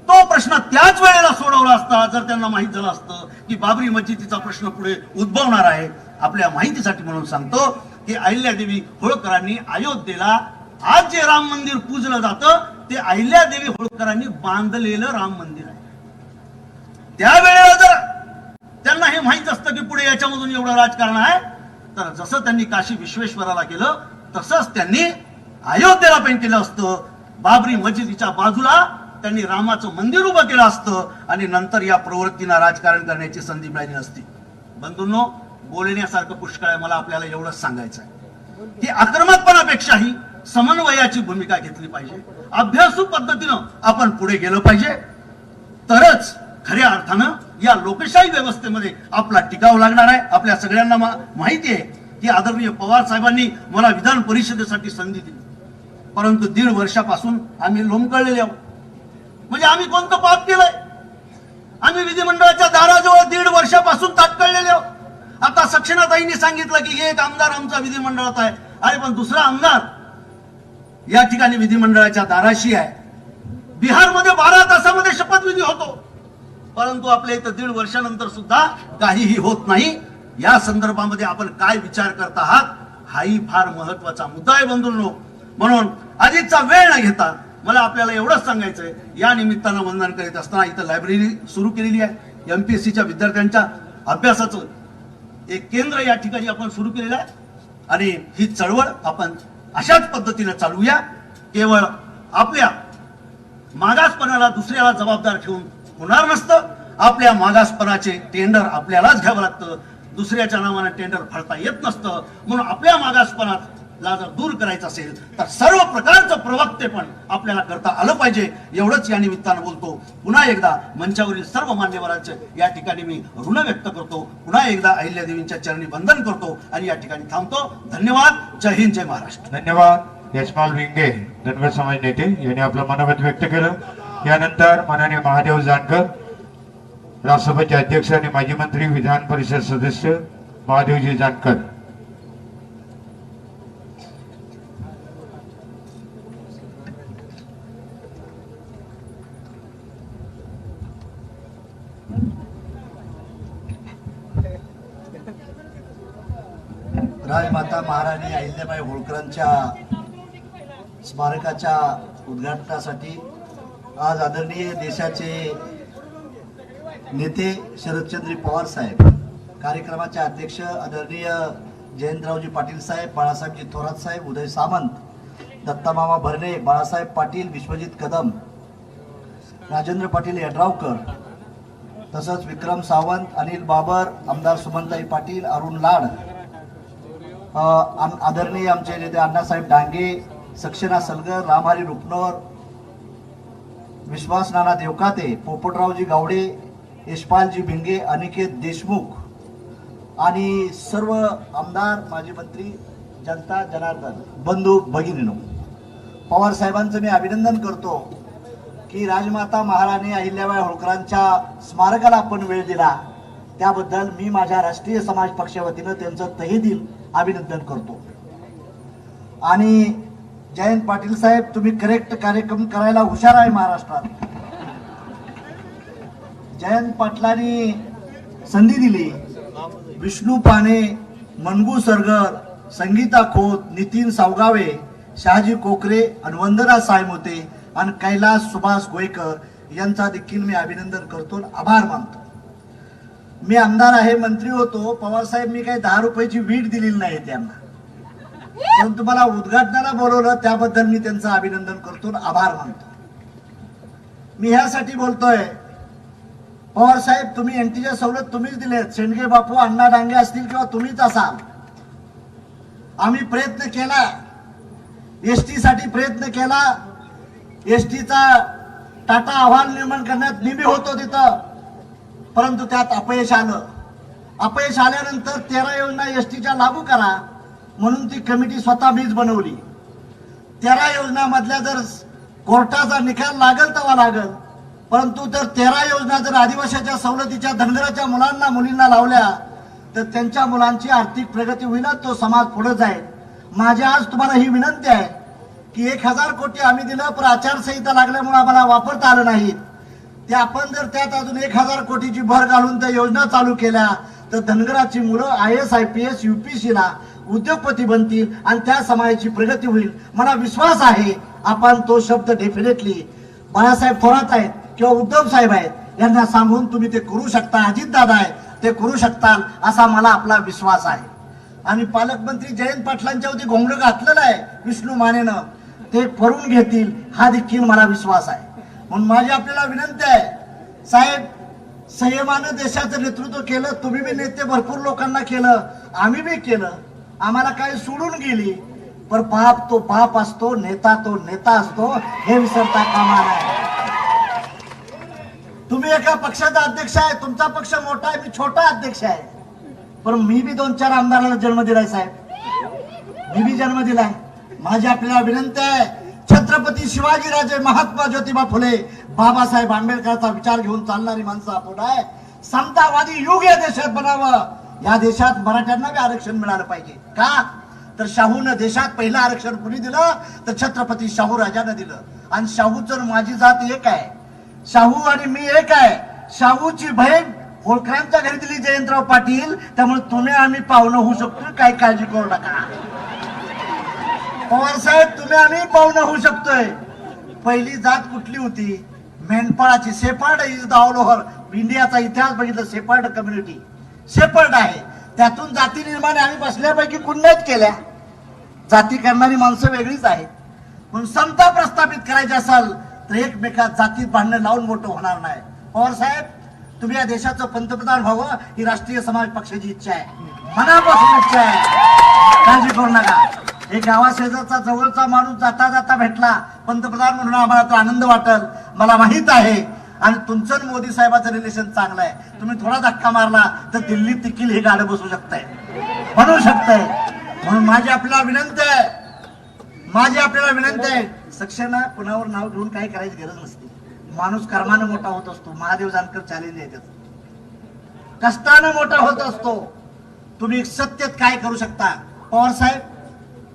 तो प्रश्न त्याच वेळेला सोडवला असता जर त्यांना माहित झालं असतं की बाबरी मस्जिदीचा प्रश्न पुढे उद्भवणार आहे. आपल्या माहितीसाठी म्हणून सांगतो की अहिल्यादेवी होळकरांनी अयोध्येला आज जे राम मंदिर पूजलं जातं ते अहिल्यादेवी होळकरांनी बांधलेलं राम मंदिर आहे. त्यावेळेला जर त्यांना हे माहित असतं की पुढे याच्यामधून एवढं राजकारण आहे, तर जसं त्यांनी काशी विश्वेश्वराला केलं तसंच त्यांनी अयोध्येला पण केलं असतं. बाबरी मस्जिदीच्या बाजूला त्यांनी रामाचं मंदिर उभं केलं असतं आणि नंतर या प्रवृत्तींना राजकारण करण्याची संधी मिळाली नसती. बंधूंनो, बोलण्यासारखं पुष्कळ आहे. मला आपल्याला एवढंच सांगायचं आहे की आक्रमकपणापेक्षाही समन्वयाची भूमिका घेतली पाहिजे. अभ्यासू पद्धतीनं आपण पुढे गेलं पाहिजे, तरच खऱ्या अर्थानं या लोकशाही व्यवस्थेमध्ये आपला टिकाव लागणार आहे. आपल्या सगळ्यांना माहिती आहे की आदरणीय पवार साहेबांनी मला विधान परिषदेसाठी संधी दिली, परंतु 1.5 वर्षापासून आम्ही लोंबकळलेले आहोत. म्हणजे आम्ही कोणतं पाप केलंय? आम्ही विधिमंडळाच्या दाराजवळ 1.5 वर्षापासून ताटकळलेले आहोत. आता सक्षनाताईंनी सांगितलं की एक आमदार आमचा विधिमंडळात आहे. अरे पण दुसरा आमदार या ठिकाणी विधिमंडळाच्या दाराशी आहे. बिहारमध्ये 12 तासामध्ये शपथविधी होतो, परंतु आपल्या इथं 1.5 वर्षानंतर सुद्धा काहीही होत नाही. या संदर्भामध्ये आपण काय विचार करत आहात हाही फार महत्वाचा मुद्दा आहे बंधूंनो. म्हणून अधिकचा वेळ न घेता मला आपल्याला एवढंच सांगायचंय, या निमित्तानं वंदन करीत असताना इथं लायब्ररी सुरू केलेली आहे. MPSCच्या विद्यार्थ्यांच्या अभ्यासाचं एक केंद्र या ठिकाणी आपण सुरू केलेलं आहे आणि ही चळवळ आपण अशाच पद्धतीने चालूया. केवळ आपल्या मागासपणाला दुसऱ्याला जबाबदार ठेवून होणार नसतं. आपल्या मागासपणाचे टेंडर आपल्यालाच घ्यावं लागतं. दुसऱ्याच्या नावाने टेंडर फाडता येत नसतं. म्हणून आपल्या मागासपणाला जर दूर करायचं असेल तर सर्व प्रकारचं प्रवक्तेपण आपल्याला करता आलं पाहिजे. एवढंच या निमित्तानं बोलतो. पुन्हा एकदा मंचावरील सर्व मान्यवरांचे या ठिकाणी मी ऋण व्यक्त करतो. पुन्हा एकदा अहिल्यादेवींच्या चरणी वंदन करतो आणि या ठिकाणी थांबतो. धन्यवाद. जय हिंद, जय महाराष्ट्र. धन्यवाद. यशपाल विंगे धनगर समाज नेते यांनी आपलं मनोगत व्यक्त केलं. यानंतर माननीय महादेव जानकर राज्यसभेचे अध्यक्ष आणि माजी मंत्री विधान परिषद सदस्य महादेवजी जानकर. राजमाता महाराणी अहिल्याबाई होळकरांच्या स्मारकाच्या उद्घाटनासाठी आज आदरणीय देशाचे नेते शरदचंद्र पवार साहेब, कार्यक्रमाचे अध्यक्ष आदरणीय जयंतरावजी पाटील साहेब, बाळासाहेबजी थोरात साहेब, उदय सामंत, दत्तामामा भरणे, बाळासाहेब पाटील, विश्वजित कदम, राजेंद्र पाटील यड्रावकर तसंच विक्रम सावंत, अनिल बाबर, आमदार सुमनताई पाटील, अरुण लाड, आदरणीय आमचे नेते अण्णासाहेब डांगे, सक्षना सलगर, रामहरी रुपनोर, विश्वास नाना देवकाते, पोपटरावजी गावडे, यशपालजी भिंगे, अनिकेत देशमुख आणि सर्व आमदार, माजी मंत्री, जनता जनार्दन, बंधू भगिनीनो, पवार साहेबांचं मी अभिनंदन करतो की राजमाता महाराणी अहिल्याबाई होळकरांच्या स्मारकाला आपण वेळ दिला, त्याबद्दल मी माझ्या राष्ट्रीय समाज पक्षावतीनं त्यांचं तहेदिल अभिनंदन करतो. आणि जयंत पाटील साहेब, तुम्ही करेक्ट कार्यक्रम करायला हुशार आहे महाराष्ट्रात. जयंत पाटलांनी संधी दिली, विष्णू पाने, मनगू सरगर, संगीता खोत, नितीन सावगावे, शहाजी कोकरे आणि वंदना सायमोते आणि कैलास सुभाष गोयकर यांचा देखील मी अभिनंदन करतो, आभार मानतो. मी आमदार आहे, मंत्री होतो, पवार साहेब मी काही 10 रुपयाची वीट दिलेली नाही त्यांना, पण तुम्हाला उद्घाटनाला बोलवलं त्याबद्दल मी त्यांचं अभिनंदन करतो, आभार मानतो. मी ह्यासाठी बोलतोय, पवार साहेब तुम्ही एनटीच्या सवलत तुम्हीच दिलेत, शेंडगे बापू, अण्णा डांगे असतील किंवा तुम्हीच असाल. आम्ही प्रयत्न केला, एसटी साठी प्रयत्न केला, एसटीचा टाटा अहवाल निर्माण करण्यात निमी होतो तिथं, परंतु त्यात अपयश आलं. अपयश आल्यानंतर 13 योजना एसटीच्या लागू करा म्हणून ती कमिटी स्वतः मीच बनवली. 13 योजना मधल्या जर कोर्टाचा निकाल लागल तेव्हा लागल, परंतु जर 13 योजना जर आदिवासीच्या सवलतीच्या धनगराच्या मुलांना मुलींना लावल्या तर त्यांच्या मुलांची आर्थिक प्रगती होईल, तो समाज पुढे जाईल. माझी आज तुम्हाला ही विनंती आहे की 1000 कोटी आम्ही दिलं, पण आचारसंहिता लागल्यामुळे आम्हाला वापरता आलं नाही. ते आपण जर त्यात अजून 1000 कोटीची भर घालून त्या योजना चालू केल्या तर धनगराची मुलं IAS IPS UPSC ला उद्योगपती बनतील आणि त्या समाजाची प्रगती होईल. मला विश्वास आहे आपण तो शब्द डेफिनेटली बाळासाहेब थोरात आहेत किंवा उद्धव साहेब आहेत यांना सांगून तुम्ही ते करू शकता, अजितदादा आहेत ते करू शकताल असा मला आपला विश्वास आहे. आणि पालकमंत्री जयंत पाटलांच्या वरती घोंगडं घातलेलं आहे विष्णू मानेनं, ते करून घेतील हा देखील मला विश्वास आहे. म्हणून माझी आपल्याला विनंती आहे, साहेब संयमानं देशाचं नेतृत्व केलं, तुम्ही बी नेते भरपूर लोकांना केलं, आम्ही बी केलं, आम्हाला काही सोडून गेली, पण बाप तो बाप असतो, नेता तो नेता असतो, हे विसरता कामा नये. तुम्ही एका पक्षाचा अध्यक्ष आहे, तुमचा पक्ष मोठा आहे, मी छोटा अध्यक्ष आहे, पण मी बी 2-4 आमदारांना जन्म दिलाय साहेब, मी बी जन्म दिलाय. माझी आपल्याला विनंती आहे, छत्रपती शिवाजीराजे, महात्मा ज्योतिबा फुले, बाबासाहेब आंबेडकरचा विचार घेऊन चालणारी माणसं आपण आहे. समतावादी युग या देशात बनावं, या देशात मराठ्यांना बी आरक्षण मिळालं पाहिजे. का तर शाहूनं देशात पहिलं आरक्षण कुणी दिलं तर छत्रपती शाहू राजानं दिलं. आणि शाहूचं माझी जात एक आहे, शाहू आणि मी एक आहे. शाहूची बहीण होळकरांच्या घरी दिली जयंतराव पाटील, त्यामुळे तुम्ही आम्ही पाहुणं होऊ शकतो, काही काळजी करू नका. पवार साहेब तुम्ही आम्ही पाहुणं होऊ शकतोय. पहिली जात कुठली होती? मेंढपाळाची. Shepherd is the all over इंडियाचा इतिहास बघितलं, सेपर्ड कम्युनिटी सेपर्ड आहे. त्यातून जाती निर्माण आम्ही बसल्यापैकी कुणीच केल्या. जाती करणारी माणसं वेगळीच आहेत. म्हणून समता प्रस्थापित करायची असेल तर एकमेकात जातीत भांडण लावून मोठं होणार नाही. पवार साहेब तुम्ही या देशाचं पंतप्रधान व्हावं ही राष्ट्रीय समाज पक्षाची इच्छा आहे, मनापासून इच्छा आहे, काळजी करू नका. एक गावाशेजारचा जवळचा माणूस जाता जाता भेटला पंतप्रधान म्हणून आम्हाला तो आनंद वाटेल, मला माहित आहे. आणि तुमचं आणि मोदी साहेबांचं रिलेशन चांगलं आहे. तुम्ही थोडा धक्का मारला तर दिल्लीत देखील हे गाडं बसू शकताय, बनवू शकताय. म्हणून माझी आपल्याला विनंती आहे, सक्षना कुणावर नाव घेऊन काही करायची गरज नसते. माणूस कर्मानं मोठा होत असतो. महादेव जानकर चॅलेंज आहे त्याचं, कष्टानं मोठा होत असतो. तुम्ही सत्तेत काय करू शकता? पवार साहेब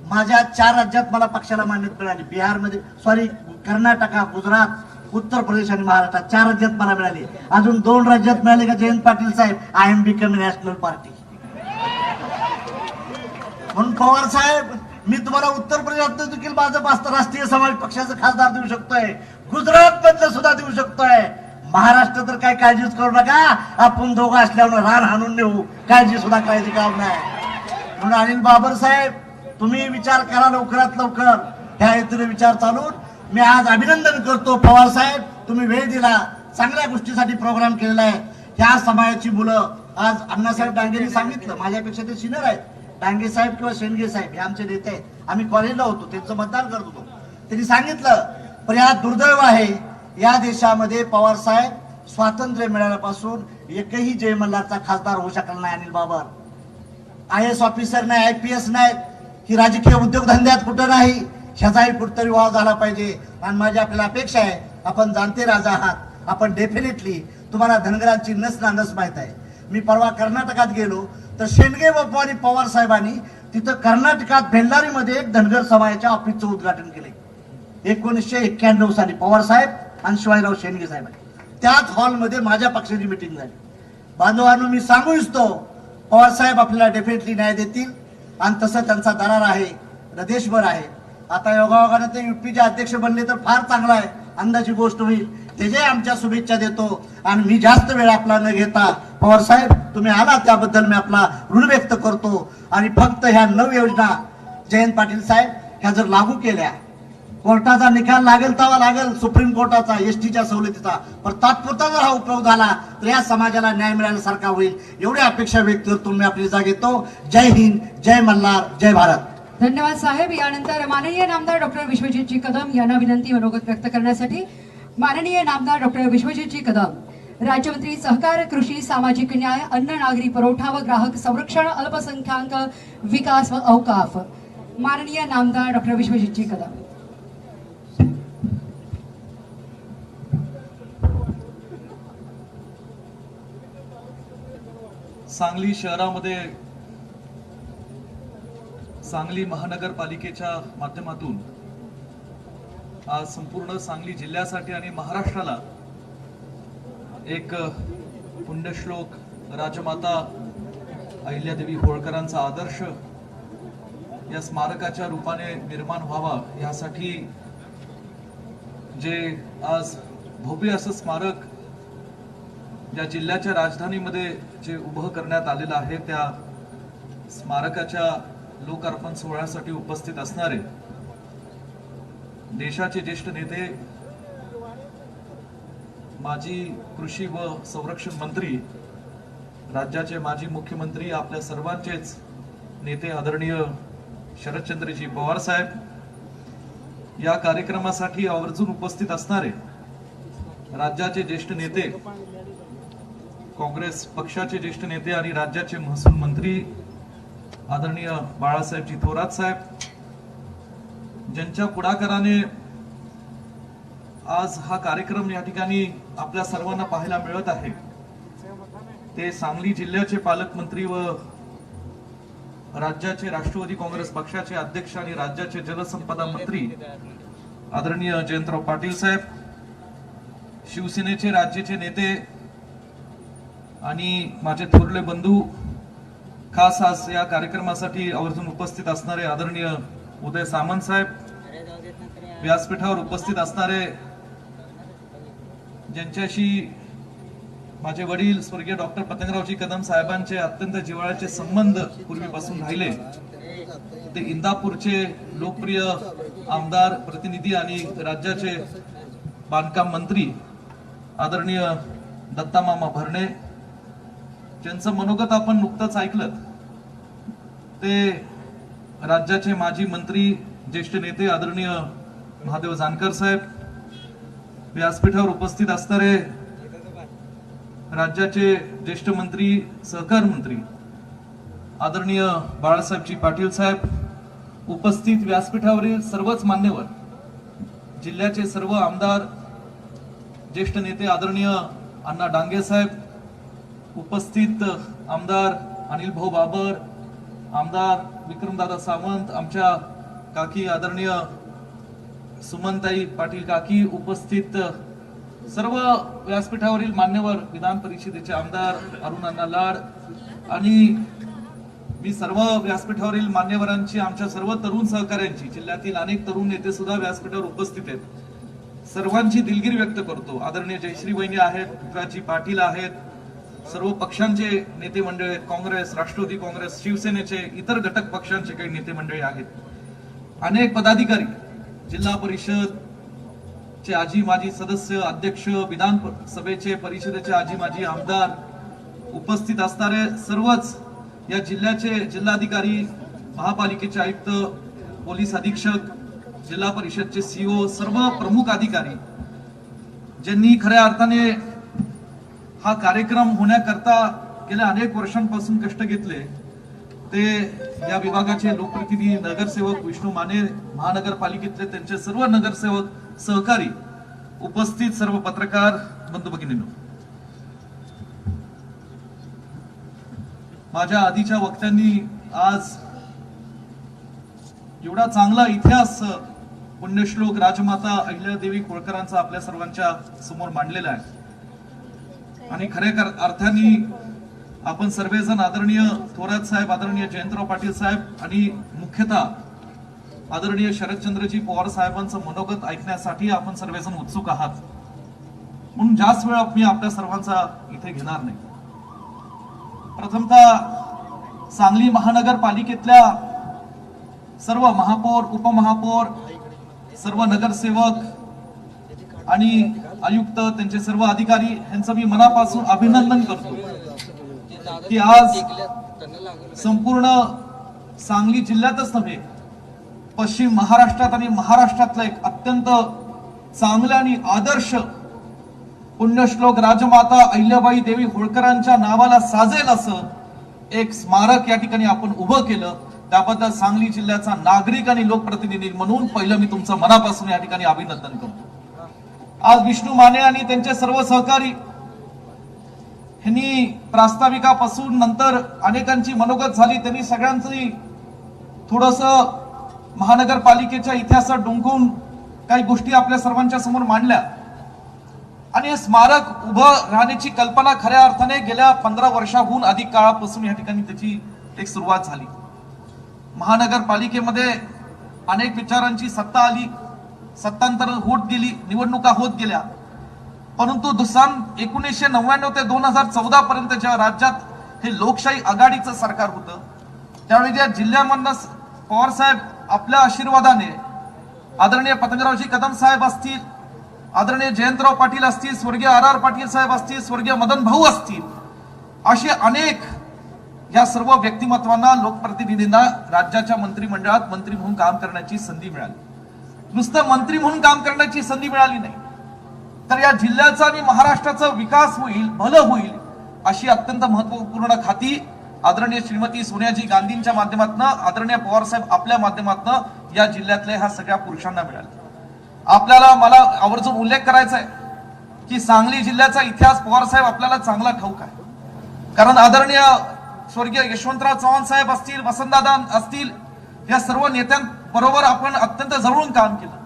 माझ्या 4 राज्यात मला पक्षाला मान्यता मिळाली. बिहारमध्ये कर्नाटका, गुजरात, उत्तर प्रदेश आणि महाराष्ट्रात 4 राज्यात मला मिळाली. अजून 2 राज्यात मिळाले का जयंत पाटील साहेब? I am become national party. म्हणून पवार साहेब मी तुम्हाला उत्तर प्रदेशात देखील माझं राष्ट्रीय समाज पक्षाचं खासदार देऊ शकतोय, गुजरात मधलं सुद्धा देऊ शकतोय. महाराष्ट्र तर काय काळजीच करू नका, आपण दोघं असल्यावर रान हाणून नेऊ, काळजी सुद्धा करायची काम नाही. म्हणून अनिल बाबर साहेब तुम्ही विचार करा लवकरात लवकर. ह्या हेतूने विचार चालून मी आज अभिनंदन करतो. पवार साहेब तुम्ही वेळ दिला, चांगल्या गोष्टीसाठी प्रोग्राम केलेला आहे. त्या समाजाची मुलं आज अण्णासाहेब डांगेंनी सांगितलं, माझ्यापेक्षा ते सिनियर आहेत, डांगे साहेब किंवा शेंडगे साहेब हे आमचे नेते आहेत, आम्ही कॉलेजला होतो, त्यांचं मतदान करत होतो. त्यांनी सांगितलं, पण या दुर्दैव आहे, या देशामध्ये पवार साहेब स्वातंत्र्य मिळाल्यापासून एकही जय मल्हारचा खासदार होऊ शकला नाही. अनिल बाबर IAS ऑफिसर नाही, IPS नाहीत, की राजकीय उद्योगधंद्यात कुठं नाही, ह्याचाही कुठतरी वाव झाला पाहिजे. आणि माझी आपल्याला अपेक्षा आहे, आपण जाणते राजा आहात, आपण डेफिनेटली तुम्हाला धनगरांची नस ना नस माहित आहे. मी परवा कर्नाटकात गेलो तर शेंडगे बापू आणि पवार साहेबांनी तिथं कर्नाटकात बेल्लारीमध्ये एक धनगर समाजाच्या ऑफिसचं उद्घाटन केले 1991 साली. पवार साहेब आणि शिवाजीराव शेंडगे साहेब त्याच हॉलमध्ये माझ्या पक्षाची मिटिंग झाली. बांधवांनो, मी सांगू इच्छितो, पवार साहेब आपल्याला डेफिनेटली न्याय देतील आणि तसं त्यांचा दरार आहे, देशभर आहे. आता योगायोगाने ते युपीचे अध्यक्ष बनले तर फार चांगला आहे, अंदाची गोष्ट होईल. त्याचे आमच्या शुभेच्छा देतो. आणि मी जास्त वेळ आपला न घेता, पवार साहेब तुम्ही आला त्याबद्दल मी आपला ऋण व्यक्त करतो. आणि फक्त ह्या 9 योजना जयंत पाटील साहेब ह्या जर लागू केल्या, कोर्टाचा निकाल लागेल तेव्हा लागेल, सुप्रीम कोर्टाचा, एसटीच्या सवलतीचा, पण तात्पुरता जर हा उपयोग झाला तर या समाजाला न्याय मिळाल्यासारखा होईल. एवढी अपेक्षा व्यक्त करतो मी आपली जागा घेतो. जय हिंद, जय मल्हार, जय भारत. धन्यवाद साहेब. यानंतर माननीय नामदार डॉक्टर विश्वजितजी कदम यांना विनंती मनोगत व्यक्त करण्यासाठी. माननीय नामदार डॉक्टर विश्वजितजी कदम, राज्यमंत्री सहकार, कृषी, सामाजिक न्याय, अन्न, नागरी पुरवठा व ग्राहक संरक्षण, अल्पसंख्याक विकास व औकाफ. माननीय नामदार डॉक्टर विश्वजितजी कदम. सांगली शहरामध्ये सांगली महानगरपालिकेच्या माध्यमातून आज संपूर्ण सांगली जिल्ह्यासाठी आणि महाराष्ट्राला एक पुण्यश्लोक राजमाता अहिल्यादेवी होळकरांचा आदर्श या स्मारकाच्या रूपाने निर्माण व्हावा, यासाठी जे आज भव्य असं स्मारक ज्या जिल्ह्याच्या राजधानीमध्ये जे उभं करण्यात आलेलं आहे, त्या स्मारकाच्या लोकार्पण सोहळ्यासाठी उपस्थित असणारे देशाचे ज्येष्ठ नेते, माजी कृषी व संरक्षण मंत्री, राज्याचे माजी मुख्यमंत्री, आपल्या सर्वांचेच नेते आदरणीय शरदचंद्रजी पवार साहेब, या कार्यक्रमासाठी आवर्जून उपस्थित असणारे राज्याचे ज्येष्ठ नेते, काँग्रेस पक्षाचे ज्येष्ठ नेते आणि राज्याचे महसूल मंत्री आदरणीय बाळासाहेबजी थोरात साहेब, ज्यांच्या पुढाकाराने आज हा कार्यक्रम या ठिकाणी आपल्या सर्वांना पाहायला मिळत आहे, ते सांगली जिल्ह्याचे पालकमंत्री व राज्याचे राष्ट्रवादी काँग्रेस पक्षाचे अध्यक्ष आणि राज्याचे जलसंपदा मंत्री आदरणीय जयंतराव पाटील साहेब, शिवसेनेचे राज्याचे नेते आणि माझे थोरले बंधू, खास आज या कार्यक्रमासाठी आवर्जून उपस्थित असणारे आदरणीय उदय सामंत साहेब, व्यासपीठावर उपस्थित असणारे ज्यांच्याशी माझे वडील स्वर्गीय डॉक्टर पतंगरावजी कदम साहेबांचे अत्यंत जिव्हाळ्याचे संबंध पूर्वीपासून राहिले, ते इंदापूरचे लोकप्रिय आमदार, प्रतिनिधी आणि राज्याचे बांधकाम मंत्री आदरणीय दत्तामामा भरणे, ज्यांचं मनोगत आपण नुकतंच ऐकलं, ते राज्याचे माजी मंत्री, ज्येष्ठ नेते आदरणीय महादेव जानकर साहेब, व्यासपीठावर उपस्थित असणारे राज्याचे ज्येष्ठ मंत्री, सहकार मंत्री आदरणीय बाळासाहेबजी पाटील साहेब, उपस्थित व्यासपीठावरील सर्वच मान्यवर, जिल्ह्याचे सर्व आमदार, ज्येष्ठ नेते आदरणीय अण्णा डांगे साहेब, उपस्थित आमदार अनिल भाऊ बाबर, आमदार विक्रमदादा सावंत, आमच्या काकी आदरणीय सुमनताई पाटील काकी, उपस्थित सर्व व्यासपीठावरील मान्यवर, विधान परिषदेचे आमदार अरुण अण्णा लाड, आणि मी सर्व व्यासपीठावरील मान्यवरांची, आमच्या सर्व तरुण सहकाऱ्यांची, जिल्ह्यातील अनेक तरुण नेते सुद्धा व्यासपीठावर उपस्थित आहेत, सर्वांची दिलगिरी व्यक्त करतो. आदरणीय जयश्री वहिनी आहेत, पुत्राजी पाटील आहेत, सर्व पक्षांचे नेते मंडळी आहेत, काँग्रेस, राष्ट्रवादी काँग्रेस, शिवसेनेचे इतर घटक पक्षांचे काही नेते मंडळी आहेत, अनेक पदाधिकारी, जिल्हा परिषद चे आजी माजी सदस्य, अध्यक्ष, विधान सभेचे परिषदेचे आजी माजी आमदार, उपस्थित असणारे सर्वच या जिल्ह्याचे जिल्हाधिकारी, महापालिकेचे आयुक्त, पोलीस अधीक्षक, जिल्हा परिषदचे सीओ, सर्व प्रमुख अधिकारी ज्यांनी खऱ्या अर्थाने हा कार्यक्रम होण्याकरता गेल्या अनेक वर्षांपासून कष्ट घेतले, ते या विभागाचे लोकप्रतिनिधी, नगरसेवक विष्णू माने, महानगरपालिकेतले त्यांचे सर्व नगरसेवक, सहकारी, उपस्थित सर्व पत्रकार बंधू भगिनींनो, माझ्या आधीच्या वक्त्यांनी आज एवढा चांगला इतिहास पुण्यश्लोक राजमाता अहिल्यादेवी होळकरांचा आपल्या सर्वांच्या समोर मांडलेला आहे आणि खऱ्या अर्थाने आपण सर्वजण आदरणीय थोरात साहेब, आदरणीय जयंतराव पाटील साहेब आणि मुख्यतः आदरणीय शरदचंद्रजी पवार साहेबांचं मनोगत ऐकण्यासाठी आपण सर्वजण उत्सुक आहात, म्हणून जास्त वेळ मी आपल्या सर्वांचा इथे घेणार नाही. प्रथमतः सांगली महानगरपालिकेतल्या सर्व महापौर, उपमहापौर, सर्व नगरसेवक आणि आयुक्त, त्यांचे सर्व अधिकारी यांचं मी मनापासून अभिनंदन करतो की आज संपूर्ण सांगली जिल्ह्यातच नव्हे, पश्चिम महाराष्ट्रात आणि महाराष्ट्रातलं एक अत्यंत चांगलं आणि आदर्श पुण्यश्लोक राजमाता अहिल्याबाई देवी होळकरांच्या नावाला साजेल असं एक स्मारक या ठिकाणी आपण उभं केलं. त्याबद्दल सांगली जिल्ह्याचा नागरिक आणि लोकप्रतिनिधी म्हणून पहिलं मी तुमचं मनापासून या ठिकाणी अभिनंदन करतो. आज विष्णू माने आणि त्यांचे सर्व सहकारी यांनी प्रास्ताविकापासून नंतर अनेकांची मनोगत झाली, त्यांनी सगळ्यांची थोडस महानगरपालिकेच्या इतिहासात डोंगून काही गोष्टी आपल्या सर्वांच्या समोर मांडल्या आणि हे स्मारक उभं राहण्याची कल्पना खऱ्या अर्थाने गेल्या 15 वर्षाहून अधिक काळापासून या ठिकाणी त्याची एक सुरुवात झाली. महानगरपालिकेमध्ये अनेक विचारांची सत्ता आली, सत्तांतर होत गेली, निवडणुका होत गेल्या, परंतु सन 1999 ते 2014 पर्यंत ज्या राज्यात हे लोकशाही आघाडीचं सरकार होतं, त्यावेळी ज्या जिल्ह्यामधनं पवार साहेब आपल्या आशीर्वादाने, आदरणीय पतंगरावजी कदम साहेब असतील, आदरणीय जयंतराव पाटील असतील, स्वर्गीय RR पाटील साहेब असतील, स्वर्गीय मदन भाऊ असतील, असे अनेक या सर्व व्यक्तिमत्वांना, लोकप्रतिनिधींना राज्याच्या मंत्रिमंडळात मंत्री म्हणून काम करण्याची संधी मिळाली. नुसतं मंत्री म्हणून काम करण्याची संधी मिळाली नाही, तर या जिल्ह्याचा आणि महाराष्ट्राचा विकास होईल, भलं होईल अशी अत्यंत महत्वपूर्ण खाती आदरणीय श्रीमती सोनियाजी गांधींच्या माध्यमातून, आदरणीय पवार साहेब आपल्या माध्यमातून या जिल्ह्यातल्या ह्या सगळ्या पुरुषांना मिळाली. आपल्याला मला आवर्जून उल्लेख करायचा आहे की सांगली जिल्ह्याचा इतिहास पवार साहेब आपल्याला चांगला ठाऊक आहे, कारण आदरणीय स्वर्गीय यशवंतराव चव्हाण साहेब असतील, वसंतदादा असतील, या सर्व नेत्यांबरोबर आपण अत्यंत जवळून काम केलं.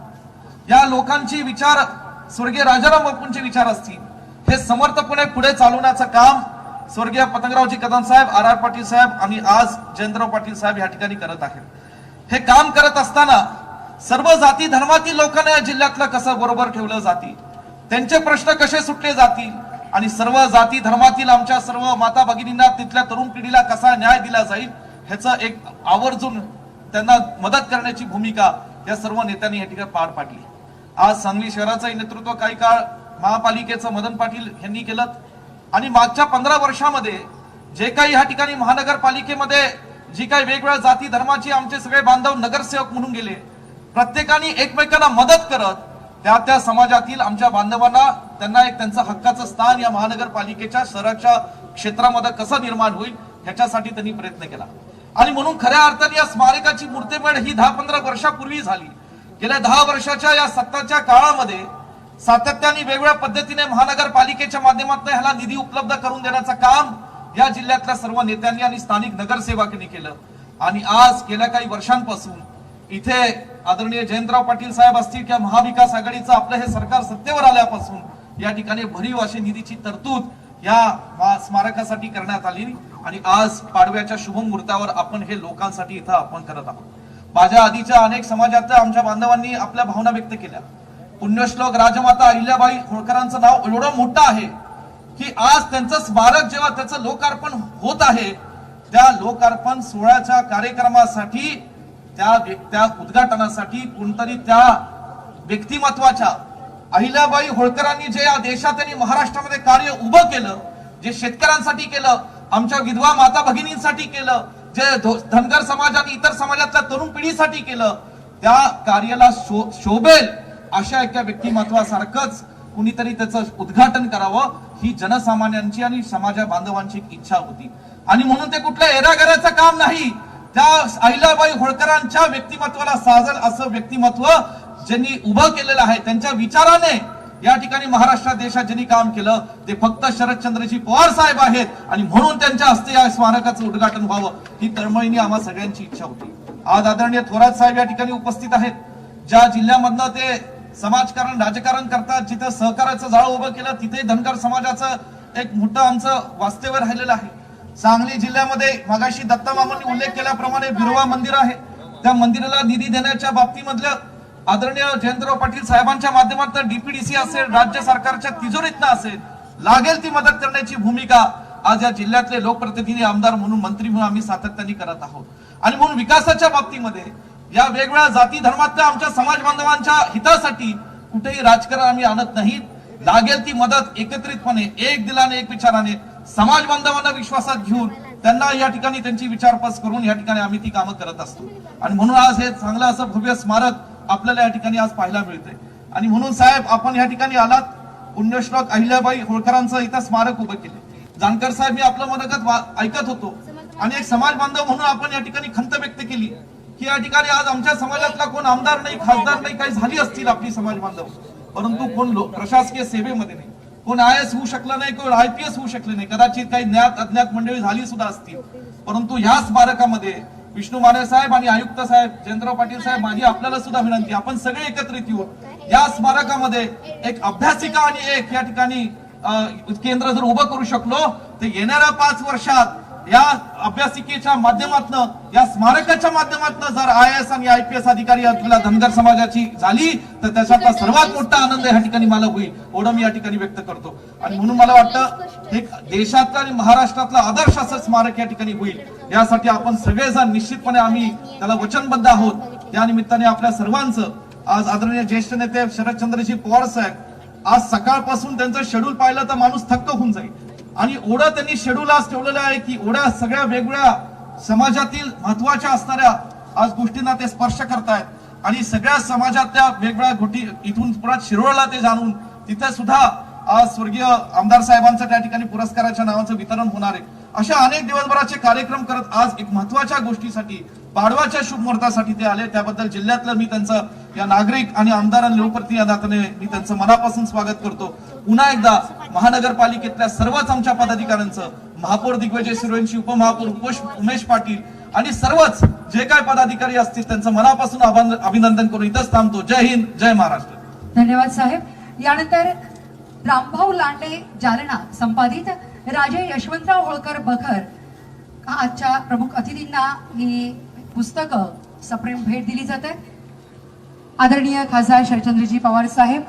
या लोकांची विचार, स्वर्गीय राजाराम बापूंचे विचार असतील, हे समर्थपणे पुढे चालवण्याचं काम स्वर्गीय पतंगरावजी कदम साहेब, RR पाटील साहेब आणि आज जयंतराव पाटील साहेब या ठिकाणी करत आहेत. हे काम करत असताना सर्व जाती धर्मातील लोकांना या जिल्ह्यातलं कसं बरोबर ठेवलं जातील, त्यांचे प्रश्न कसे सुटले जातील आणि सर्व जाती धर्मातील आमच्या सर्व माता भगिनींना, तिथल्या तरुण पिढीला कसा न्याय दिला जाईल, ह्याचं एक आवर्जून त्यांना मदत करण्याची भूमिका या सर्व नेत्यांनी या ठिकाणी पार पाडली. आज सांगली शहराचं नेतृत्व काही काळ महापालिकेचं मदन पाटील यांनी केलं आणि मागच्या 15 वर्षामध्ये जे काही या ठिकाणी महानगरपालिकेमध्ये जी काही वेगवेगळ्या जाती धर्माची आमचे सगळे बांधव नगरसेवक म्हणून गेले, प्रत्येकाने एकमेकांना मदत करत त्या समाजातील आमच्या बांधवांना, त्यांना एक त्यांचं हक्काचं स्थान या महानगरपालिकेच्या शहराच्या क्षेत्रामध्ये कसं निर्माण होईल ह्याच्यासाठी त्यांनी प्रयत्न केला. आणि म्हणून खऱ्या अर्थाने या स्मारकाची मूर्तिमेढ ही 10-15 वर्षापूर्वी झाली. गेल्या 10 वर्षाच्या या सत्ताच्या काळामध्ये सातत्याने वेगवेगळ्या पद्धतीने महानगरपालिकेच्या माध्यमातून ह्याला निधी उपलब्ध करून देण्याचं काम या जिल्ह्यातल्या सर्व नेत्यांनी आणि स्थानिक नगरसेवकांनी केलं. आणि आज गेल्या काही वर्षांपासून इथे आदरणीय जयंतराव पाटील साहेब असतील किंवा महाविकास आघाडीचं आपलं हे सरकार सत्तेवर आल्यापासून या ठिकाणी भरीव अशी निधीची तरतूद या स्मारकासाठी करण्यात आली आणि आज पाडव्याच्या शुभ मुहूर्तावर आपण हे लोकांसाठी इथं आपण करत आहोत. माझ्या आधीच्या अनेक समाजातल्या आमच्या बांधवांनी आपल्या भावना व्यक्त केल्या. पुण्यश्लोक राजमाता अहिल्याबाई होळकरांचं नाव एवढं मोठं आहे की आज त्यांचं स्मारक जेव्हा त्याचं लोकार्पण होत आहे, त्या लोकार्पण सोहळ्याच्या कार्यक्रमासाठी, त्या उद्घाटनासाठी कोणतरी त्या व्यक्तिमत्वाच्या, अहिल्याबाई होळकरांनी जे या देशात आणि महाराष्ट्रामध्ये कार्य उभं केलं जे शेतकऱ्यांसाठी केलं, आमच्या विधवा माता भगिनींसाठी केलं, जे धनगर समाज आणि इतर समाजातल्या तरुण पिढीसाठी केलं, त्या कार्याला शोभेल अशा एका व्यक्तिमत्वासारखंच कुणीतरी त्याचं उद्घाटन करावं ही जनसामान्यांची आणि समाजा बांधवांची इच्छा होती. आणि म्हणून ते कुठल्या एरागराचं काम नाही, त्या अहिल्याबाई होळकरांच्या व्यक्तिमत्वाला साजल असं व्यक्तिमत्व ज्यांनी उभं केलेलं आहे, त्यांच्या विचाराने या ठिकाणी महाराष्ट्रात देशात ज्यांनी काम केलं ते फक्त शरदचंद्रजी पवार साहेब आहेत. आणि म्हणून त्यांच्या हस्ते या स्मारकाचं उद्घाटन व्हावं ही तळमळीने आम्हा सगळ्यांची इच्छा होती. आज आदरणीय थोरात साहेब या ठिकाणी उपस्थित आहेत. ज्या जिल्ह्यामधनं ते समाजकारण राजकारण करतात, जिथं सहकाराचं जाळं उभं केलं तिथे धनगर समाजाचं एक मोठं आमचं वास्तव्य राहिलेलं आहे. सांगली जिल्ह्यामध्ये मगाशी दत्ता मामांनी उल्लेख केल्याप्रमाणे बिरोबा मंदिर आहे. त्या मंदिराला निधी देण्याच्या बाबतीमधलं आदरणीय जयंतराव पाटील साहेबांच्या माध्यमातून डीपीडीसी असेल, राज्य सरकारच्या तिजोरीतनं असेल, लागेल ती मदत करण्याची भूमिका आज या जिल्ह्यातले लोकप्रतिनिधी, आमदार म्हणून, मंत्री म्हणून आम्ही सातत्याने करत आहोत. आणि म्हणून विकासाच्या बाबतीमध्ये या वेगवेगळ्या जाती धर्मातल्या आमच्या समाज बांधवांच्या हितासाठी कुठेही राजकारण आम्ही आणत नाही. लागेल ती मदत एकत्रितपणे, एक दिलाने, एक विचाराने, समाज बांधवांना विश्वासात घेऊन त्यांना या ठिकाणी त्यांची विचारपूस करून या ठिकाणी आम्ही ती कामं करत असतो. आणि म्हणून आज हे चांगलं असं भव्य स्मारक आपल्याला या ठिकाणी आज पाहायला मिळतंय. आणि म्हणून साहेब आपण या ठिकाणी आलात, पुण्यश्लोक अहिल्याबाई होळकरांचं इथं स्मारक उभं केलं. जानकर साहेब मी आपलं मनोगत ऐकत होतो आणि एक समाज बांधव म्हणून आपण या ठिकाणी खंत व्यक्त केली की या ठिकाणी आज आमच्या समाजातला कोण आमदार नाही, खासदार नाही, काही झाली असतील आपली समाज बांधव, परंतु कोण प्रशासकीय सेवेमध्ये नाही, कोण IAS होऊ शकलं नाही, कोण IPS होऊ शकले नाही, कदाचित काही ज्ञात अज्ञात मंडळी झाली सुद्धा असतील. परंतु ह्या स्मारकामध्ये विष्णू माने साहेब आणि आयुक्त साहेब जयंतराव पाटील साहेब, माझी आपल्याला सुद्धा विनंती, आपण सगळे एकत्रित येऊन या स्मारकामध्ये एक अभ्यासिका आणि एक या ठिकाणी केंद्र जर उभं करू शकलो तर येणाऱ्या 5 वर्षात या अभ्यासिकेच्या माध्यमातून, या स्मारकाच्या माध्यमातून जर IAS आणि IPS अधिकारी आपल्याला धनगर समाजाची झाली तर त्याच्यातला सर्वात मोठा आनंद या ठिकाणी मला होईल, एवढं मी या ठिकाणी व्यक्त करतो. आणि म्हणून मला वाटतं एक देशातला आणि महाराष्ट्रातला आदर्श असं स्मारक या ठिकाणी होईल, यासाठी आपण सगळेजण निश्चितपणे आम्ही त्याला वचनबद्ध आहोत. त्या निमित्ताने आपल्या सर्वांचं आज आदरणीय ज्येष्ठ नेते शरदचंद्रजी पवार साहेब, आज सकाळपासून त्यांचं शेड्यूल पाहिलं तर माणूस थक्क होऊन जाईल. आणि एवढं त्यांनी शेड्यूल आज ठेवलेलं आहे की एवढ्या सगळ्या वेगवेगळ्या समाजातील महत्वाच्या असणाऱ्या आज गोष्टींना ते स्पर्श करतायत. आणि सगळ्या समाजातल्या वेगवेगळ्या गोष्टी इथून पुन्हा शिरोळला ते जाणून तिथे सुद्धा आज स्वर्गीय आमदार साहेबांचं त्या ठिकाणी पुरस्काराच्या नावाचं वितरण होणार आहे. अशा अनेक दिवसभराचे कार्यक्रम करत आज एक महत्वाच्या गोष्टीसाठी, पाडवाच्या शुभ मुहूर्तासाठी ते आले. त्याबद्दल जिल्ह्यातलं मी त्यांचं, या नागरिक आणि आमदार आणि लोकप्रतिनिधी या नात्याने मी त्यांचं मनापासून स्वागत करतो. पुन्हा एकदा महानगरपालिकेतल्या सर्वच आमच्या पदाधिकाऱ्यांचं, महापौर दिग्विजय सुरेंशी, उपमहापौर उमेश पाटील आणि सर्वच जे काय पदाधिकारी असतील त्यांचं मनापासून अभिनंदन करून इथंच थांबतो. जय हिंद, जय महाराष्ट्र. धन्यवाद साहेब. यानंतर रामभाऊ लांडे जालना संपादित राजे यशवंतराव होळकर बखर आजच्या प्रमुख अतिथींना ही पुस्तकं सप्रेम भेट दिली जाते. आदरणीय खासदार शरदचंद्रजी पवार साहेब,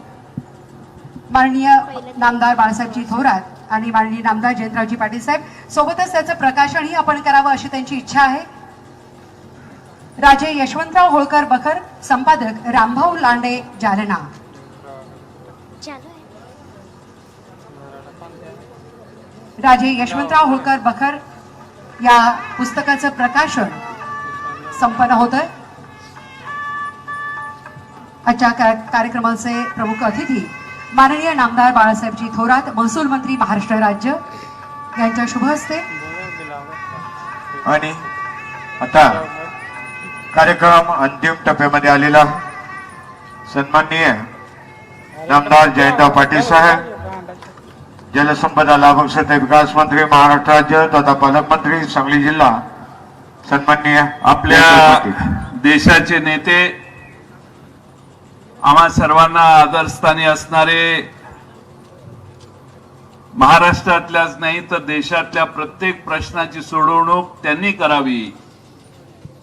माननीय नामदार बाळासाहेबजी थोरात आणि माननीय नामदार जयंतरावजी पाटील साहेब, सोबतच त्याचं प्रकाशनही आपण करावं अशी त्यांची इच्छा आहे. राजे यशवंतराव होळकर बखर, संपादक रामभाऊ लांडे जालना. राजे यशवंतराव होळकर बखर या पुस्तकाचं प्रकाशन संपन्न होतंय. आजच्या कार्यक्रमाचे प्रमुख अतिथी माननीय नामदार बाळासाहेबजी थोरात, महसूल मंत्री महाराष्ट्र राज्य, यांच्या शुभ हस्ते. आणि आता कार्यक्रम अंतिम टप्प्यामध्ये आलेला. सन्माननीय नामदार जयंतराव पाटील साहेब, जलसंपदा लाभक्षेत्र विकास मंत्री महाराष्ट्र राज्य तथा पालकमंत्री सांगली जिल्हा, सन्माननीय आपल्या देशाचे नेते, आम्हा सर्वांना आदरस्थानी असणारे, महाराष्ट्रातल्याच नाही तर देशातल्या प्रत्येक प्रश्नाची सोडवणूक त्यांनी करावी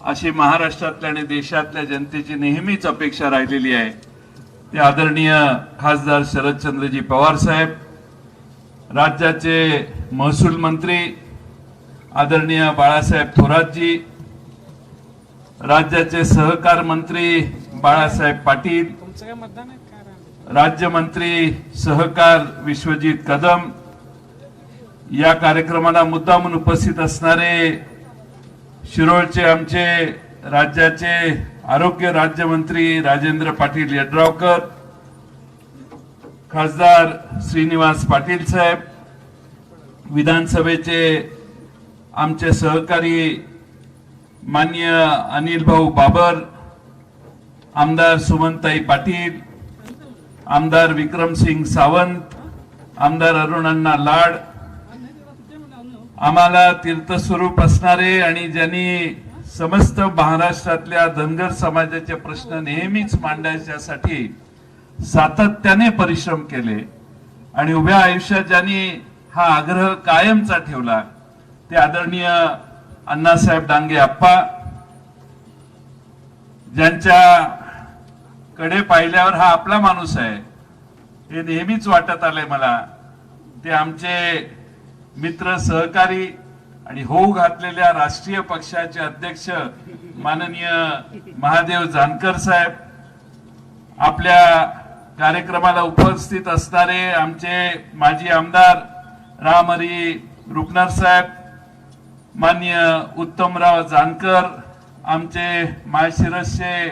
अशी महाराष्ट्रातल्या आणि देशातल्या जनतेची नेहमीच अपेक्षा राहिलेली आहे. ते आदरणीय खासदार शरदचंद्रजी पवार साहेब, राज्याचे महसूल मंत्री आदरणीय बाळासाहेब थोरातजी, राज्याचे सहकार मंत्री बाळासाहेब पाटील, राज्यमंत्री सहकार विश्वजित कदम, या कार्यक्रमाला मुद्दामून उपस्थित असणारे शिरोळचे आमचे राज्याचे आरोग्य राज्यमंत्री राजेंद्र पाटील यड्रावकर, खासदार श्रीनिवास पाटील साहेब, विधानसभेचे आमचे सहकारी माननीय अनिल भाऊ बाबर, आमदार सुमनताई पाटील, आमदार विक्रमसिंग सावंत, आमदार अरुण अण्णा लाड, आम्हाला तीर्थस्वरूप असणारे आणि ज्यांनी समस्त महाराष्ट्रातल्या धनगर समाजाचे प्रश्न नेहमीच मांडायच्यासाठी सातत्याने परिश्रम केले आणि उभ्या आयुष्यात ज्यांनी हा आग्रह कायमचा ठेवला ते आदरणीय अण्णासाहेब डांगे आप्पा, ज्यांच्या कडे पाहिल्यावर हा आपला माणूस आहे हे नेहमीच वाटत आलंय मला. ते आमचे मित्र सहकारी आणि होऊ घातलेल्या राष्ट्रीय पक्षाचे अध्यक्ष माननीय महादेव जानकर साहेब, आपल्या कार्यक्रमाला उपस्थित असणारे आमचे माजी आमदार रामहरी रुपनार साहेब, माननीय उत्तमराव जानकर, आमचे माळशिरसचे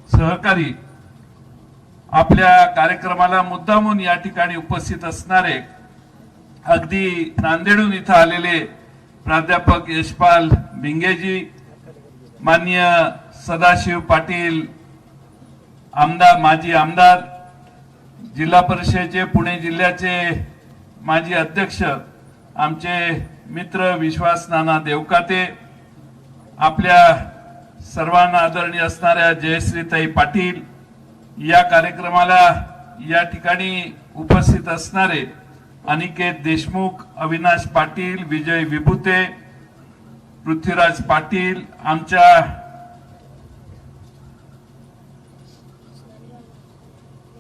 सहकारी, आपल्या कार्यक्रमाला मुद्दामून या ठिकाणी उपस्थित असणारे अगदी नांदेडून इथं आलेले प्राध्यापक यशपाल भिंगेजी, माननीय सदाशिव पाटील आमदार, माजी आमदार, जिल्हा परिषदेचे पुणे जिल्ह्याचे माजी अध्यक्ष आमचे मित्र विश्वास नाना देवकाते, आपल्या सर्वांना आदरणीय असणाऱ्या जयश्रीताई पाटील, या कार्यक्रमाला या ठिकाणी उपस्थित असणारे अनिकेत देशमुख, अविनाश पाटील, विजय विभूते, पृथ्वीराज पाटील, आमच्या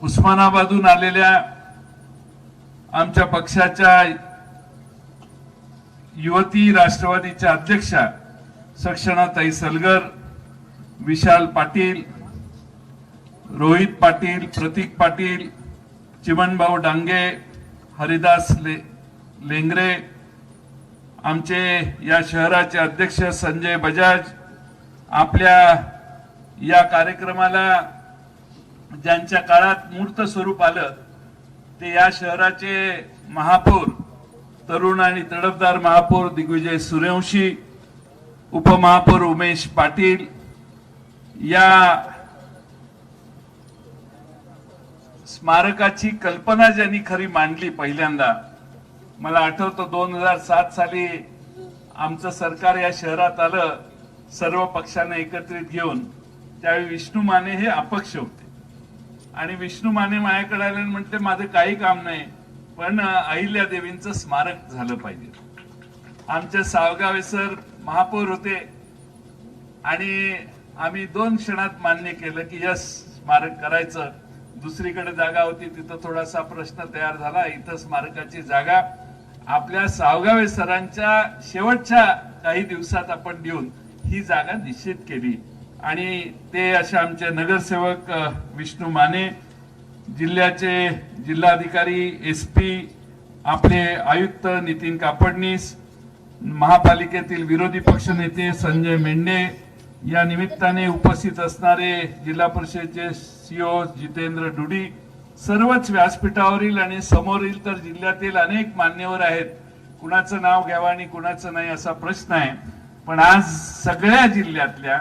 उस्मानाबादहून आलेल्या आमच्या पक्षाच्या युवती राष्ट्रवादीच्या अध्यक्षा सक्षणाताई सलगर, विशाल पाटील, रोहित पाटील, प्रतीक पाटील, चिमणभाऊ डांगे, हरिदास लेंगरे, आमचे या शहराचे अध्यक्ष संजय बजाज, आपल्या या कार्यक्रमाला ज्यांच्या काळात मूर्त स्वरूप आलं ते या शहराचे महापौर, तरुण आणि तडफदार महापौर दिग्विजय सूर्यवंशी, उपमहापौर उमेश पाटील, या स्मारकाची कल्पना ज्यांनी खरी मांडली पहिल्यांदा, मला आठवतं 2007 साली आमचं सरकार या शहरात आलं सर्व पक्षांना एकत्रित घेऊन. त्यावेळी विष्णू माने हे अपक्ष होते आणि विष्णू माने माझ्याकडे आले आणि म्हटले माझं काही काम नाही पण अहिल्या देवींचं स्मारक झालं पाहिजे. आमचे सावगावे सर महापौर होते आणि आम्ही 2 क्षणात मान्य केलं की यस स्मारक करायचं. दुसरीकडे जागा होती तिथं थोडासा प्रश्न तयार झाला, इथं स्मारकाची जागा आपल्या सावगावे सरांच्या शेवटच्या काही दिवसात आपण देऊन ही जागा निश्चित केली आणि ते असे आमचे नगरसेवक विष्णू माने, जिल्ह्याचे जिल्हाधिकारी, SP, आपले आयुक्त नितीन कापडणीस, महापालिकेतील विरोधी पक्षनेते संजय मेंढे, या निमित्ताने उपस्थित असणारे जिल्हा परिषदेचे CO जितेंद्र डुडी, सर्वच व्यासपीठावरील आणि समोरील तर जिल्ह्यातील अनेक मान्यवर आहेत. कुणाचं नाव घ्यावं आणि कुणाचं नाही असा प्रश्न आहे, पण आज सगळ्या जिल्ह्यातल्या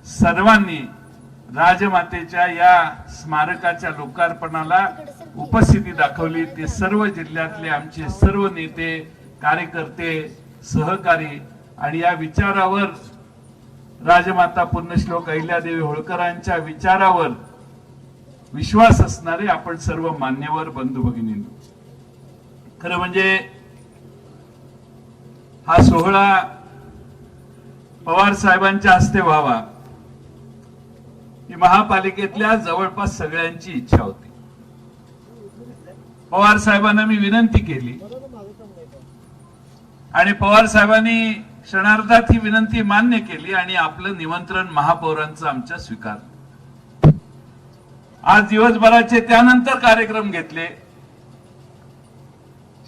सर्वांनी राजमातेच्या या स्मारकाच्या लोकार्पणाला उपस्थिती दाखवली. ते सर्व जिल्ह्यातले आमचे सर्व नेते, कार्यकर्ते, सहकारी आणि या विचारावर राजमाता पुण्यश्लोक अहिल्यादेवी होळकरांच्या विचारावर विश्वास असणारे आपण सर्व मान्यवर बंधू भगिनींनो, खरं म्हणजे हा सोहळा पवार साहेबांच्या हस्ते व्हावा ही महापालिकेतल्या जवळपास सगळ्यांची इच्छा होती. पवार साहेबांना मी विनंती केली आणि पवार साहेबांनी क्षणार्धात ही विनंती मान्य केली आणि आपलं निमंत्रण महापौरांचं आमच्या स्वीकारलं. आज दिवसभराचे त्यानंतर कार्यक्रम घेतले.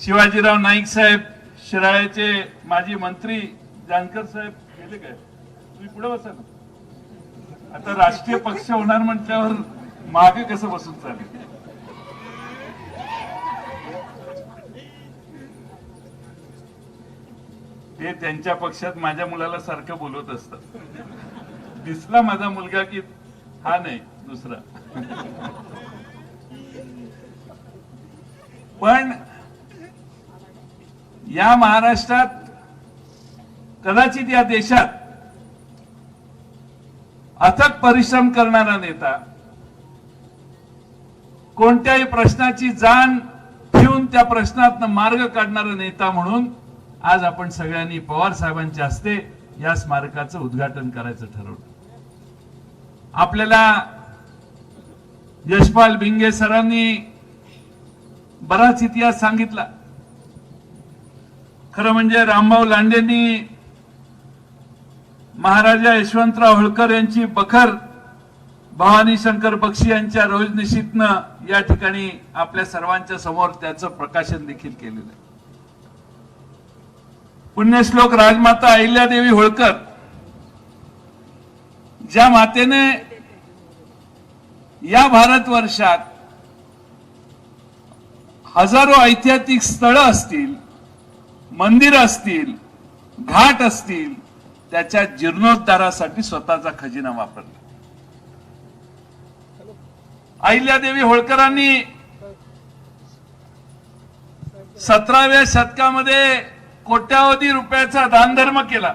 शिवाजीराव नाईक साहेब शिराळ्याचे माजी मंत्री जानकर साहेब गेले काय? तुम्ही पुढे बसा ना. आता राष्ट्रीय पक्ष होणार म्हटल्यावर मागे कसं बसून चालेल? ते त्यांच्या पक्षात माझ्या मुलाला सारखं बोलवत असतात. दिसला माझा मुलगा की हा नाही दुसरा. पण या महाराष्ट्रात कदाचित या देशात अथक परिश्रम करणारा नेता, कोणत्याही प्रश्नाची जाण ठेवून त्या प्रश्नातनं मार्ग काढणारा नेता म्हणून आज आपण सगळ्यांनी पवार साहेबांच्या हस्ते या स्मारकाचं उद्घाटन करायचं ठरवलं. आपल्याला यशपाल भिंगे सरांनी बराच इतिहास सांगितला. खरं म्हणजे रामभाऊ लांडेंनी महाराजा यशवंतराव होळकर यांची बखर भवानी शंकर बक्षी यांच्या रोजनिशीतनं या ठिकाणी आपल्या सर्वांच्या समोर त्याचं प्रकाशन देखील केलेलं आहे. पुण्यश्लोक राजमाता अहिल्यादेवी होळकर, ज्या मातेने या भारतवर्षात हजारो ऐतिहासिक स्थळं असतील, मंदिर असतील, घाट असतील, त्याच्या जीर्णोद्धारासाठी स्वतःचा खजिना वापरला. अहिल्यादेवी होळकरांनी 17व्या शतकामध्ये कोट्यावधी रुपयाचा दानधर्म केला.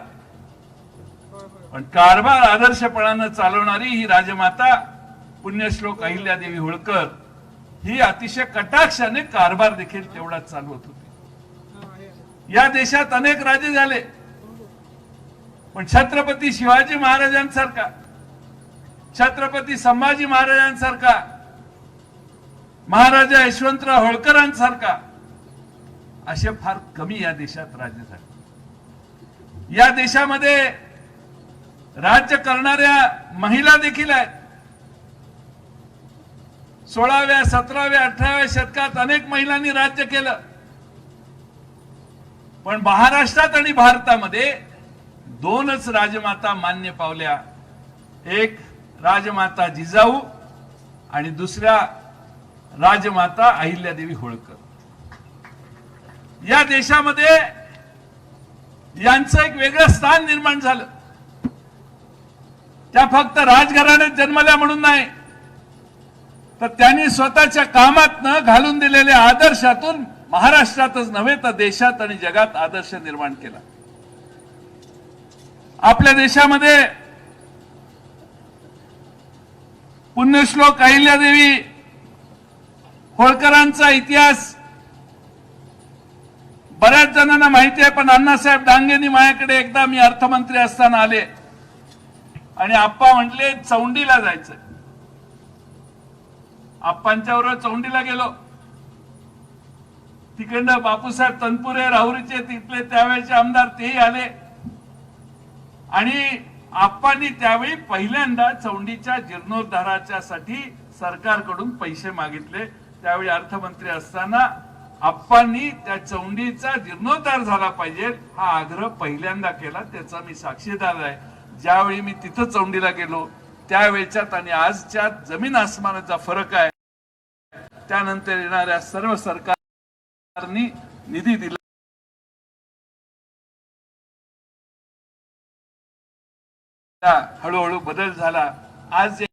पण कारभार आदर्शपणानं चालवणारी ही राजमाता पुण्यश्लोक अहिल्यादेवी होळकर ही अतिशय कटाक्षाने कारभार देखील तेवढाच चालवत होती. या देशात अनेक राजे झाले, पण छत्रपती शिवाजी महाराजांसारखा, छत्रपती संभाजी महाराजांसारखा, महाराजा यशवंतराव होळकरांसारखा असे फार कमी या देशात राज्य झाले. या देशामध्ये राज्य करणाऱ्या महिला देखील आहेत. 16व्या, 17व्या, 18व्या शतकात अनेक महिलांनी राज्य केलं. पण महाराष्ट्रात आणि भारतामध्ये दोनच राजमाता मान्य पावल्या. एक राजमाता जिजाऊ आणि दुसऱ्या राजमाता अहिल्यादेवी होळकर. या देशामध्ये यांचं एक वेगळं स्थान निर्माण झालं. त्या फक्त राजघराण्यात जन्मल्या म्हणून नाही, तर त्यांनी स्वतःच्या कामातनं घालून दिलेल्या आदर्शातून महाराष्ट्रातच नव्हे तर देशात आणि जगात आदर्श निर्माण केला. आपल्या देशामध्ये पुण्यश्लोक अहिल्यादेवी होळकरांचा इतिहास बऱ्याच जणांना माहिती आहे. पण अण्णासाहेब डांगेंनी माझ्याकडे एकदा, मी अर्थमंत्री असताना आले आणि आप्पा म्हटले चौंडीला जायचं. आप्पांच्या बरोबर चौंडीला गेलो. तिकडनं बापूसाहेब तनपुरे राहुरीचे तिथले त्यावेळेचे आमदार तेही आले आणि आप्पांनी त्यावेळी पहिल्यांदा चौंडीच्या जीर्णोद्धाराच्या साठी सरकारकडून पैसे मागितले. त्यावेळी अर्थमंत्री असताना आप्पांनी त्या चौंडीचा जीर्णोद्धार झाला पाहिजे हा आग्रह पहिल्यांदा केला. त्याचा मी साक्षीदार आहे. ज्यावेळी मी तिथं चौंडीला गेलो त्यावेळच्यात आणि आजच्यात जमीन आसमानाचा फरक आहे. त्यानंतर येणाऱ्या सर्व सरकारनी निधी दिला. हळूहळू बदल झाला. आज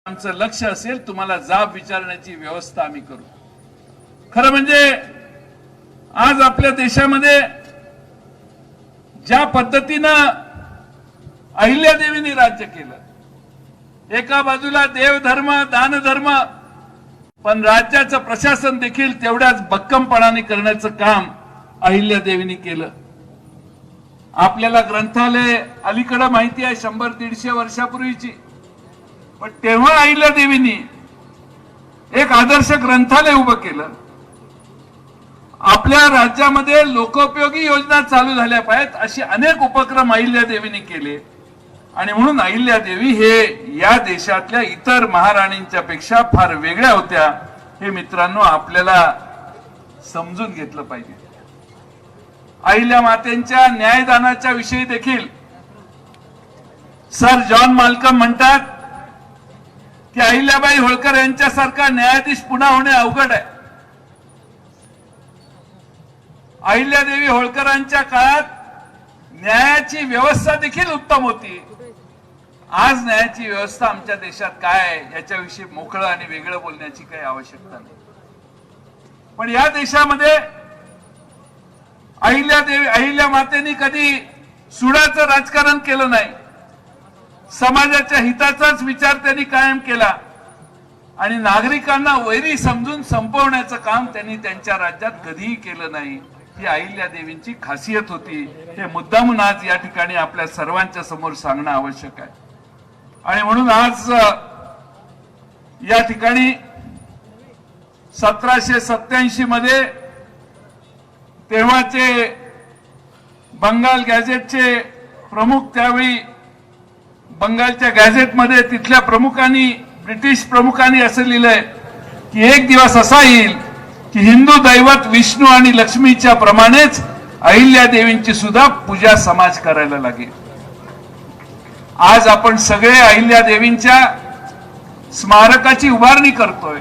आमचं लक्ष असेल, तुम्हाला जाब विचारण्याची व्यवस्था आम्ही करू. खरं म्हणजे आज आपल्या देशामध्ये ज्या पद्धतीनं अहिल्यादेवींनी राज्य केलं, एका बाजूला देवधर्म दानधर्म, पण राज्याचं प्रशासन देखील तेवढ्याच भक्कमपणाने करण्याचं काम अहिल्यादेवींनी केलं. आपल्याला ग्रंथालय अलीकडे माहिती आहे 100-150 वर्षापूर्वीची, पण तेव्हा अहिल्यादेवींनी एक आदर्श ग्रंथालय उभं केलं. आपल्या राज्यामध्ये लोकोपयोगी योजना चालू झाल्या पाहिजेत अशी अनेक उपक्रम अहिल्यादेवींनी केले. आणि म्हणून अहिल्यादेवी हे या देशातल्या इतर महाराणींच्या पेक्षा फार वेगळ्या होत्या, हे मित्रांनो आपल्याला समजून घेतलं पाहिजे. अहिल्या मातेंच्या न्यायदानाच्या विषयी देखील सर जॉन माल्कम म्हणतात की अहिल्याबाई होळकर यांच्यासारखा न्यायाधीश पुन्हा होणे अवघड आहे. अहिल्यादेवी होळकरांच्या काळात न्यायाची व्यवस्था देखील उत्तम होती. आज न्यायाची व्यवस्था आमच्या देशात काय आहे याच्याविषयी मोकळं आणि वेगळं बोलण्याची काही आवश्यकता नाही. पण या देशामध्ये अहिल्या मातेनी कधी सुडाचं राजकारण केलं नाही. समाजाच्या हिताचाच विचार त्यांनी कायम केला आणि नागरिकांना वैरी समजून संपवण्याचं काम त्यांनी त्यांच्या राज्यात कधीही केलं नाही. ही अहिल्यादेवींची खासियत होती. हे मुद्दामून आज या ठिकाणी आपल्या सर्वांच्या समोर सांगणं आवश्यक आहे. आणि म्हणून आज या ठिकाणी 1787 मध्ये तेव्हाचे बंगाल गॅझेटचे प्रमुख, त्यावेळी बंगालच्या गॅझेटमध्ये तिथल्या प्रमुखांनी, ब्रिटिश प्रमुखांनी असं लिहिलंय की एक दिवस असा येईल की हिंदू दैवत विष्णू आणि लक्ष्मीच्या प्रमाणेच अहिल्यादेवींची सुद्धा पूजा समाज करायला लागेल. आज आपण सगळे अहिल्यादेवींच्या स्मारकाची उभारणी करतोय.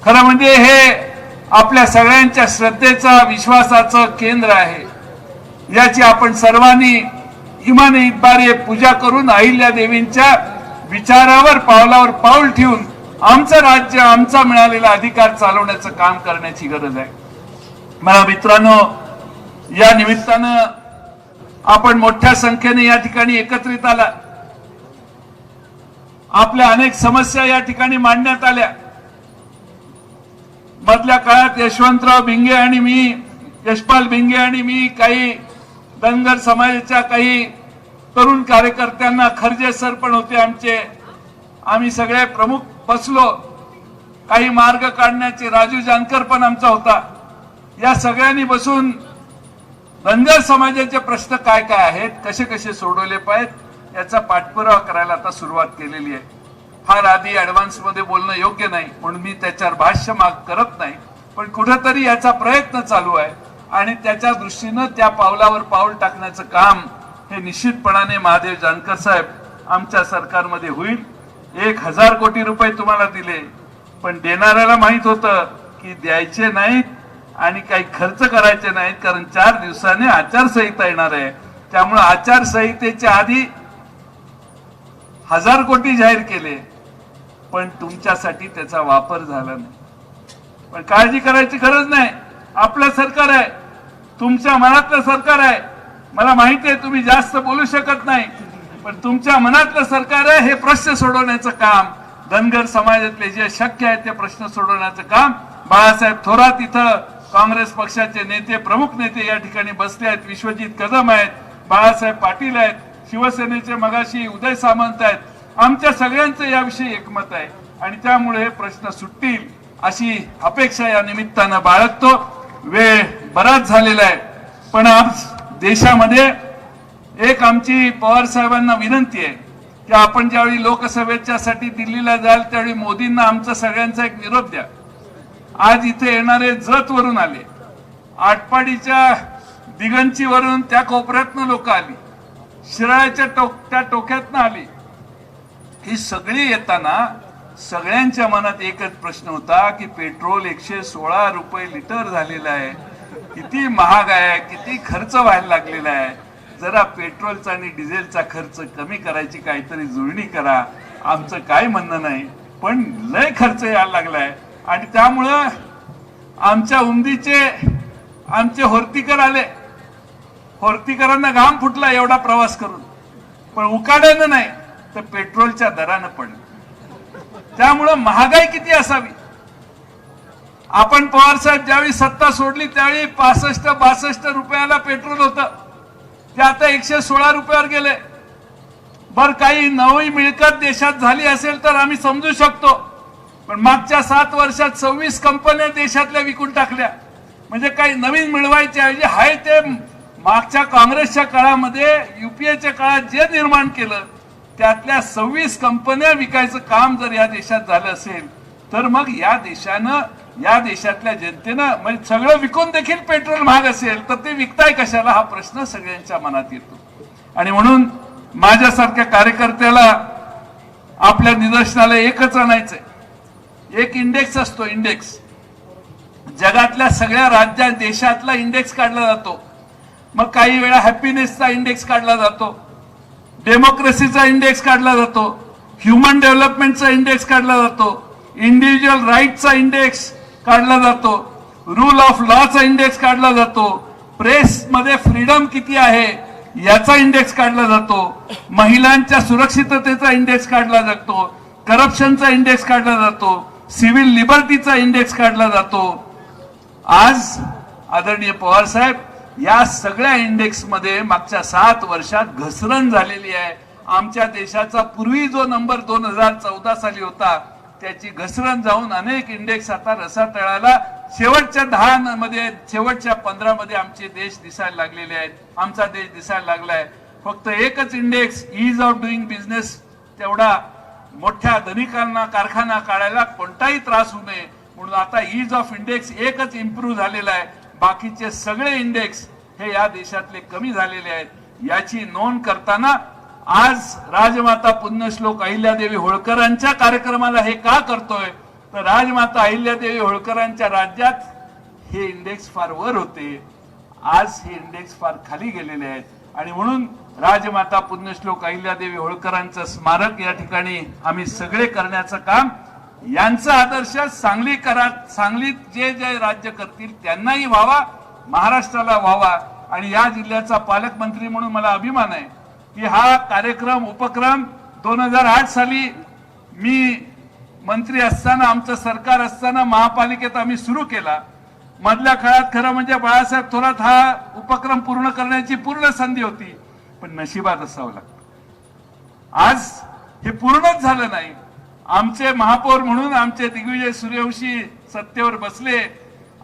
खरं म्हणजे हे आपल्या सगळ्यांच्या श्रद्धेचं, विश्वासाचं केंद्र आहे. याची आपण सर्वांनी इमाने इतबारे पूजा करून अहिल्यादेवींच्या विचारावर पावलावर पाऊल ठेवून आमचं राज्य, आमचा मिळालेला अधिकार चालवण्याचं काम करण्याची गरज आहे. मला मित्रांनो, या निमित्तानं आपण मोठ्या संख्येने या ठिकाणी एकत्रित आला. आपल्या अनेक समस्या या ठिकाणी मांडण्यात आल्या. मधल्या काळात यशवंतराव भिंगे आणि मी, यशपाल भिंगे आणि मी, काही धनगर समाजाच्या काही तरुण कार्यकर्त्यांना, खर्जे सर पण होते आमचे, आम्ही सगळे प्रमुख बसलो. काही मार्ग काढण्याचे, राजू जानकर पण आमचा होता. या सगळ्यांनी बसून धनगर समाजाचे प्रश्न काय काय आहेत, कसे कसे सोडवले पाहिजेत याचा पाठपुरावा करायला आता सुरुवात केलेली आहे. फार आधी ऍडव्हान्स मध्ये बोलणं योग्य नाही म्हणून मी त्याच्यावर भाष्य करत नाही, पण कुठेतरी याचा प्रयत्न चालू आहे आणि त्याच्या दृष्टीनं त्या पावलावर पाऊल टाकण्याचं काम हे निश्चितपणाने महादेव जानकर साहेब आमच्या सरकारमध्ये होईल. 1000 कोटी रुपये तुम्हाला दिले, पण देणाऱ्याला माहित होतं की द्यायचे नाहीत आणि काही खर्च करायचे नाहीत, कारण 4 दिवसाने आचारसंहिता येणार आहे. त्यामुळे आचारसंहितेच्या आधी 1000 कोटी जाहीर केले, पण तुमच्यासाठी त्याचा वापर झाला नाही. पण काळजी करायची गरज नाही. आपलं सरकार आहे, तुमच्या मनातलं सरकार आहे. मला माहिती आहे तुम्ही जास्त बोलू शकत नाही, पण तुमच्या मनातलं सरकार आहे. हे प्रश्न सोडवण्याचं काम, धनगर समाजातले जे शक्य आहे ते प्रश्न सोडवण्याचं काम बाळासाहेब थोरात इथं, काँग्रेस पक्षाचे नेते, प्रमुख नेते या ठिकाणी बसले आहेत. विश्वजित कदम आहेत, बाळासाहेब पाटील आहेत, शिवसेनेचे मगाशी उदय सामंत आहेत. आमच्या सगळ्यांचं याविषयी एकमत आहे आणि त्यामुळे हे प्रश्न सुटतील अशी अपेक्षा या निमित्तानं बाळगतो. वेळ बराच झालेला आहे, पण आज देशामध्ये एक आमची पवार साहेबांना विनंती आहे की आपण ज्यावेळी लोकसभेच्या साठी दिल्लीला जाल त्यावेळी मोदींना आमचा सगळ्यांचा एक निरोप द्या. आज इथे येणारे जत वरून आले, आटपाडीच्या दिगंचीवरून त्या कोपऱ्यातनं लोक आली, शिराळ्याच्या त्या टोक्यातनं आली. ही सगळी येताना सगळ्यांच्या मनात एकच प्रश्न होता की पेट्रोल 116 रुपये लिटर झालेलं आहे, किती महाग आहे, किती खर्च व्हायला लागलेला आहे. जरा पेट्रोलचा आणि डिझेलचा खर्च कमी करायची काहीतरी जुळणी करा. आमचं काय म्हणणं नाही, पण लय खर्च यायला लागलाय आणि त्यामुळं आमच्या उमदीचे आमचे होर्तीकर आले. होर्तीकरांना घाम फुटला एवढा प्रवास करून, पण उकाड्यानं नाही तर पेट्रोलच्या दरानं पण. त्यामुळं महागाई किती असावी. आपण पवार साहेब ज्यावेळी सत्ता सोडली त्यावेळी 65-62 रुपयाला पेट्रोल होतं, ते आता 116 रुपयावर गेले. बर काही नवी मिळकत देशात झाली असेल तर आम्ही समजू शकतो, पण मागच्या 7 वर्षात 26 कंपन्या देशातल्या विकून टाकल्या. म्हणजे काही नवीन मिळवायच्या ऐवजी हाय ते मागच्या काँग्रेसच्या काळामध्ये युपीएच्या काळात जे निर्माण केलं त्यातल्या 26 कंपन्या विकायचं काम जर या देशात झालं असेल तर मग या देशानं, या देशातल्या जनतेनं म्हणजे सगळं विकून देखील पेट्रोल महाग असेल तर ते विकताय कशाला हा प्रश्न सगळ्यांच्या मनात येतो. आणि म्हणून माझ्यासारख्या कार्यकर्त्याला आपल्या निदर्शनाला एकच आणायचंय. एक इंडेक्स असतो, इंडेक्स जगातल्या सगळ्या राज्यात देशातला इंडेक्स काढला जातो. मग काही वेळा हॅपीनेसचा इंडेक्स काढला जातो, डेमोक्रेसीचा इंडेक्स काढला जातो, ह्युमन डेव्हलपमेंटचा इंडेक्स काढला जातो, इंडिव्हिज्युअल राईटचा इंडेक्स काढला जातो, रूल ऑफ लॉचा इंडेक्स काढला जातो, प्रेस मध्ये फ्रीडम किती आहे याचा इंडेक्स काढला जातो, महिलांच्या सुरक्षिततेचा इंडेक्स काढला जातो, करप्शनचा इंडेक्स काढला जातो, सिव्हिल लिबर्टीचा इंडेक्स काढला जातो. आज आदरणीय पवार साहेब या सगळ्या इंडेक्स मध्ये मागच्या 7 वर्षात घसरण झालेली आहे. आमच्या देशाचा पूर्वी जो नंबर 2014 साली होता त्याची घसरण जाऊन अनेक इंडेक्स आता रसातळाला शेवटच्या 10 मध्ये, शेवटच्या 15 मध्ये आमचे देश दिसायला लागलेले आहेत. आमचा देश दिसायला लागलाय. फक्त एकच index ease of doing business, तेवढा मोठ्या धनिकांना कारखाना काढायला कोणताही त्रास होऊ नये म्हणून आता ईज ऑफ इंडेक्स एकच इम्प्रूव्ह झालेला आहे. बाकीचे सगळे इंडेक्स हे या देशातले कमी झालेले आहेत. याची नोंद करताना आज राजमाता पुण्यश्लोक अहिल्यादेवी होळकरांच्या कार्यक्रमाला हे का करतोय तर राजमाता अहिल्यादेवी होळकरांच्या राज्यात हे इंडेक्स फार वर होते, आज हे इंडेक्स फार खाली गेलेले आहेत. आणि म्हणून राजमाता पुण्यश्लोक अहिल्यादेवी होळकरांचं स्मारक या ठिकाणी आम्ही सगळे करण्याचं काम, यांचा आदर्श सांगलीत जे जे राज्य करतील त्यांनाही व्हावा, महाराष्ट्राला व्हावा. आणि या जिल्ह्याचा पालकमंत्री म्हणून मला अभिमान आहे की हा कार्यक्रम उपक्रम 2008 साली मी मंत्री असताना, आमचं सरकार असताना महापालिकेत आम्ही सुरू केला. मधल्या काळात खरं म्हणजे बाळासाहेब थोरात हा उपक्रम पूर्ण करण्याची पूर्ण संधी होती, पण नशिबात असावं लागतं. आज हे पूर्णच झालं नाही. आमचे महापौर म्हणून आमचे दिग्विजय सूर्यवंशी सत्तेवर बसले.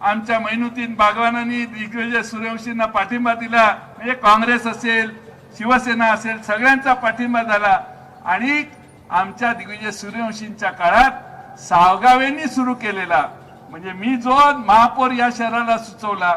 आमच्या मैनुद्दीन बागवानांनी दिग्विजय सूर्यवंशींना पाठिंबा दिला. म्हणजे काँग्रेस असेल, शिवसेना असेल, सगळ्यांचा पाठिंबा झाला. आणि आमच्या दिग्विजय सूर्यवंशींच्या काळात सावगावेंनी सुरू केलेला, म्हणजे मी जो महापौर या शहराला सुचवला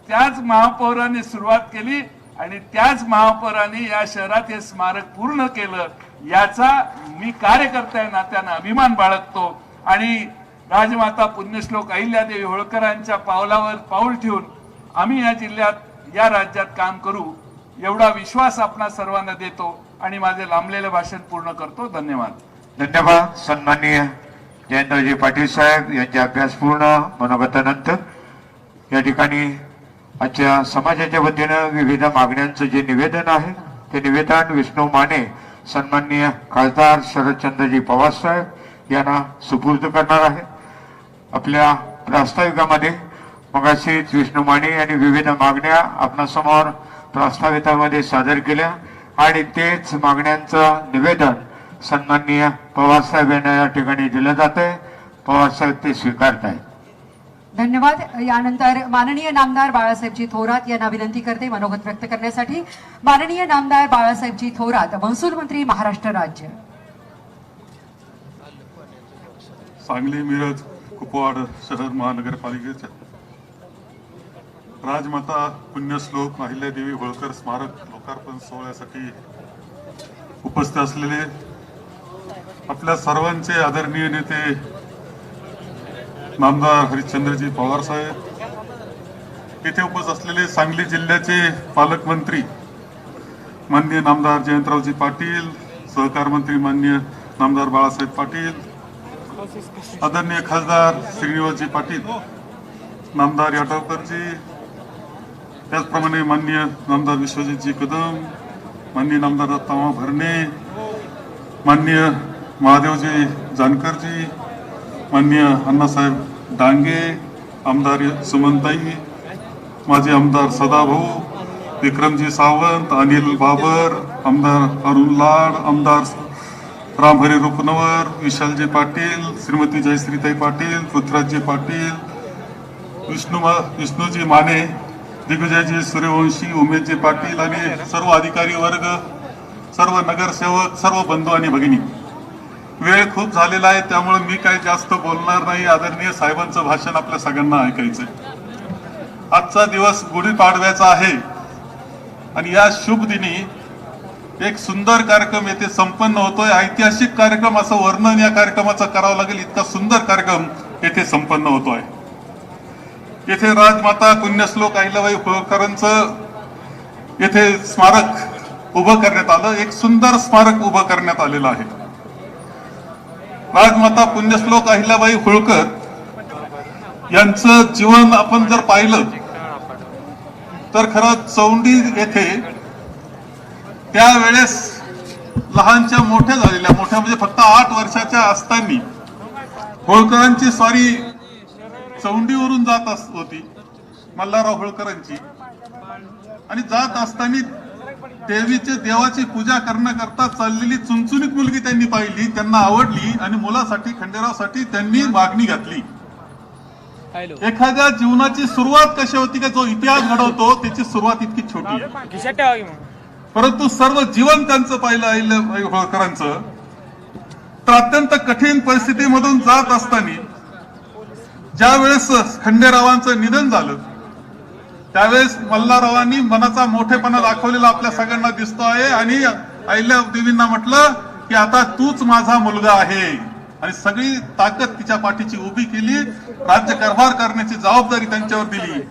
त्याच महापौरांनी सुरुवात केली आणि त्याच महापौरांनी या शहरात हे स्मारक पूर्ण केलं. याचा मी कार्यकर्त्या नात्यानं अभिमान बाळगतो. आणि राजमाता पुण्यश्लोक अहिल्यादेवी होळकरांच्या पावलावर पाऊल ठेवून आम्ही या जिल्ह्यात, या राज्यात काम करू एवढा विश्वास आपणा सर्वांना देतो आणि माझे लांबलेले भाषण पूर्ण करतो. धन्यवाद. धन्यवाद. सन्माननीय जयेंद्रजी पाटील साहेब यांच्या अभ्यासपूर्ण मनोगतानंतर या ठिकाणी आजच्या समाजाच्या वतीनं विविध मागण्यांचं जे निवेदन आहे ते निवेदन विष्णू माने सन्माननीय खासदार शरदचंद्रजी पवार साहेब यांना सुपूर्द करणार आहे. आपल्या प्रास्ताविकामध्ये मगाशीच विष्णू माने यांनी विविध मागण्या आपणासमोर प्रास्ताविकामध्ये सादर केल्या आणि तेच मागण्यांचं निवेदन सन्माननीय पवार साहेब यांना या ठिकाणी दिलं जात आहे. पवार साहेब ते स्वीकारत आहेत. धन्यवाद. यानंतर माननीय नामदार बाळासाहेबजी थोरात यांना विनंती करते मनोगत व्यक्त करण्यासाठी. माननीय नामदार बाळासाहेबजी थोरात, महसूल मंत्री, महाराष्ट्र राज्य. सांगली, मिरज, कुपवाड शहर महानगरपालिकेच्या राजमाता पुण्यश्लोक अहिल्यादेवी होळकर स्मारक लोकार्पण सोहळ्यासाठी उपस्थित असलेले आपल्या सर्वांचे आदरणीय नेते नामदार हरिश्चंद्रजी पवार साहेब, येथे उपस्थित असलेले सांगली जिल्ह्याचे पालकमंत्री माननीय नामदार जयंतरावजी पाटील, सहकार मंत्री माननीय नामदार बाळासाहेब पाटील, आदरणीय खासदार श्रीनिवासजी पाटील, नामदार याटवकरजी, त्याचप्रमाणे माननीय नामदार विश्वजितजी कदम, माननीय नामदार दत्तामा भरणे, माननीय महादेवजी जानकरजी, माननीय अण्णासाहेब डांगे, आमदार सुमनताई, माजी आमदार सदाभाऊ, विक्रमजी सावंत, अनिल बाबर, आमदार अरुण लाड, आमदार रामहरी रुपनवर, विशालजी पाटील, श्रीमती जयश्रीताई पाटील, पृथ्वीराजजी पाटील, विष्णूजी माने, दिग्विजयजी सूर्यवंशी, उमेशजी पाटील आणि सर्व अधिकारी वर्ग, सर्व नगरसेवक, सर्व बंधू आणि भगिनी, वेळ खूप झालेला आहे त्यामुळे मी काही जास्त बोलणार नाही. आदरणीय साहेबांचं भाषण आपल्या सगळ्यांना ऐकायचंय. आजचा दिवस गुढीपाडव्याचा आहे आणि या शुभ दिनी एक सुंदर कार्यक्रम येथे संपन्न होतोय. ऐतिहासिक कार्यक्रम असं वर्णन या कार्यक्रमाचं करावं लागेल, इतका सुंदर कार्यक्रम येथे संपन्न होतोय. येथे राजमाता पुण्यश्लोक अहिल्याबाई होळकरांचं येथे स्मारक उभं करण्यात आलं. एक सुंदर स्मारक उभं करण्यात आलेलं आहे. राजमाता पुण्यश्लोक अहिल्याबाई होळकर यांचं जीवन आपण जर पाहिलं तर खरं चौंडी येथे त्यावेळेस लहानच्या मोठ्या झालेल्या, मोठ्या म्हणजे फक्त 8 वर्षाच्या असताना होळकरांची स्वारी चौंडीवरून जात होती, मल्हारराव होळकरांची, आणि जात असताना देवाची पूजा करण्याकरता चाललेली चुणचुणीत मुलगी त्यांनी पाहिली, त्यांना आवडली आणि मुलासाठी खंडेरावसाठी त्यांनी मागणी घातली. एखाद्या जीवनाची सुरुवात कशी होती का जो इतिहास घडवतो त्याची सुरुवात इतकी छोटी आहे, परंतु सर्व जीवन त्यांचं पाहिलं अहिल्याबाई होळकरांचं. तर अत्यंत कठीण परिस्थितीमधून जात असताना ज्या वेळेस खंडेरावांचं निधन झालं त्यावेळेस मल्हाररावांनी मनाचा मोठेपणा दाखवलेला आपल्या सगळ्यांना दिसतो आहे आणि अहिल्यादेवींना म्हटलं की आता तूच माझा मुलगा आहे आणि सगळी ताकद तिच्या पाठीची उभी केली. राज्यकारभार करण्याची जबाबदारी त्यांच्यावर दिली.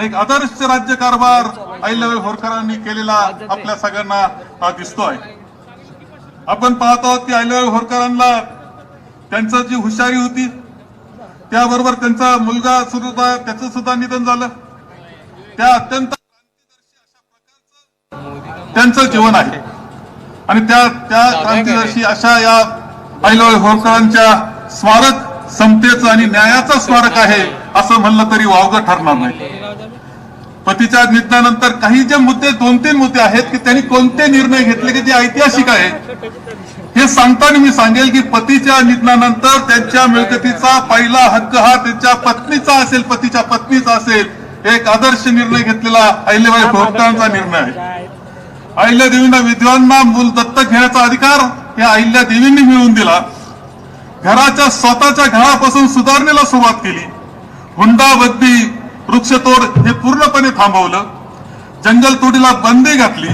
एक आदर्श राज्यकारभार अहिल्याबाई होळकरांनी केलेला आपल्या सगळ्यांना दिसतोय. आपण पाहतो की अहिल्याबाई होळकरांना त्यांचं जी हुशारी होती त्याबरोबर त्यांचा मुलगा सुद्धा त्याचं सुद्धा निधन झालं. त्या अत्यंत क्रांतिदर्शी अशा प्रकारचं त्यांचं जीवन आहे आणि त्या क्रांतिदर्शी अशा या अहिल्याबाई होळकरांच्या स्मारक समतेचं आणि न्यायाचं स्मारक आहे असं म्हणलं तरी वावगं ठरणार नाही. पतीच्या निधनानंतर काही जे मुद्दे 2-3 मुद्दे आहेत की त्यांनी कोणते निर्णय घेतले की जे ऐतिहासिक आहे हे सांगताना मी सांगेल की पतीच्या निधनानंतर त्यांच्या मिळकतीचा पहिला हक्क हा त्यांच्या पत्नीचा असेल, पतीच्या पत्नीचा असेल. एक आदर्श निर्णय घेतलेला अहिल्याबाई होळकरांचा निर्णय आहे. अहिल्यादेवींना विधवांना मूल दत्तक घेण्याचा अधिकार या अहिल्यादेवींनी मिळवून दिला. घराच्या स्वतःच्या घरापासून सुधारणेला सुरुवात केली. हुंडाबंदी, वृक्षतोड हे पूर्णपणे थांबवलं. जंगलतोडीला बंदी घातली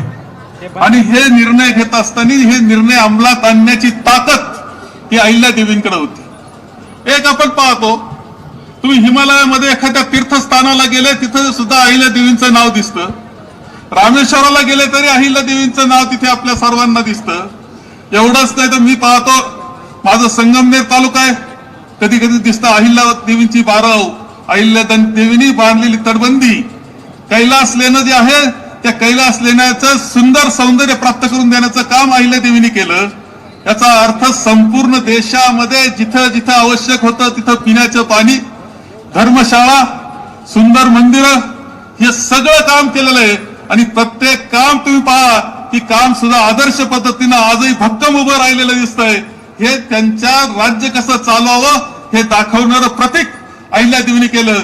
आणि हे निर्णय घेत असताना हे निर्णय अंमलात आणण्याची ताकद ही अहिल्यादेवींकडे होती. एक आपण पाहतो, तुम्ही हिमालयामध्ये एखाद्या तीर्थस्थानाला गेले तिथे सुद्धा अहिल्यादेवींचं नाव दिसतं. रामेश्वराला गेले तरी अहिल्यादेवींचं नाव तिथे आपल्या सर्वांना दिसतं. एवढंच नाही तर मी पाहतो माझं संगमनेर तालुका आहे, कधी कधी दिसतं अहिल्यादेवींची बारव, अहिल्यादेवींनी बांधलेली तटबंदी. कैलास लेणं जे आहे त्या कैलास लेण्याचं सुंदर सौंदर्य प्राप्त करून देण्याचं काम अहिल्यादेवींनी केलं. याचा अर्थ संपूर्ण देशामध्ये जिथं जिथं आवश्यक होतं तिथं पिण्याचं पाणी, धर्मशाळा, सुंदर मंदिरं हे सगळं काम केलेलं आहे. आणि प्रत्येक काम तुम्ही पहा की काम सुद्धा आदर्श पद्धतीनं आजही भक्कम उभं राहिलेलं दिसतंय. हे त्यांच्या राज्य कसं चालवावं हे दाखवणारं प्रतीक अहिल्यादेवींनी केलं.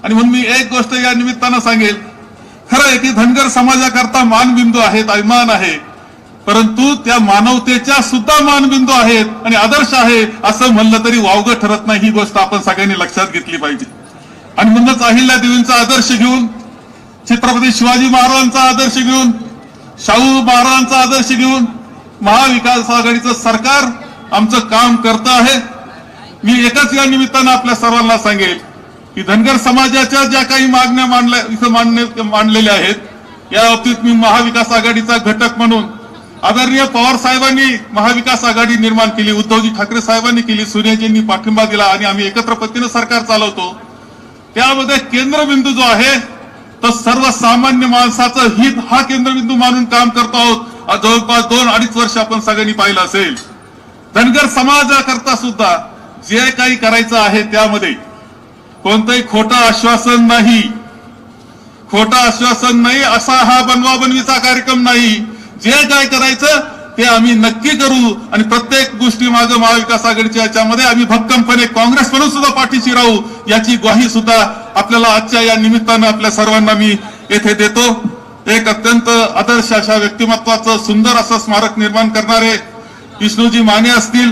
आणि म्हणून मी एक गोष्ट या निमित्तानं सांगेल, खरं आहे की धनगर समाजाकरता मानबिंदू आहेत, अभिमान आहे, परंतु त्या मानवतेच्या सुद्धा मानबिंदू आहेत आणि आदर्श आहे असं म्हणलं तरी वावगं ठरत नाही. ही गोष्ट आपण सगळ्यांनी लक्षात घेतली पाहिजे. आणि म्हणूनच अहिल्यादेवींचा आदर्श घेऊन, छत्रपती शिवाजी महाराजांचा आदर्श घेऊन, शाहू महाराजांचा आदर्श घेऊन महाविकास आघाडीचं सरकार आमचं काम करत आहे. मी एकच या निमित्तानं आपल्या सर्वांना सांगेल की धनगर समाजाच्या ज्या काही मागण्या इथं मांडलेल्या आहेत या बाबतीत मी महाविकास आघाडीचा घटक म्हणून आदरणीय पवार साहेबांनी महाविकास आघाडी निर्माण केली, उद्धवजी ठाकरे साहेबांनी केली, सोनियाजींनी पाठिंबा दिला आणि आम्ही एकत्र पद्धतीने सरकार चालवतो. त्यामध्ये केंद्रबिंदू जो आहे तो सर्वसामान्य माणसाचं हित हा केंद्रबिंदू मानून काम करतो आहोत. जवळपास 2-2.5 वर्ष आपण सगळ्यांनी पाहिलं असेल. धनगर समाजाकरता सुद्धा जे काही करायचं आहे त्यामध्ये कोणतंही खोटं आश्वासन नाही, असा हा बनवाबनवीचा कार्यक्रम नाही. जे काय करायचं ते आम्ही नक्की करू आणि प्रत्येक गोष्टी मागे महाविकास आघाडीच्या याच्यामध्ये आम्ही भक्कमपणे काँग्रेस म्हणून सुद्धा पाठीशी राहू, याची ग्वाही सुद्धा आपल्याला आजच्या या निमित्तानं आपल्या सर्वांना मी येथे देतो. एक अत्यंत आदर्श अशा व्यक्तिमत्वाचं सुंदर असं स्मारक निर्माण करणारे विष्णूजी माने असतील,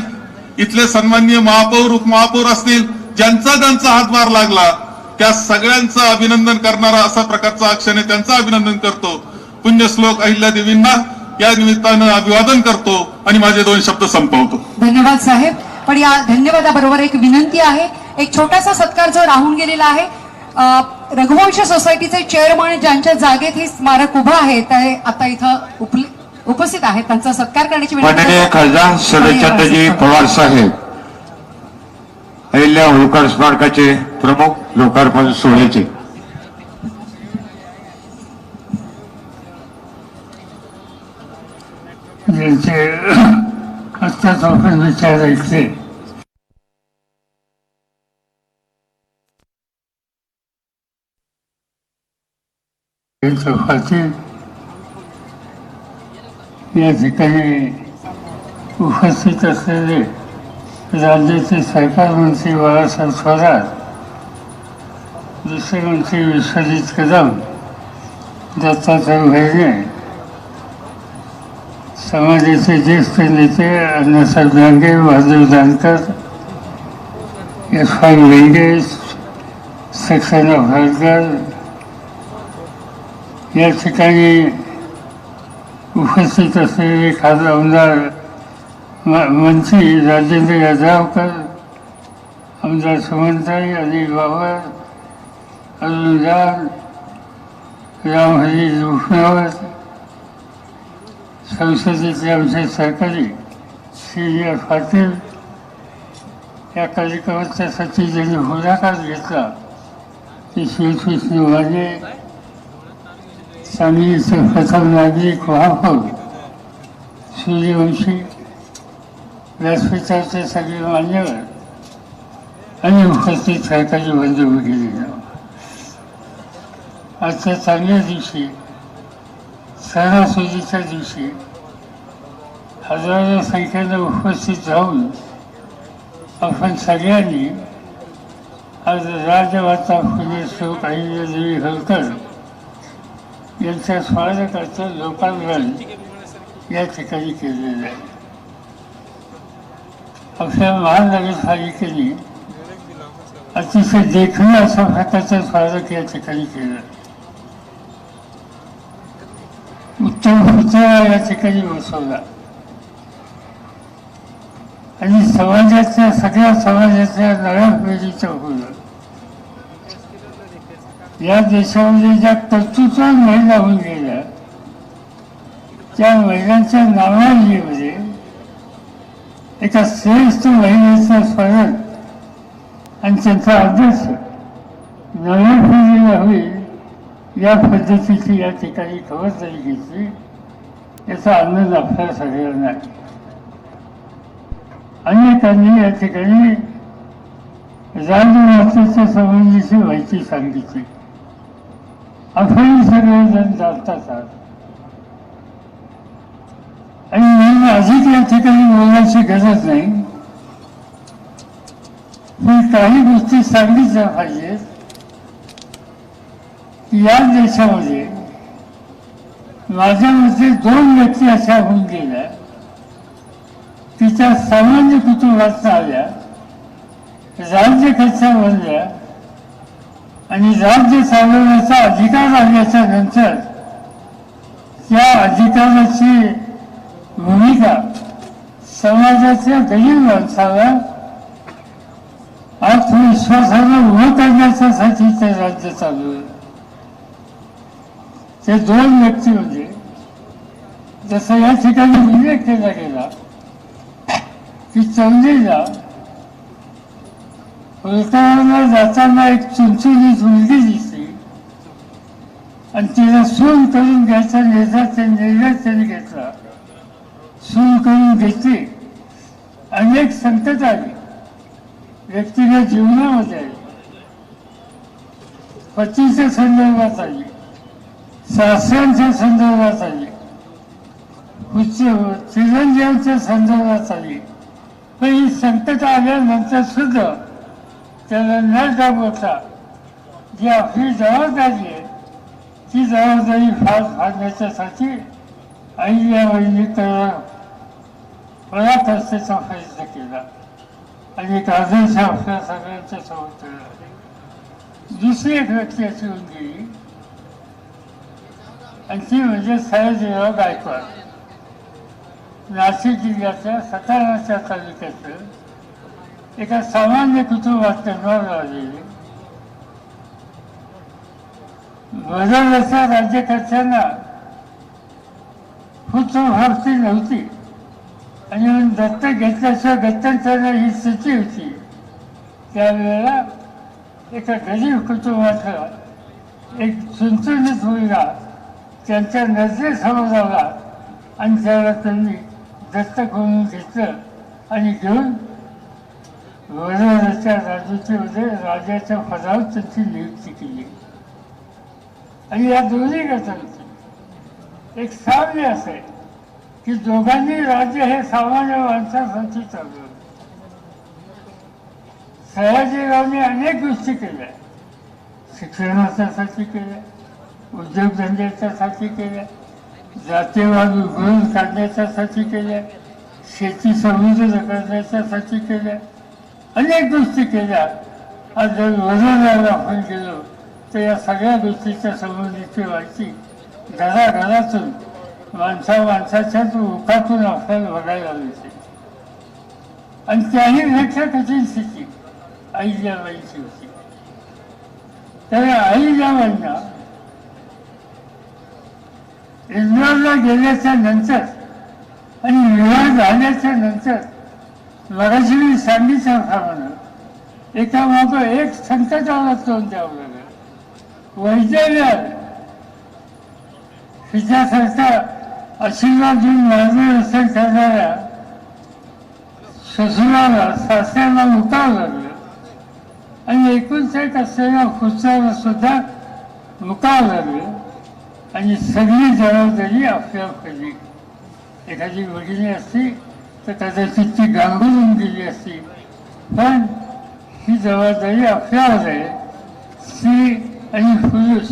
इथले सन्माननीय महापौर उपमहापौर असतील, ज्यांचा हातभार लागला त्या सगळ्यांचं अभिनंदन करणारा असा प्रकारचा क्षण आहे, त्यांचं अभिनंदन करतो. पुण्यश्लोक अहिल्यादेवींना या निमित्तानं अभिवादन करतो आणि माझे 2 शब्द संपवतो. धन्यवाद साहेब. पण या धन्यवादाबरोबर एक विनंती आहे, एक छोटासा सत्कार जो राहून गेलेला आहे. रघुवंश सोसायटीचे चेअरमन ज्यांच्या जागेत हे स्मारक उभं आहे ते आता इथं उपस्थित आहेत, त्यांचा सत्कार करण्याची माननीय खासदार शरदचंद्रजी पवार साहेब अहिल्या होळकर स्मारकाचे प्रमुख लोकार्पण सोहळ्याचे. ज्यांचे आत्ताच आपण विचार ऐकले या ठिकाणी उपस्थित असलेले राज्याचे सहकार मंत्री बाळासाहेब थोरात, दुसरे मंत्री विश्वजित कदम, दत्तात्रय भैरणे, समाजाचे ज्येष्ठ नेते अण्णासाहेब डांगे, बहादूर जानकर, यशपाल वेंगे, सक्सेना भरकर, या ठिकाणी उपस्थित असलेले खासदार आमदार मंत्री राजेंद्र यादवकर, आमदार सुमनताई, अनिल बाबर, अरुण लाल, रामहरी लुखनावत, संसदेचे आमचे सहकारी श्री पाटील, या कार्यक्रमासाठी ज्यांनी पुढाकार घेतला ते श्रीकृष्ण माने, सांगलीचे प्रथम नागरिक महापौर सूर्यवंशी, व्यासपीठाचे सगळे मान्यवर आणि उपस्थित सहकारी बंधू भगिनी, आजच्या चांगल्या दिवशी, सणासुदीच्या दिवशी हजारो संख्येनं उपस्थित राहून आपण सगळ्यांनी आज राजमाता पुण्यश्लोक अहिल्यादेवी होळकर यांच्या स्मारकाचं लोकार्पण या ठिकाणी केलेलं आहे. आपल्या महानगरपालिकेने अतिशय देखणं अशा प्रकारचं स्मारक या ठिकाणी केलं. उत्तम पुतळा या ठिकाणी बसवला आणि समाजाच्या सगळ्या समाजाच्या नव्या पिढीचं होलं. या देशामध्ये ज्या कर्तृत्व महिला होऊन गेल्या त्या महिलांच्या नावावलीमध्ये एका श्रेष्ठ महिलेचा स्मरण आणि त्यांचा आदर्श नव्या पिढीला होईल या पद्धतीची या ठिकाणी खबरदारी घेतली, याचा आनंद आपल्या सगळ्यांना आहे. अनेकांनी या ठिकाणी राजमातेच्या संबंधीची माहिती सांगितली. आपण सगळेजण जाणतात आणि म्हणून अधिक या ठिकाणी बोलण्याची गरज नाही, पण काही गोष्टी सांगितल्या पाहिजेत. या देशामध्ये माझ्या मते 2 व्यक्ती अशा होऊन गेल्या की त्या सामान्य कुटुंबात आल्या, राज्यकर्त्या बनल्या आणि राज्य चालवण्याचा अधिकार आल्याच्या नंतर त्या अधिकाराची भूमिका समाजाच्या गरीब माणसाला आत्मविश्वासानं उभं करण्यासाठी ते राज्य चालवलं. ते 2 व्यक्ती होते जसं या ठिकाणी उल्लेख केला गेला की चौलीला होळकरांना जाताना एक चुनचुनीत मुलगी दिसली आणि तिला सून करून घ्यायचा निर्णय त्यांनी घेतला. सून करून घेतली. अनेक संकट आली व्यक्तीच्या जीवनामध्ये आली. पतीच्या संदर्भात आली, सासऱ्यांच्या संदर्भात आली, चिरंजीवांच्या संदर्भात आली. पण ही संकट आल्यानंतर सुद्धा त्याला न घाबरता जी आपली जबाबदारी आहे ती जबाबदारी फाडण्याच्यासाठी आई या वहिनी पराकाष्ठेचा प्रयत्न केला आणि एक आदर्श आपल्या सगळ्यांच्या समोर ठेवला. दुसरी एक व्यक्ती अशी होऊन गेली आणि ती म्हणजे सयाजीराव गायकवाड. नाशिक जिल्ह्याच्या सटाणाच्या तालुक्याचं एका सामान्य कुटुंबात जन्माला आलेले. बदलच्या राज्यकर्त्यांना पुत्रभावती नव्हती आणि म्हणून दत्तक घेतल्याशिवाय गत्यंतराला ही स्थिती होती. त्यावेळेला एका गरीब कुटुंबातला एक चुनचुनीत मुलगा त्यांच्या नजरेसमोर आला आणि त्याला त्यांनी दत्तक म्हणून घेतलं आणि घेऊन वडोदराच्या राजवटीमध्ये राजाच्या पदावर त्यांची नियुक्ती केली. आणि या दोन्ही गटांची एक साम्य असे की दोघांनी राज्य हे सामान्य माणसासाठी चालवलं. सयाजीरावने अनेक गोष्टी केल्या. शिक्षणाच्यासाठी केल्या, उद्योगधंद्याच्यासाठी केल्या, जातीयवाद उघडून काढण्याच्यासाठी केल्या, शेती समृद्ध करण्याच्यासाठी केल्या, अनेक गोष्टी केल्या. आज जर वडोदराला आपण गेलो तर या सगळ्या गोष्टीच्या संबंधीची माहिती घराघरातून माणसाच्या मुखातून आपल्याला बघायला मिळते. आणि त्याही पेक्षा कठीण स्थिती आईजाबाईंची होती. तर आईजाबाईंना इंदोरला गेल्याच्या नंतर आणि विवाह झाल्याच्या नंतर मगाशी मी सांगितल्याप्रमाणे एका मागं एक संकटाला तोंड द्यावं लागलं. वैद्यव्य हिच्यासारखा आशीर्वाद देऊन मार्गदर्शन करणाऱ्या ससुराला सासऱ्याला मुकावं लागलं आणि एकुलता असलेल्या पुत्राला सुद्धा मुकावं लागलं आणि सगळी जबाबदारी आपल्यावर पडली. एखादी वडिली असती तर कदाचित ती गांगुरून गेली असती, पण ही जबाबदारी आपल्यावर आहे. स्त्री आणि पुरुष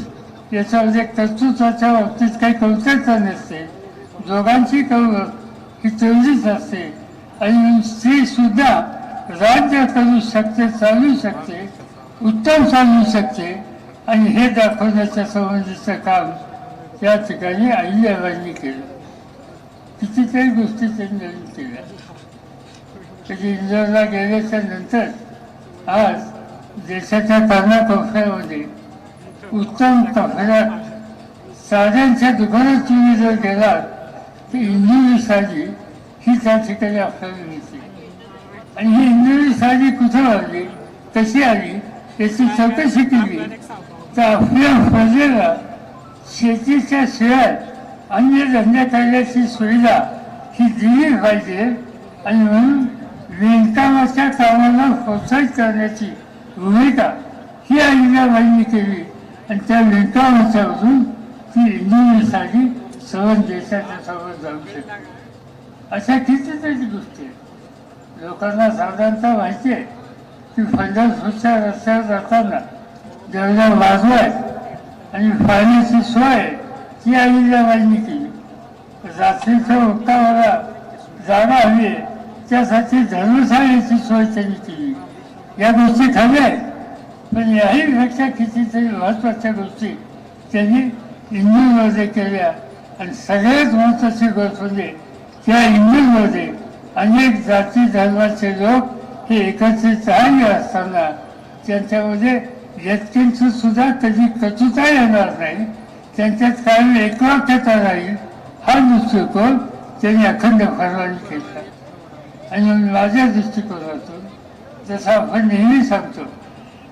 याच्यामध्ये कर्तृत्वाच्या बाबतीत काही कौतुकता नसते. दोघांची ही तेवढीच असते आणि स्त्री सुद्धा राज्य करू शकते, चालू शकते, उत्तम चालू शकते आणि हे दाखवण्याच्या संबंधीचं काम त्या ठिकाणी अहिल्याबाईंनी केलं. कितीतरी गोष्टी त्यांनी नवीन केल्या. कधी इंदोरला गेल्याच्या नंतर आज देशाच्या कानाकोपऱ्यामध्ये उत्तम कपड्या साड्यांच्या दुकानात तुम्ही जर गेलात तर इंदुरी साडी ही त्या ठिकाणी आपल्याला मिळते. आणि ही इंदुरी साडी कुठं आली, कशी आली याची चौकशी केली तर आपल्या प्रजेला शेतीच्या शिवाय अन्य धंदे करण्याची सुविधा ही दिली पाहिजे आणि म्हणून विणकामाच्या कामाला प्रोत्साहित करण्याची भूमिका ही अहिल्याबाईंनी केली आणि त्या विणकामाच्यावरून ती इंदुरी साडी सर्व देशाच्या समोर जाऊ शकते. अशा कितीतरी गोष्टी आहेत. लोकांना साधारणतः माहिती आहे की पंढरपूरच्या रस्त्यावर जाताना जेवढ्या बाजू आहेत आणि पाण्याची सोय ती अहिल्याबाईंनी केली. रात्रीच्या मुक्कामाला जागा हवी आहे त्यासाठी धर्मशाळेची सोय त्यांनी केली. या गोष्टी खऱ्या आहेत, पण याहीपेक्षा कितीतरी महत्वाच्या गोष्टी त्यांनी इंदूरमध्ये केल्या. आणि सगळ्यात महत्वाची गोष्ट म्हणजे त्या इंदूरमध्ये अनेक जाती धर्माचे लोक हे एकत्रित राहिले असताना त्यांच्यामध्ये व्यक्तींची सुद्धा कधी कटुता येणार नाही, त्यांच्यात कायम एकवाक्यता राहील हा दृष्टिकोन त्यांनी अखंड फरवानी केला. आणि माझ्या दृष्टिकोनातून जसं आपण नेहमी सांगतो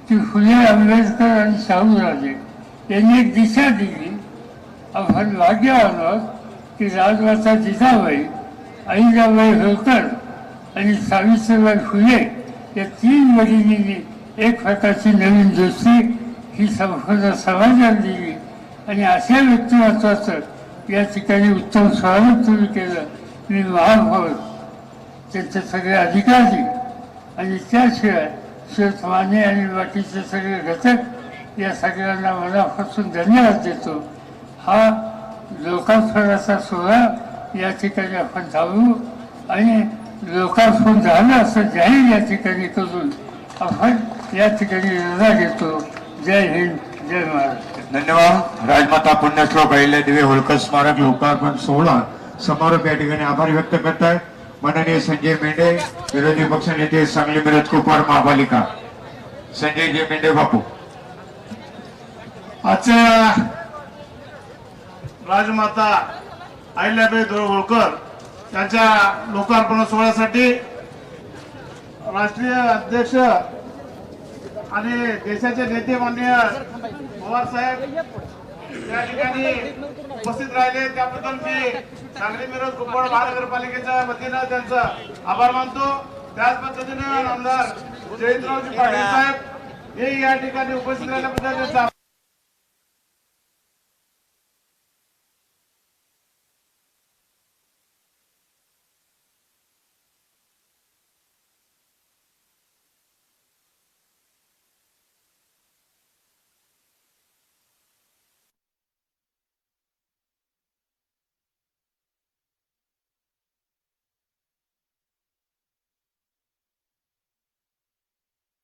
की फुले, आंबेडकर आणि शाहूराजे यांनी एक दिशा दिली. आपण भाग्यवान आहोत की राजमाता जिजाबाई, अहिल्याबाई होळकर आणि सावित्रीबाई फुले या 3 वडिलांनी एक प्रकारची नवीन दृष्टी ही संपूर्ण समाजाला दिली. आणि अशा व्यक्तिमत्वाचं या ठिकाणी उत्तम स्वागत तुम्ही केलं. मी महापौर, त्यांचे सगळे अधिकारी आणि त्याशिवाय श्वेत माने आणि बाकीचे सगळे घटक या सगळ्यांना मनापासून धन्यवाद देतो. हा लोकार्पणाचा सोहळा या ठिकाणी आपण थांबवू आणि लोकार्पण झालं असं जाहीर या ठिकाणी करून आपण या ठिकाणी रजा घेतो. जय हिंद, जय महाराष्ट्र. धन्यवाद. राजमाता पुण्यश्लोक अहिल्यादेवी होळकर स्मारक लोकार्पण सोहळा समारोप या ठिकाणी आभार व्यक्त करत आहे. माननीय संजय मेंढे, विरोधी पक्षनेते सांगली मिरज कुपवाड महापालिका. संजयजी मेंढे बापू. आजच्या राजमाता अहिल्याबाई होळकर यांच्या लोकार्पण सोहळ्यासाठी राष्ट्रीय अध्यक्ष आणि देशाचे नेते माननीय पवार साहेब या ठिकाणी उपस्थित राहिले, त्याबद्दल मी सांगली मिरज कुपवाड महानगरपालिकेच्या वतीनं त्यांचा आभार मानतो. त्याच पद्धतीने आमदार जयंतरावजी पाटील साहेब हे या ठिकाणी उपस्थित राहिल्याबद्दल त्यांचा